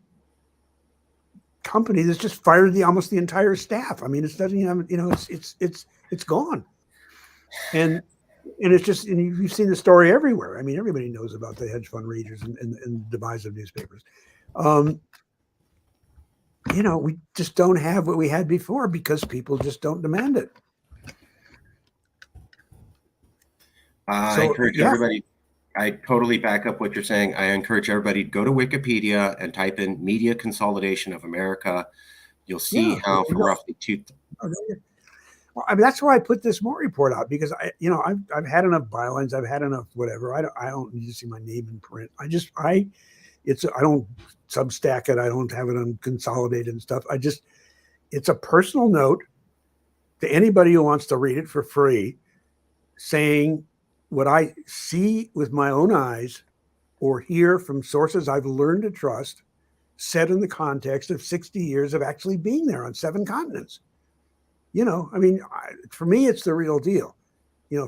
[SPEAKER 2] company that's just fired almost the entire staff. I mean, it doesn't have, it's gone. And it's just, and you've seen the story everywhere. I mean, everybody knows about the hedge fund raiders and the demise of newspapers. We just don't have what we had before because people just don't demand it.
[SPEAKER 1] I encourage everybody. I totally back up what you're saying. I encourage everybody to go to Wikipedia and type in media consolidation of America. You'll see how for roughly
[SPEAKER 2] Well, I mean, that's why I put this Mort report out because I've had enough bylines. I've had enough whatever. I don't need to see my name in print. I don't Substack it. I don't have it on Consolidated and stuff. It's a personal note to anybody who wants to read it for free, saying what I see with my own eyes or hear from sources I've learned to trust, said in the context of 60 years of actually being there on 7 continents. I mean, for me, it's the real deal.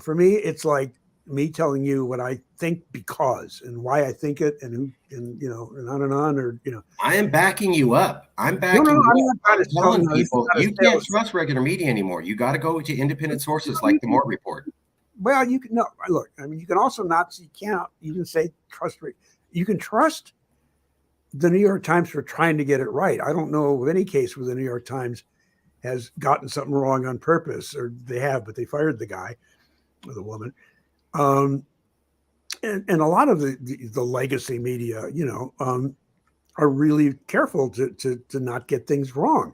[SPEAKER 2] For me, it's like me telling you what I think because and why I think it and on and on or.
[SPEAKER 1] I am backing you up. I'm backing you up. I'm telling people you can't trust regular media anymore. You got to go to independent sources like the Mort report.
[SPEAKER 2] Well, you can look. I mean, you can also you can't even say trust. You can trust the New York Times for trying to get it right. I don't know of any case where the New York Times has gotten something wrong on purpose, or they have, but they fired the guy or the woman. And a lot of the legacy media, are really careful to not get things wrong.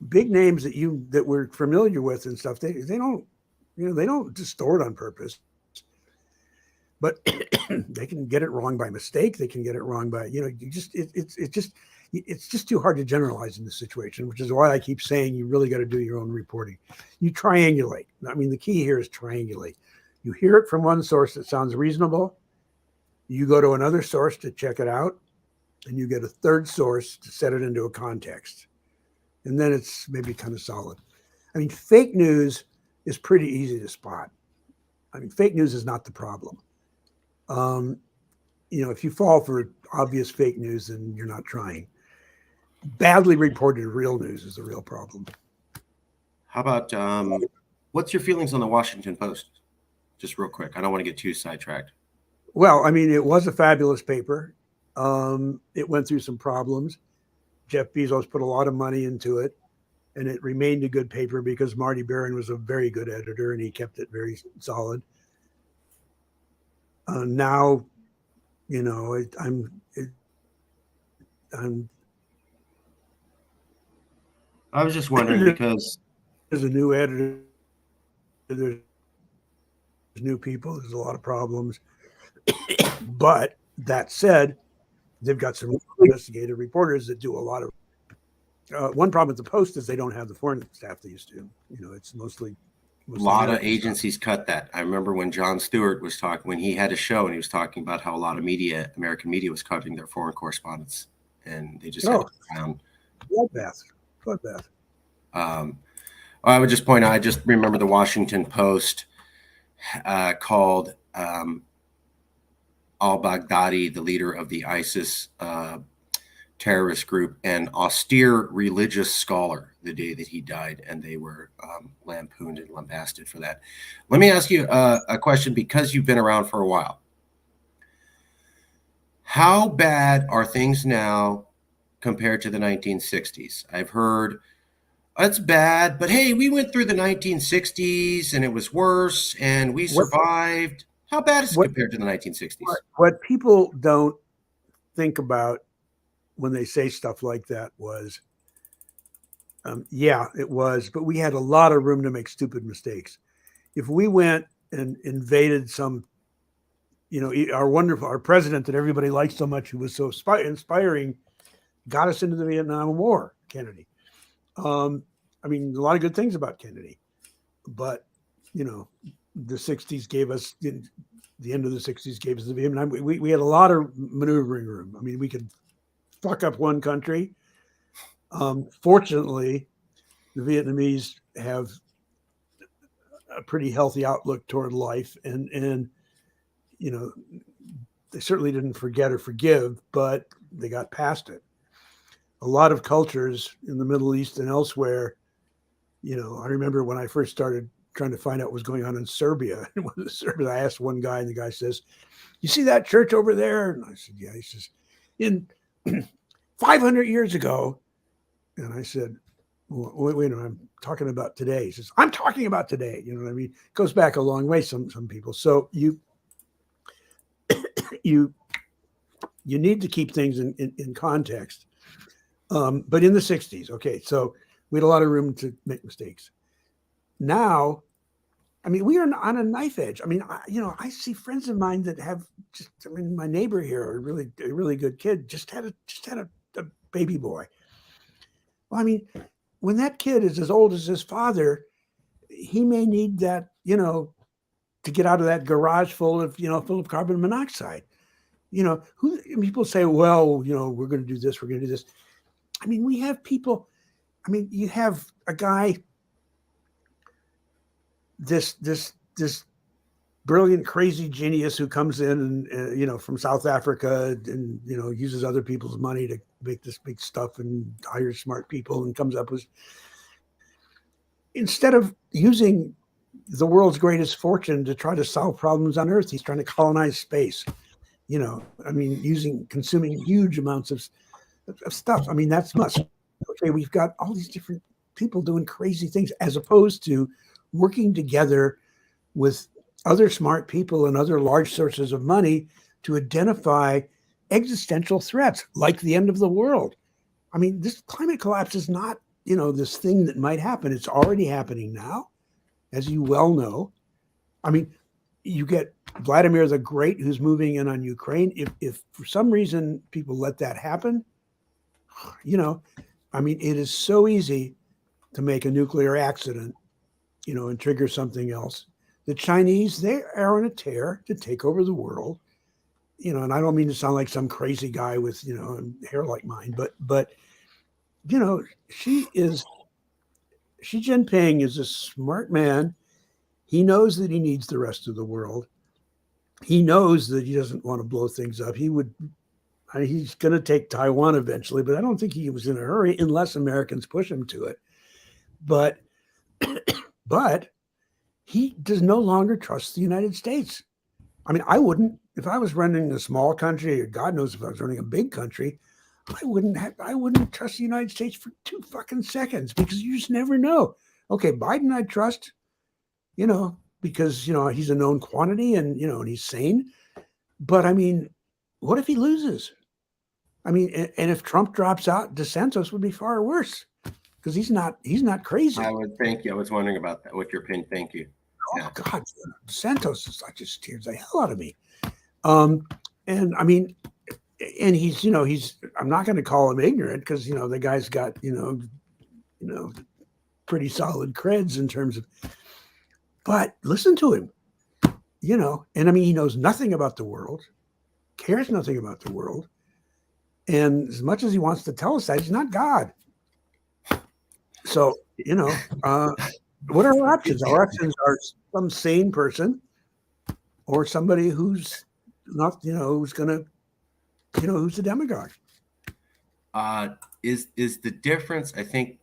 [SPEAKER 2] Big names that we're familiar with and stuff, they don't distort on purpose, but they can get it wrong by mistake. They can get it wrong by, it's just too hard to generalize in this situation, which is why I keep saying you really got to do your own reporting. You triangulate. I mean, the key here is triangulate. You hear it from one source that sounds reasonable. You go to another source to check it out, and you get a third source to set it into a context. And then it's maybe kind of solid. I mean, fake news is pretty easy to spot. I mean, fake news is not the problem. If you fall for obvious fake news, then you're not trying. Badly reported real news is the real problem.
[SPEAKER 1] How about what's your feelings on the Washington Post? Just real quick. I don't want to get too sidetracked.
[SPEAKER 2] Well, I mean, it was a fabulous paper. It went through some problems. Jeff Bezos put a lot of money into it, and it remained a good paper because Marty Baron was a very good editor, and he kept it very solid. Now,
[SPEAKER 1] I was just wondering because
[SPEAKER 2] there's a new editor, there's new people, there's a lot of problems. But that said, they've got some investigative reporters that do a lot of. One problem with the Post is they don't have the foreign staff they used to. It's mostly
[SPEAKER 1] a lot of agencies cut that. I remember when Jon Stewart was talking, when he had a show and he was talking about how a lot of American media was cutting their foreign correspondents, and they just had to down.
[SPEAKER 2] Bloodbath. bloodbath.
[SPEAKER 1] I would just point out, I just remember the Washington Post called al-Baghdadi, the leader of the ISIS terrorist group, an austere religious scholar the day that he died, and they were lampooned and lambasted for that. Let me ask you a question, because you've been around for a while. How bad are things now compared to the 1960s? I've heard that's bad, but hey, we went through the 1960s and it was worse and we survived. How bad is it compared to the 1960s?
[SPEAKER 2] What people don't think about when they say stuff like that was, yeah, it was, but we had a lot of room to make stupid mistakes. If we went and invaded some, our president that everybody liked so much, who was so inspiring, got us into the Vietnam War, Kennedy. I mean, a lot of good things about Kennedy, but the 60s gave us, the end of the 60s gave us the Vietnam. We had a lot of maneuvering room. I mean, we could fuck up one country. Fortunately, the Vietnamese have a pretty healthy outlook toward life, and they certainly didn't forget or forgive, but they got past it. A lot of cultures in the Middle East and elsewhere, I remember when I first started trying to find out what was going on in Serbia. I asked one guy, and the guy says, "You see that church over there?" And I said, "Yeah." He says, "In 500 years ago." And I said, wait a minute, I'm talking about today. He says, "I'm talking about today." You know what I mean? It goes back a long way, some people. So you need to keep things in context. But in the 60s, okay, so we had a lot of room to make mistakes. Now, I mean, we are on a knife edge. I mean, I see friends of mine that have my neighbor here, a really good kid, just had a baby boy. Well, I mean, when that kid is as old as his father, he may need that, to get out of that garage full of carbon monoxide. People say, well, we're going to do this, we're going to do this. I mean, we have people. I mean, you have a guy, this brilliant, crazy genius who comes in and from South Africa and uses other people's money to make this big stuff and hires smart people and comes up with, instead of using the world's greatest fortune to try to solve problems on Earth, he's trying to colonize space. Consuming huge amounts of stuff. I mean, that's much. Okay, we've got all these different people doing crazy things, as opposed to working together with other smart people and other large sources of money to identify existential threats like the end of the world. I mean, this climate collapse is not, this thing that might happen. It's already happening now, as you well know. I mean, you get Vladimir the Great, who's moving in on Ukraine. If for some reason people let that happen, it is so easy to make a nuclear accident, and trigger something else. The Chinese, they are on a tear to take over the world, and I don't mean to sound like some crazy guy with, hair like mine, but Xi Jinping is a smart man. He knows that he needs the rest of the world. He knows that he doesn't want to blow things up. He's going to take Taiwan eventually, but I don't think he was in a hurry unless Americans push him to it. But he does no longer trust the United States. I mean, I wouldn't, if I was running a small country, or God knows if I was running a big country, I wouldn't trust the United States for 2 fucking seconds, because you just never know. Okay, Biden I trust, because he's a known quantity and and he's sane. But I mean, what if he loses? I mean, and if Trump drops out, DeSantis would be far worse, because he's not crazy.
[SPEAKER 1] I was wondering about that. What's your opinion? Thank you.
[SPEAKER 2] Oh God, DeSantis is like, just scares the hell out of me. And I mean, and he's I'm not going to call him ignorant, because the guy's got pretty solid creds in terms of. But listen to him, and I mean, he knows nothing about the world, cares nothing about the world. And as much as he wants to tell us that, he's not God. So, what are our options? Our options are some sane person or somebody who's not, who's going to, who's a demagogue.
[SPEAKER 1] Uh, is the difference? I think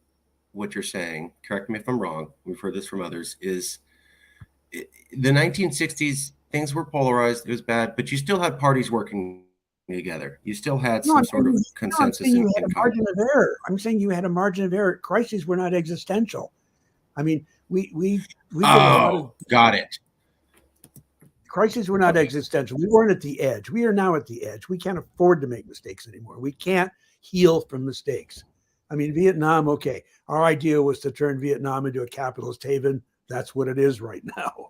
[SPEAKER 1] what you're saying. Correct me if I'm wrong. We've heard this from others. Is the 1960s things were polarized. It was bad, but you still had parties working together. You still had
[SPEAKER 2] No,
[SPEAKER 1] some sort of
[SPEAKER 2] I'm
[SPEAKER 1] consensus
[SPEAKER 2] saying you had
[SPEAKER 1] in
[SPEAKER 2] a
[SPEAKER 1] common.
[SPEAKER 2] margin of error. I'm saying you had a margin of error. Crises were not existential. I mean, we did a lot of
[SPEAKER 1] Oh, got it.
[SPEAKER 2] crises were not
[SPEAKER 1] Okay.
[SPEAKER 2] existential. We weren't at the edge. We are now at the edge. We can't afford to make mistakes anymore. We can't heal from mistakes. I mean, Vietnam, okay. Our idea was to turn Vietnam into a capitalist haven. That's what it is right now.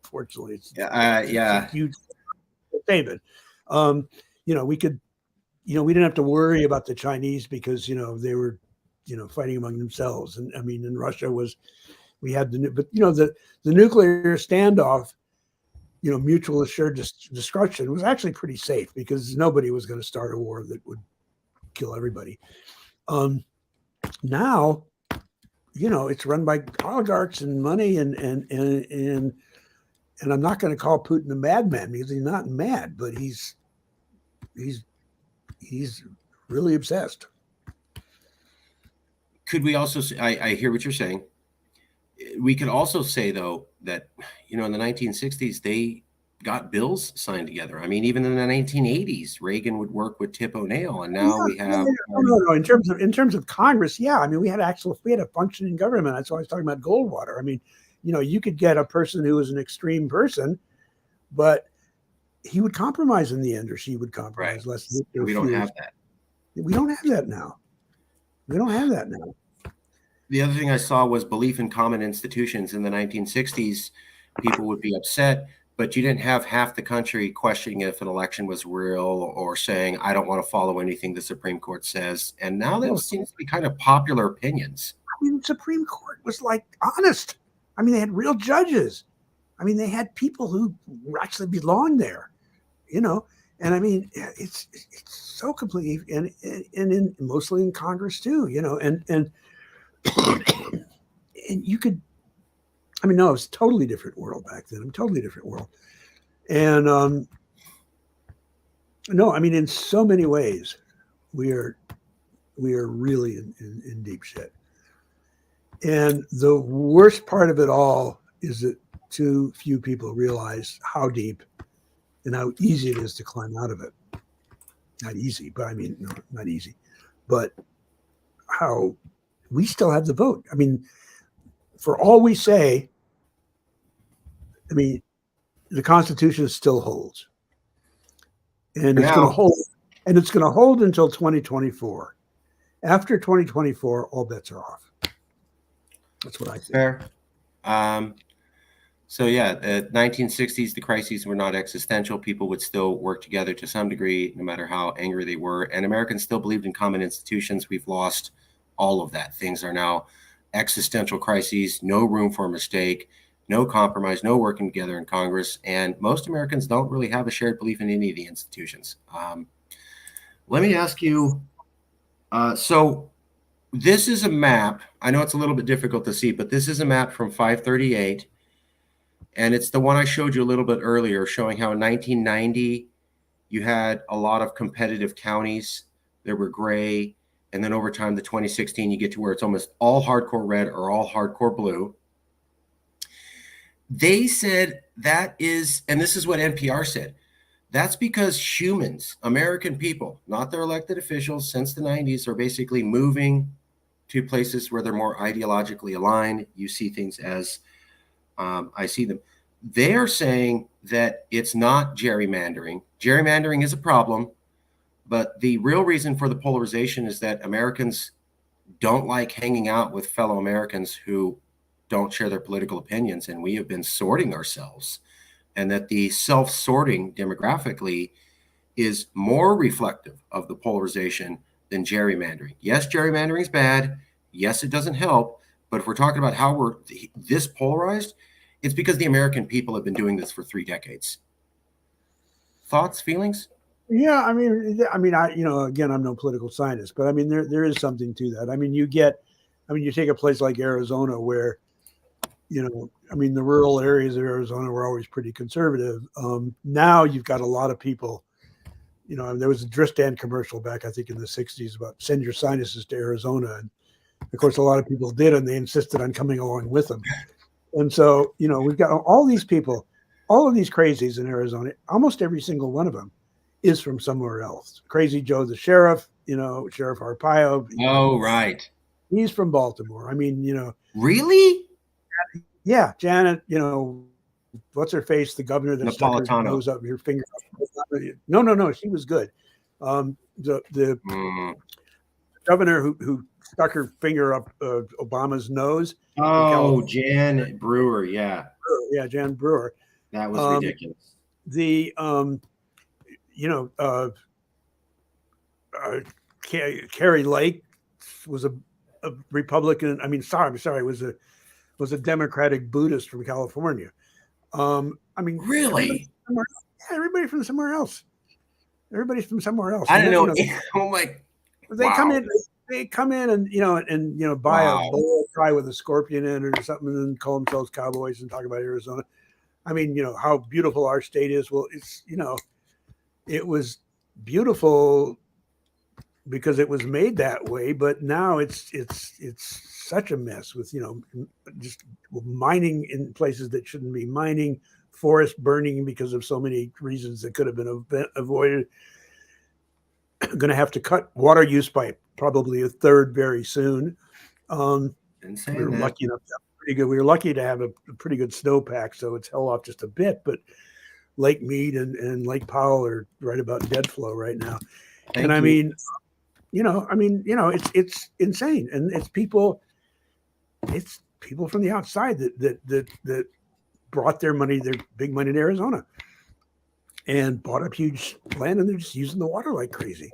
[SPEAKER 2] Unfortunately, it's a
[SPEAKER 1] Yeah.
[SPEAKER 2] huge haven. We could, we didn't have to worry about the Chinese because, they were, fighting among themselves. And I mean, in Russia we had but the nuclear standoff, mutual assured destruction was actually pretty safe because nobody was going to start a war that would kill everybody. Now, it's run by oligarchs and money and I'm not going to call Putin a madman because he's not mad, but he's really obsessed.
[SPEAKER 1] Could we also say, I hear what you're saying. We could also say, though, that, in the 1960s, they got bills signed together. I mean, even in the 1980s, Reagan would work with Tip O'Neill, and now we have.
[SPEAKER 2] No. In terms of Congress, yeah. I mean, we had a functioning government. That's why I was talking about Goldwater. I mean, you could get a person who was an extreme person, but he would compromise in the end, or she would compromise
[SPEAKER 1] Right.
[SPEAKER 2] less.
[SPEAKER 1] We don't have that.
[SPEAKER 2] We don't have that now. We don't have that now.
[SPEAKER 1] The other thing I saw was belief in common institutions. In the 1960s, people would be upset, but you didn't have half the country questioning if an election was real or saying, I don't want to follow anything the Supreme Court says. And now those seem to be kind of popular opinions.
[SPEAKER 2] I mean, the Supreme Court was like honest. I mean, they had real judges. I mean, they had people who actually belonged there, And I mean, it's so completely, and mostly in Congress too, and you could, I mean, no, it was a totally different world back then. Totally different world. And no, I mean, in so many ways, we are really in deep shit. And the worst part of it all is that too few people realize how deep and how easy it is to climb out of it. Not easy, but I mean, no, not easy, but how we still have the vote. I mean, for all we say, I mean, the Constitution still holds, and it's going to hold, and it's going to hold until 2024. After 2024, all bets are off. That's what I think.
[SPEAKER 1] Fair. So yeah, the 1960s, the crises were not existential. People would still work together to some degree, no matter how angry they were. And Americans still believed in common institutions. We've lost all of that. Things are now existential crises, no room for a mistake, no compromise, no working together in Congress. And most Americans don't really have a shared belief in any of the institutions. Let me ask you, so this is a map. I know it's a little bit difficult to see, but this is a map from 538. And it's the one I showed you a little bit earlier, showing how in 1990, you had a lot of competitive counties that were gray. And then over time, the 2016, you get to where it's almost all hardcore red or all hardcore blue. They said that is, and this is what NPR said, that's because humans, American people, not their elected officials, since the 90s are basically moving to places where they're more ideologically aligned. You see things as I see them. They are saying that it's not gerrymandering. Gerrymandering is a problem, but the real reason for the polarization is that Americans don't like hanging out with fellow Americans who don't share their political opinions, and we have been sorting ourselves, and that the self-sorting demographically is more reflective of the polarization than gerrymandering. Yes, gerrymandering is bad. Yes, it doesn't help. But if we're talking about how we're this polarized, it's because the American people have been doing this for 3 decades. Thoughts, feelings?
[SPEAKER 2] Yeah, I mean, again, I'm no political scientist, but I mean, there is something to that. I mean, you get I mean, you take a place like Arizona where, I mean, the rural areas of Arizona were always pretty conservative. Now you've got a lot of people, there was a Dristan commercial back, I think, in the 60s about send your sinuses to Arizona. And of course, a lot of people did, and they insisted on coming along with them. And so, we've got all these people, all of these crazies in Arizona. Almost every single one of them is from somewhere else. Crazy Joe, the sheriff, Sheriff Arpaio.
[SPEAKER 1] Oh, right.
[SPEAKER 2] He's from Baltimore. I mean,
[SPEAKER 1] Really?
[SPEAKER 2] Yeah, Janet, what's her face? The governor that stuck her
[SPEAKER 1] Napolitano.
[SPEAKER 2] nose up your finger. No, she was good. The governor who stuck her finger up Obama's nose.
[SPEAKER 1] Oh, Jan Brewer, yeah.
[SPEAKER 2] Yeah, Jan Brewer.
[SPEAKER 1] That was ridiculous.
[SPEAKER 2] Carrie Lake was a Republican. I mean, sorry, was a Democratic Buddhist from California. I mean,
[SPEAKER 1] really?
[SPEAKER 2] Everybody from somewhere else. Everybody's from somewhere else.
[SPEAKER 1] I don't know. Oh my!
[SPEAKER 2] They come in. They come in and buy a bowl tie with a scorpion in it or something, and then call themselves cowboys and talk about Arizona. I mean, how beautiful our state is. Well, it's it was beautiful because it was made that way, but now it's such a mess with just mining in places that shouldn't be mining, forest burning because of so many reasons that could have been avoided. Going to have to cut water use by probably a third very soon. We were lucky enough to have pretty good. We were lucky to have a pretty good snowpack, so it's held off just a bit. But Lake Mead and Lake Powell are right about dead flow right now. I mean, it's insane, and it's people from the outside that brought their big money to Arizona and bought up huge land, and they're just using the water like crazy.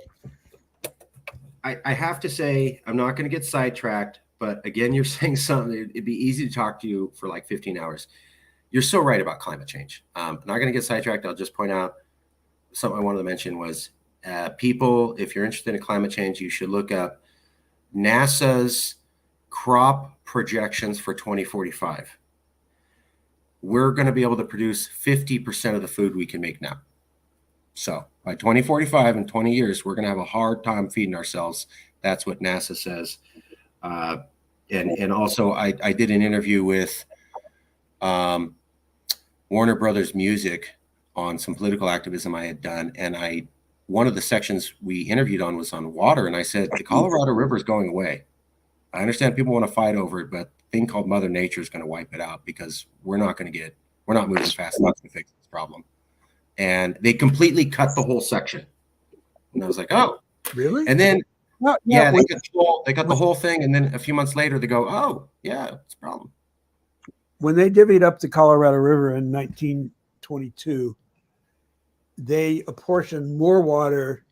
[SPEAKER 1] I have to say, I'm not going to get sidetracked, but again, you're saying something. It'd be easy to talk to you for like 15 hours. You're so right about climate change. I'm not going to get sidetracked. I'll just point out something I wanted to mention was people, if you're interested in climate change, you should look up NASA's crop projections for 2045. We're going to be able to produce 50% of the food we can make now. So by 2045, in 20 years, we're going to have a hard time feeding ourselves. That's what NASA says. And also, I did an interview with Warner Brothers Music on some political activism I had done. And one of the sections we interviewed on was on water. And I said, the Colorado River is going away. I understand people want to fight over it, but a thing called Mother Nature is going to wipe it out because we're not moving fast enough to fix this problem. And they completely cut the whole section. And I was like, oh,
[SPEAKER 2] really?
[SPEAKER 1] And then, they cut the whole thing. And then a few months later, they go, oh, yeah, it's a problem.
[SPEAKER 2] When they divvied up the Colorado River in 1922, they apportioned more water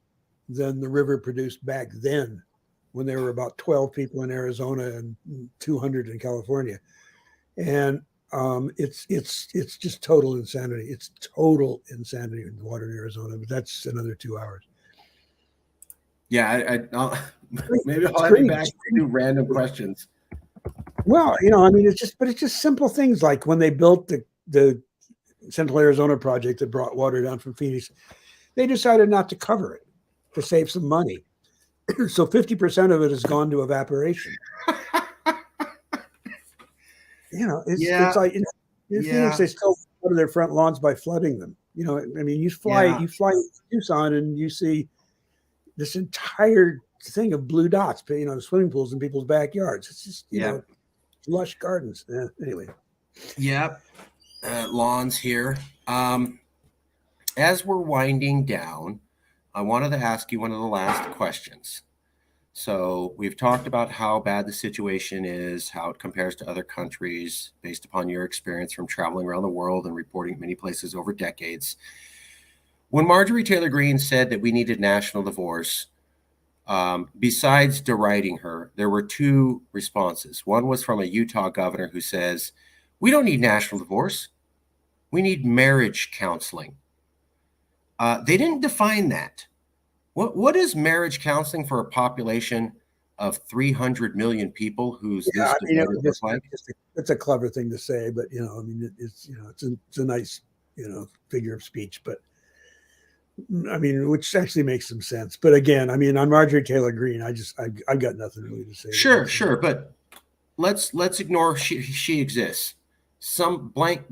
[SPEAKER 2] than the river produced back then, when there were about 12 people in Arizona and 200 in California. And it's just total insanity. It's total insanity in the water in Arizona, but that's another 2 hours.
[SPEAKER 1] Yeah, maybe I'll have you back to do random questions.
[SPEAKER 2] Well, it's just simple things like when they built the Central Arizona project that brought water down from Phoenix, they decided not to cover it to save some money. So 50% of it has gone to evaporation. It's like in Phoenix, they still water their front lawns by flooding them. You fly to Tucson and you see this entire thing of blue dots, swimming pools in people's backyards. It's just, lush gardens. Anyway.
[SPEAKER 1] Yep. Lawns here. As we're winding down, I wanted to ask you one of the last questions. So we've talked about how bad the situation is, how it compares to other countries based upon your experience from traveling around the world and reporting many places over decades. When Marjorie Taylor Greene said that we needed national divorce, besides deriding her, there were two responses. One was from a Utah governor who says, we don't need national divorce. We need marriage counseling. They didn't define that. What is marriage counseling for a population of 300 million people whose
[SPEAKER 2] Yeah,
[SPEAKER 1] this
[SPEAKER 2] I mean,
[SPEAKER 1] divided look like?
[SPEAKER 2] it's a clever thing to say, but I mean, it's it's a nice figure of speech, but I mean, which actually makes some sense. But again, I mean, on Marjorie Taylor Greene, I've got nothing really to say.
[SPEAKER 1] Sure, but let's ignore she exists. Some blank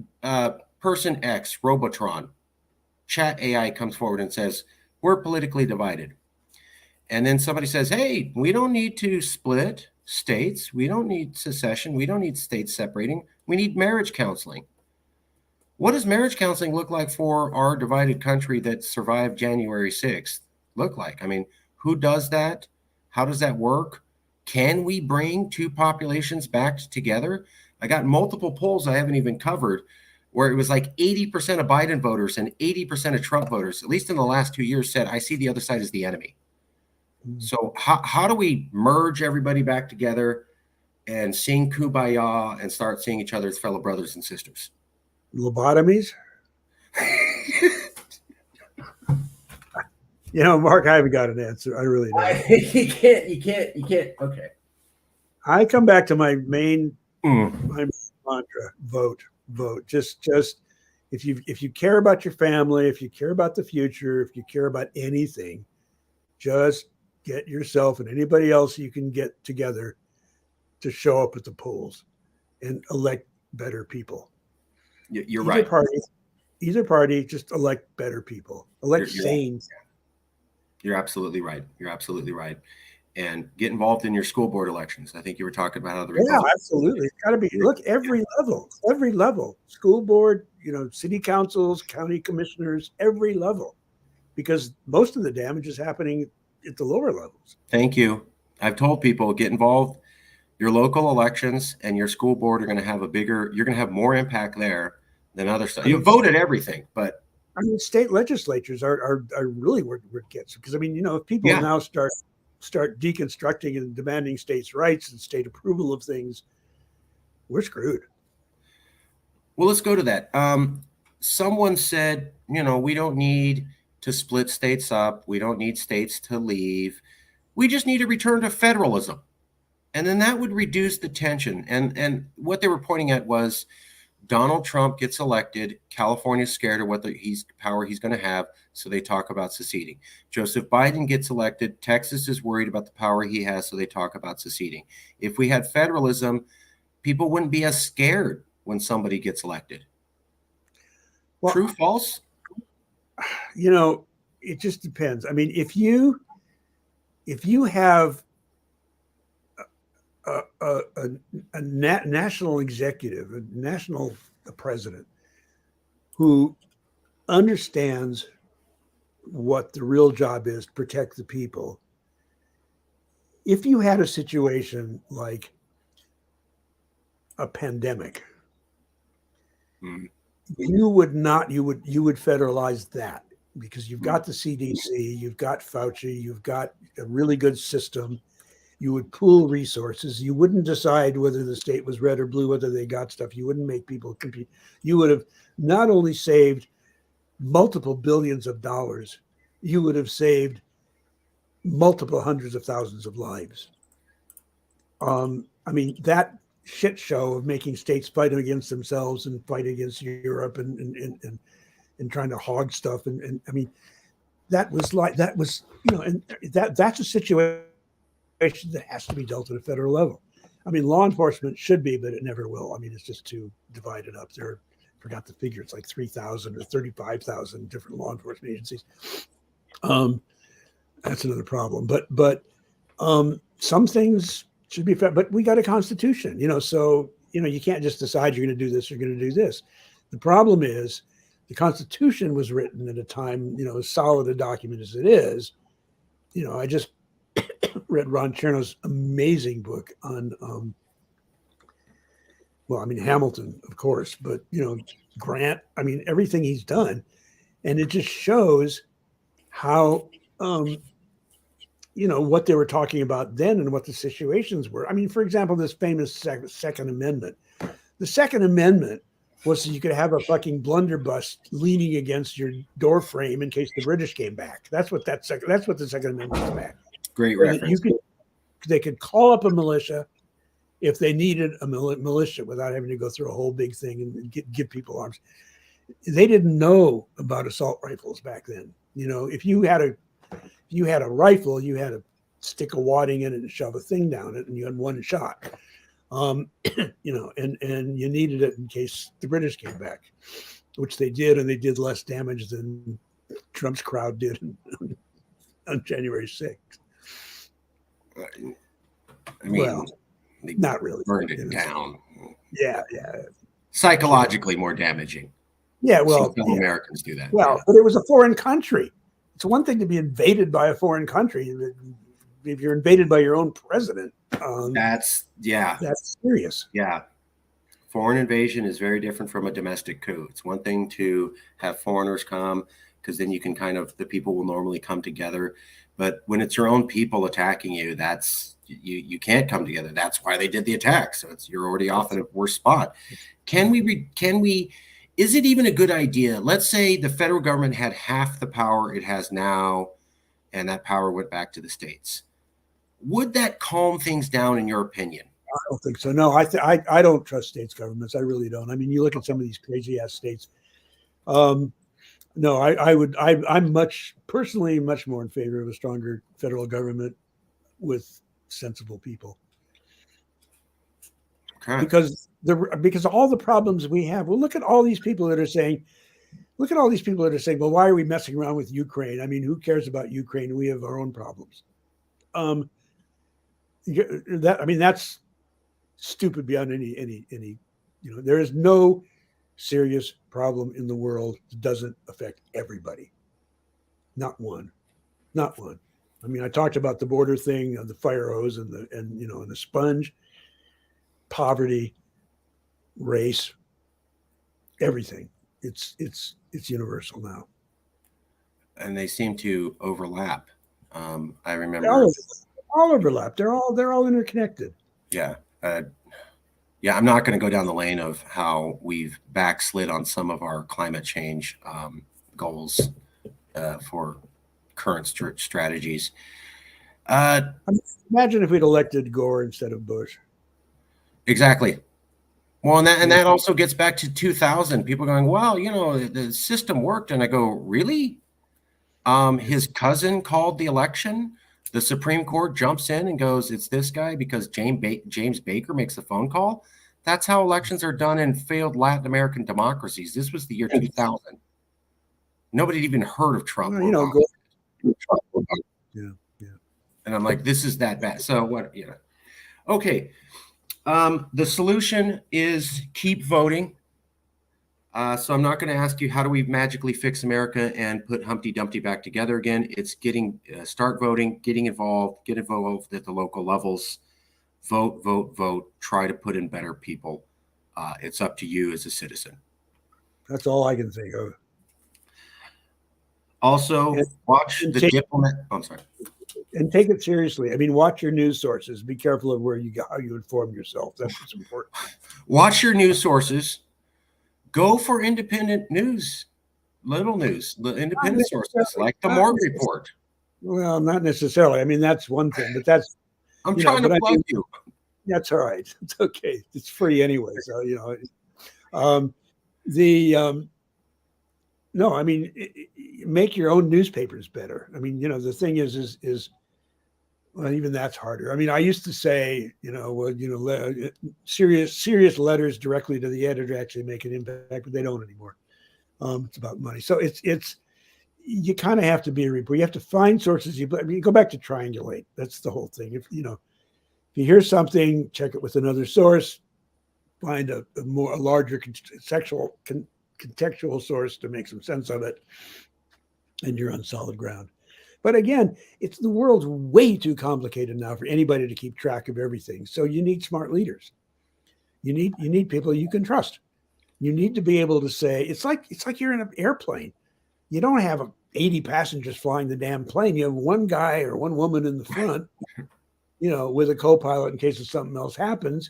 [SPEAKER 1] person X, Robotron, chat AI comes forward and says, we're politically divided. And then somebody says, hey, we don't need to split states. We don't need secession. We don't need states separating. We need marriage counseling. What does marriage counseling look like for our divided country that survived January 6th look like? I mean, who does that? How does that work? Can we bring two populations back together? I got multiple polls I haven't even covered where it was like 80% of Biden voters and 80% of Trump voters, at least in the last 2 years, said, I see the other side as the enemy. So how do we merge everybody back together and sing Kumbaya and start seeing each other as fellow brothers and sisters?
[SPEAKER 2] Lobotomies? Mark, I haven't got an answer. I really don't.
[SPEAKER 3] You can't. Okay.
[SPEAKER 2] I come back to my main mantra: vote. Just if you care about your family, if you care about the future, if you care about anything, just get yourself and anybody else you can get together to show up at the polls and elect better people.
[SPEAKER 1] You're right.
[SPEAKER 2] Either party, just elect better people. Elect sane.
[SPEAKER 1] You're absolutely right. You're absolutely right. And get involved in your school board elections. I think you were talking about how the
[SPEAKER 2] Republicans. Yeah, absolutely. It's got to be. Look, every level, school board, city councils, county commissioners, every level, because most of the damage is happening at the lower levels.
[SPEAKER 1] Thank you. I've told people, get involved. Your local elections and your school board are going to have you're going to have more impact there than other stuff. You vote at everything, but
[SPEAKER 2] I mean, state legislatures are really where it gets, because I mean, if people now start deconstructing and demanding states' rights and state approval of things, we're screwed.
[SPEAKER 1] Well, let's go to that. Someone said, we don't need to split states up. We don't need states to leave. We just need to return to federalism. And then that would reduce the tension. And what they were pointing at was Donald Trump gets elected. California's scared of what power he's going to have, so they talk about seceding. Joseph Biden gets elected. Texas is worried about the power he has, so they talk about seceding. If we had federalism, people wouldn't be as scared when somebody gets elected. Well, true, false?
[SPEAKER 2] It just depends. I mean, if you have a national executive, a national president who understands what the real job is, to protect the people. If you had a situation like a pandemic, you would federalize that, because you've got the CDC, you've got Fauci, you've got a really good system. You would pool resources. You wouldn't decide whether the state was red or blue, whether they got stuff. You wouldn't make people compete. You would have not only saved multiple billions of dollars, you would have saved multiple hundreds of thousands of lives. I mean, that shit show of making states fight against themselves and fight against Europe and trying to hog stuff. And I mean, that's a situation that has to be dealt at a federal level. I mean, law enforcement should be, but it never will. I mean, it's just too divided up there. I forgot the figure. It's like 3,000 or 35,000 different law enforcement agencies. That's another problem. But some things should be, but we got a constitution, so, you can't just decide you're going to do this, you're going to do this. The problem is the Constitution was written at a time, as solid a document as it is. I just read Ron Cherno's amazing book on, Hamilton, of course, but, Grant, everything he's done. And it just shows how, what they were talking about then and what the situations were. I mean, for example, this famous Second Amendment. The Second Amendment was so you could have a fucking blunderbuss leaning against your door frame in case the British came back. That's what the Second Amendment was about.
[SPEAKER 1] Great reference.
[SPEAKER 2] they could call up a militia if they needed a militia without having to go through a whole big thing and give people arms. They didn't know about assault rifles back then. You know, if you had a rifle, you had to stick a wadding in it and shove a thing down it, and you had one shot. You know, and you needed it in case the British came back, which they did, and they did less damage than Trump's crowd did on January 6th.
[SPEAKER 1] I mean,
[SPEAKER 2] well, not really.
[SPEAKER 1] Burned it down.
[SPEAKER 2] Yeah.
[SPEAKER 1] Psychologically more damaging.
[SPEAKER 2] Yeah, well,
[SPEAKER 1] Americans do that.
[SPEAKER 2] Well, but it was a foreign country. It's one thing to be invaded by a foreign country. If you're invaded by your own president,
[SPEAKER 1] that's
[SPEAKER 2] serious.
[SPEAKER 1] Yeah. Foreign invasion is very different from a domestic coup. It's one thing to have foreigners come, because then you can the people will normally come together. But when it's your own people attacking you, you can't come together. That's why they did the attack. So you're already off in a worse spot. Is it even a good idea? Let's say the federal government had half the power it has now, and that power went back to the states. Would that calm things down, in your opinion?
[SPEAKER 2] I don't think so. No, I don't trust states governments. I really don't. I mean, you look at some of these crazy ass states. No, I'm personally much more in favor of a stronger federal government with sensible people. Okay. Because all the problems we have. Well, look at all these people that are saying, well, why are we messing around with Ukraine? I mean, who cares about Ukraine? We have our own problems. That's stupid beyond any. There is no serious problem in the world that doesn't affect everybody. Not one. I mean, I talked about the border thing, the fire hose, and the sponge, poverty, race, everything. It's universal now,
[SPEAKER 1] and they seem to overlap. I remember
[SPEAKER 2] all overlap. They're all interconnected.
[SPEAKER 1] Yeah. I'm not going to go down the lane of how we've backslid on some of our climate change goals for current strategies.
[SPEAKER 2] Imagine if we'd elected Gore instead of Bush.
[SPEAKER 1] Exactly. Well, and that also gets back to 2000. People going, well, the system worked. And I go, really? His cousin called the election. The Supreme Court jumps in and goes, it's this guy because James Baker makes the phone call. That's how elections are done in failed Latin American democracies. This was the year 2000. Nobody had even heard of Trump.
[SPEAKER 2] Yeah.
[SPEAKER 1] And I'm like, this is that bad. So what, Okay. The solution is keep voting. So I'm not going to ask you, how do we magically fix America and put Humpty Dumpty back together again? It's start voting, get involved at the local levels, vote, try to put in better people. It's up to you as a citizen.
[SPEAKER 2] That's all I can think of.
[SPEAKER 1] Also, watch the diplomat. I'm sorry.
[SPEAKER 2] And take it seriously. I mean, watch your news sources. Be careful of how you inform yourself. That's what's important.
[SPEAKER 1] Watch your news sources. Go for independent news, independent sources like the Mort report.
[SPEAKER 2] Well, not necessarily. I mean, that's one thing, but that's.
[SPEAKER 1] I'm trying to plug you.
[SPEAKER 2] That's all right. It's okay. It's free anyway. So no, I mean, make your own newspapers better. I mean, the thing is well, even that's harder. I mean, I used to say, serious letters directly to the editor actually make an impact, but they don't anymore. It's about money. So it's you kind of have to be a reporter. You have to find sources. You go back to triangulate. That's the whole thing. If you hear something, check it with another source. Find a larger contextual source to make some sense of it, and you're on solid ground. But again, the world's way too complicated now for anybody to keep track of everything. So you need smart leaders. You need people you can trust. You need to be able to say, it's like you're in an airplane. You don't have 80 passengers flying the damn plane. You have one guy or one woman in the front, with a co-pilot in case something else happens.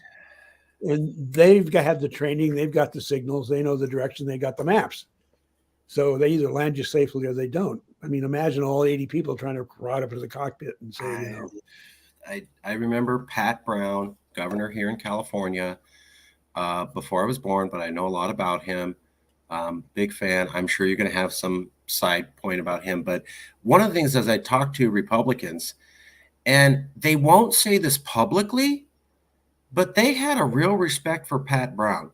[SPEAKER 2] And they've had the training, they've got the signals, they know the direction, they got the maps. So they either land you safely or they don't. I mean, imagine all 80 people trying to ride up into the cockpit and say,
[SPEAKER 1] I remember Pat Brown, governor here in California, before I was born, but I know a lot about him. Big fan. I'm sure you're going to have some side point about him. But one of the things as I talk to Republicans, and they won't say this publicly, but they had a real respect for Pat Brown.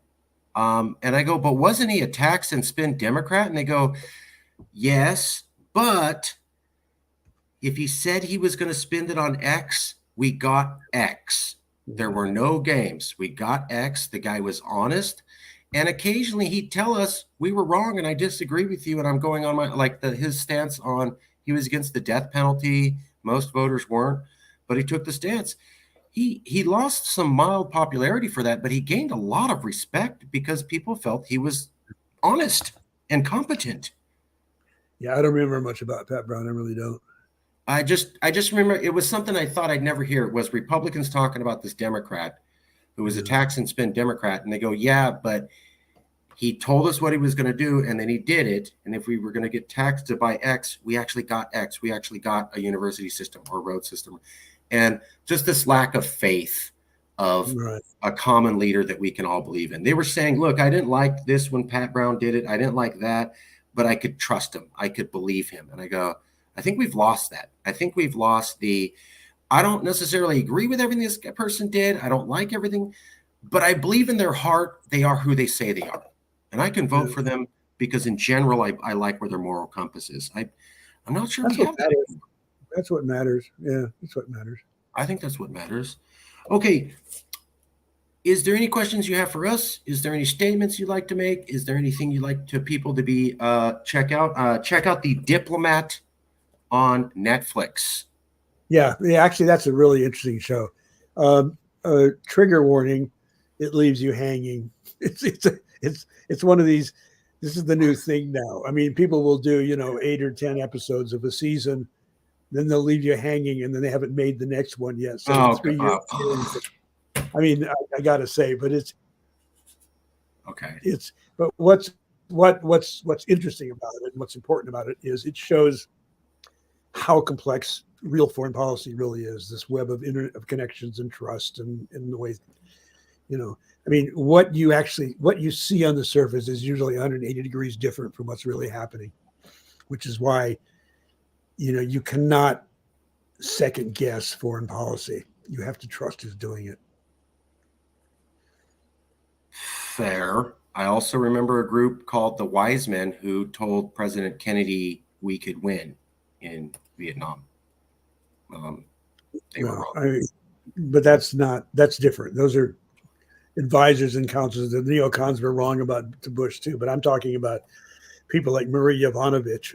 [SPEAKER 1] And I go, but wasn't he a tax and spend Democrat? And they go, yes, but if he said he was going to spend it on X, we got X. There were no games. We got X. The guy was honest. And occasionally he'd tell us we were wrong and I disagree with you. And I'm going on his stance on he was against the death penalty. Most voters weren't, but he took the stance. He lost some mild popularity for that, but he gained a lot of respect because people felt he was honest and competent.
[SPEAKER 2] Yeah, I don't remember much about Pat Brown. I really don't.
[SPEAKER 1] I just remember it was something I thought I'd never hear. It was Republicans talking about this Democrat who was a tax and spend Democrat. And they go, yeah, but he told us what he was going to do. And then he did it. And if we were going to get taxed to buy X, we actually got X. We actually got a university system or road system. And just this lack of faith of a common leader that we can all believe in. They were saying, look, I didn't like this when Pat Brown did it. I didn't like that, but I could trust him. I could believe him. And I go, I think we've lost that. I think we've lost I don't necessarily agree with everything this person did. I don't like everything, but I believe in their heart they are who they say they are. And I can vote for them because in general, I like where their moral compass is. I'm not sure we have that.
[SPEAKER 2] That's what matters. Yeah, that's what matters.
[SPEAKER 1] I think that's what matters. Okay. Is there any questions you have for us? Is there any statements you'd like to make? Is there anything you'd like to people to be check out? Check out The Diplomat on Netflix.
[SPEAKER 2] Yeah, actually, that's a really interesting show. Trigger warning: it leaves you hanging. It's one of these. This is the new thing now. I mean, people will do 8 or 10 episodes of a season, then they'll leave you hanging, and then they haven't made the next one yet. So 3 years. I mean, I gotta say, but it's
[SPEAKER 1] okay.
[SPEAKER 2] But what's interesting about it and what's important about it is it shows how complex real foreign policy really is. This web of internet of connections and trust and the way, I mean, what you see on the surface is usually 180 degrees different from what's really happening, which is why, you cannot second guess foreign policy. You have to trust who's doing it.
[SPEAKER 1] Fair. I also remember a group called the Wise Men who told President Kennedy we could win in Vietnam. They were wrong.
[SPEAKER 2] But that's different. Those are advisors and counselors. The neocons were wrong about to Bush too. But I'm talking about people like Marie Yovanovitch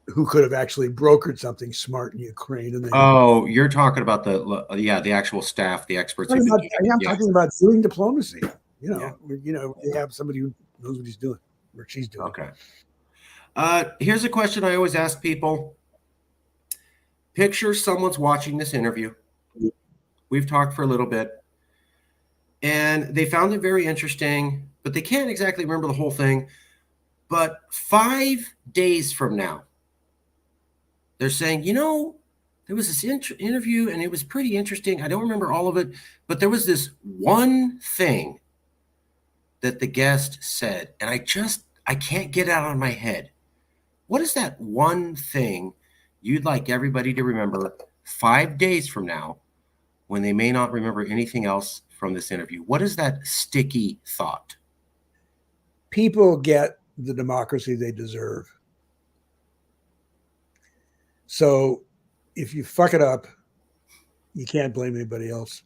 [SPEAKER 2] who could have actually brokered something smart in Ukraine. And
[SPEAKER 1] you're talking about the actual staff, the experts.
[SPEAKER 2] I'm talking about doing diplomacy. You have somebody who knows what he's doing or she's doing.
[SPEAKER 1] Okay. Here's a question I always ask people. Picture someone's watching this interview. We've talked for a little bit, and they found it very interesting, but they can't exactly remember the whole thing. But 5 days from now, they're saying, there was this interview, and it was pretty interesting. I don't remember all of it, but there was this one thing that the guest said, and I can't get it out of my head. What is that one thing you'd like everybody to remember 5 days from now when they may not remember anything else from this interview? What is that sticky thought?
[SPEAKER 2] People get the democracy they deserve. So if you fuck it up, you can't blame anybody else.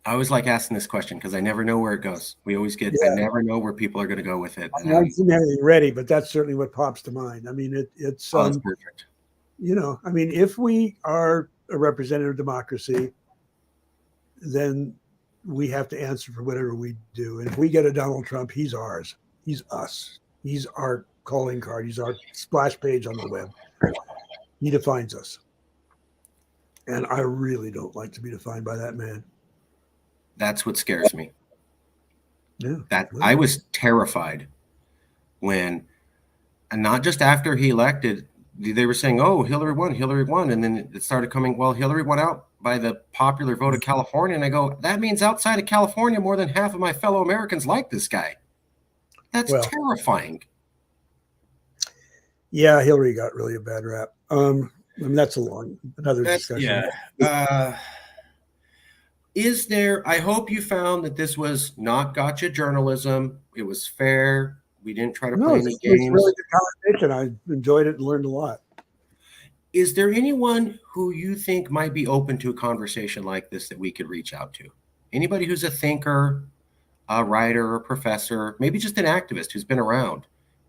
[SPEAKER 1] I always like asking this question because I never know where it goes. We always get, I never know where people are going to go with it.
[SPEAKER 2] I didn't have anything ready, but that's certainly what pops to mind. I mean, it's
[SPEAKER 1] that's perfect.
[SPEAKER 2] I mean, if we are a representative democracy, then we have to answer for whatever we do. And if we get a Donald Trump, he's ours. He's us. He's our calling card. He's our splash page on the web. He defines us. And I really don't like to be defined by that man.
[SPEAKER 1] That's what scares me.
[SPEAKER 2] Yeah.
[SPEAKER 1] I was terrified when And not just after he elected, they were saying, "Oh, Hillary won," and then it started coming. Well, Hillary won out by the popular vote of California, and I go, that means outside of California, more than half of my fellow Americans like this guy. That's terrifying.
[SPEAKER 2] Yeah, Hillary got really a bad rap. I mean, that's another discussion.
[SPEAKER 1] Yeah. Is there? I hope you found that this was not gotcha journalism. It was fair. We didn't try to play any games.
[SPEAKER 2] It's really good conversation. I enjoyed it and learned a lot.
[SPEAKER 1] Is there anyone who you think might be open to a conversation like this that we could reach out to? Anybody who's a thinker, a writer, a professor, maybe just an activist who's been around?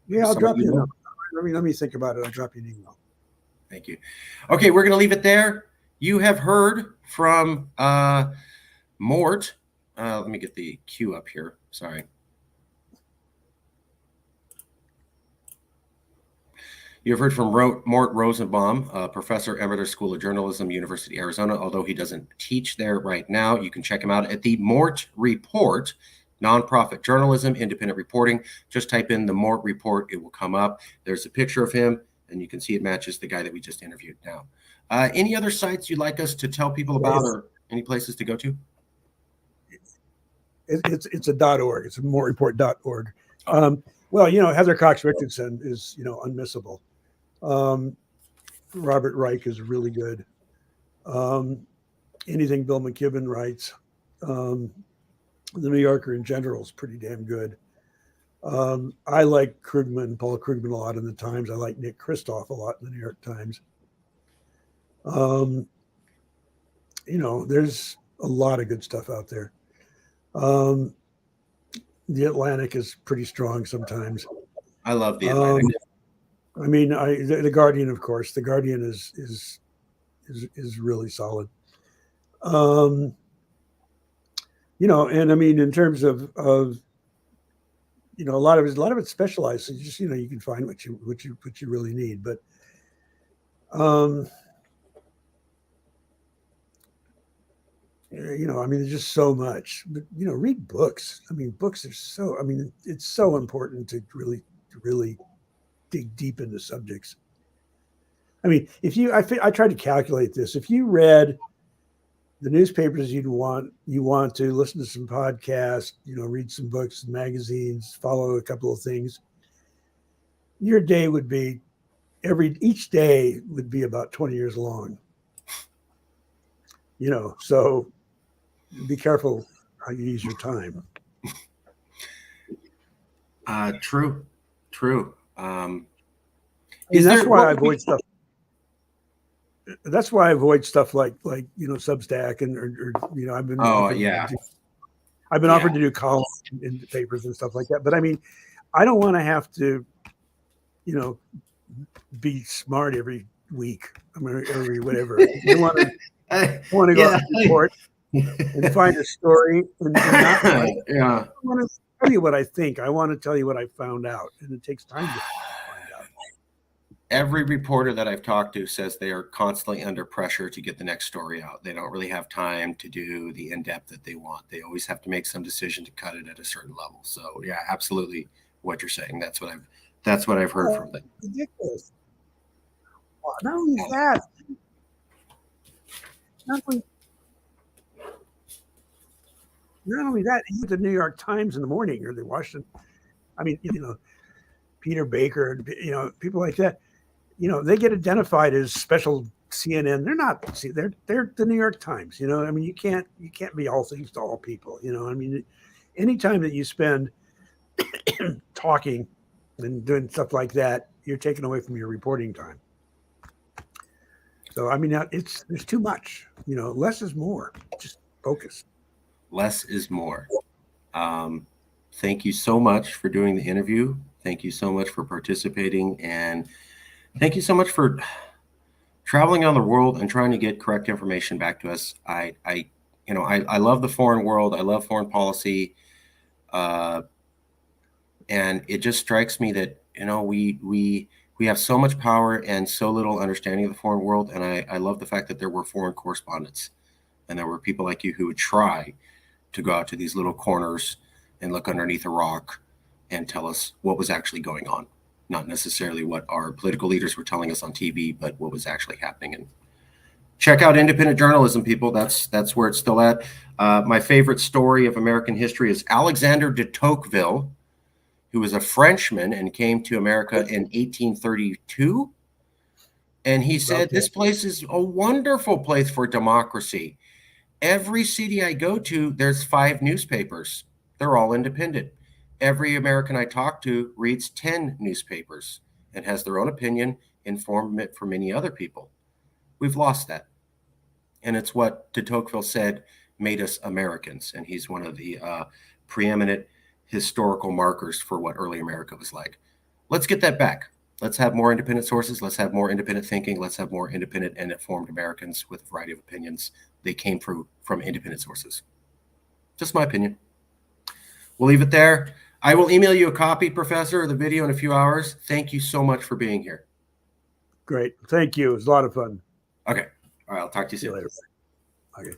[SPEAKER 2] Yeah, I'll drop you a number. Let me think about it. I'll drop you an email.
[SPEAKER 1] Thank you. Okay, we're going to leave it there. You have heard from Mort. Let me get the cue up here. Sorry. You've heard from Mort Rosenblum, Professor Emeritus School of Journalism, University of Arizona. Although he doesn't teach there right now, you can check him out at the Mort Report, nonprofit journalism, independent reporting. Just type in the Mort Report. It will come up. There's a picture of him, and you can see it matches the guy that we just interviewed now. Any other sites you'd like us to tell people about, or any places to go to?
[SPEAKER 2] It's a .org. It's a mortreport.org. Well, Heather Cox Richardson is, unmissable. Robert Reich is really good. Anything Bill McKibben writes. The New Yorker in general is pretty damn good. I like Paul Krugman a lot in the Times. I like Nick Kristof a lot in the New York Times. There's a lot of good stuff out there. The Atlantic is pretty strong sometimes.
[SPEAKER 1] I love the Atlantic.
[SPEAKER 2] I mean, the Guardian, of course. The Guardian is really solid. And I mean, in terms of a lot of it's specialized. So you can find what you really need. But I mean, there's just so much. But read books. I mean, books are so. I mean, it's so important to really dig deep into subjects. I mean, I tried to calculate this. If you read the newspapers you want to listen to some podcasts, read some books, magazines, follow a couple of things, your day would be each day would be about 20 years long. So be careful how you use your time.
[SPEAKER 1] True.
[SPEAKER 2] That's why I avoid stuff. That's why I avoid stuff like Substack or I've been I've been offered to do columns in papers and stuff like that. But I mean, I don't want to have to be smart every week. I mean, every whatever. I want to go out and report and find a story and not I want to tell you what I think. I want to tell you what I found out, and it takes time to find out.
[SPEAKER 1] Every reporter that I've talked to says they are constantly under pressure to get the next story out. They don't really have time to do the in-depth that they want. They always have to make some decision to cut it at a certain level. So yeah, absolutely what you're saying. That's what I've heard from them.
[SPEAKER 2] Ridiculous. Not only that, even the New York Times in the morning or the Washington. I mean, Peter Baker, people like that. They get identified as special CNN. They're not. They're the New York Times. I mean, you can't be all things to all people. I mean, any time that you spend talking and doing stuff like that, you're taken away from your reporting time. So I mean, there's too much. Less is more. Just focus.
[SPEAKER 1] Less is more. Thank you so much for doing the interview. Thank you so much for participating, and thank you so much for traveling around the world and trying to get correct information back to us. I love the foreign world. I love foreign policy, and it just strikes me that we have so much power and so little understanding of the foreign world. And I love the fact that there were foreign correspondents, and there were people like you who would try to go out to these little corners and look underneath a rock and tell us what was actually going on. not necessarily what our political leaders were telling us on TV, but what was actually happening. And check out independent journalism, people. That's where it's still at. My favorite story of American history is Alexander de Tocqueville, who was a Frenchman and came to America in 1832. And he said,
[SPEAKER 2] Okay.
[SPEAKER 1] this place is a wonderful place for democracy. Every city I go to, there's 5 newspapers. They're all independent. Every American I talk to reads 10 newspapers and has their own opinion, informed for many other people. We've lost that. And it's what de Tocqueville said made us Americans. And he's one of the preeminent historical markers for what early America was like. Let's get that back. Let's have more independent sources. Let's have more independent thinking. Let's have more independent and informed Americans with a variety of opinions. They came from independent sources. Just my opinion. We'll leave it there. I will email you a copy, Professor, of the video in a few hours. Thank you so much for being here.
[SPEAKER 2] Great. Thank you. It was a lot of fun.
[SPEAKER 1] Okay. All right. I'll talk to you
[SPEAKER 2] See you
[SPEAKER 1] soon.
[SPEAKER 2] later. Okay.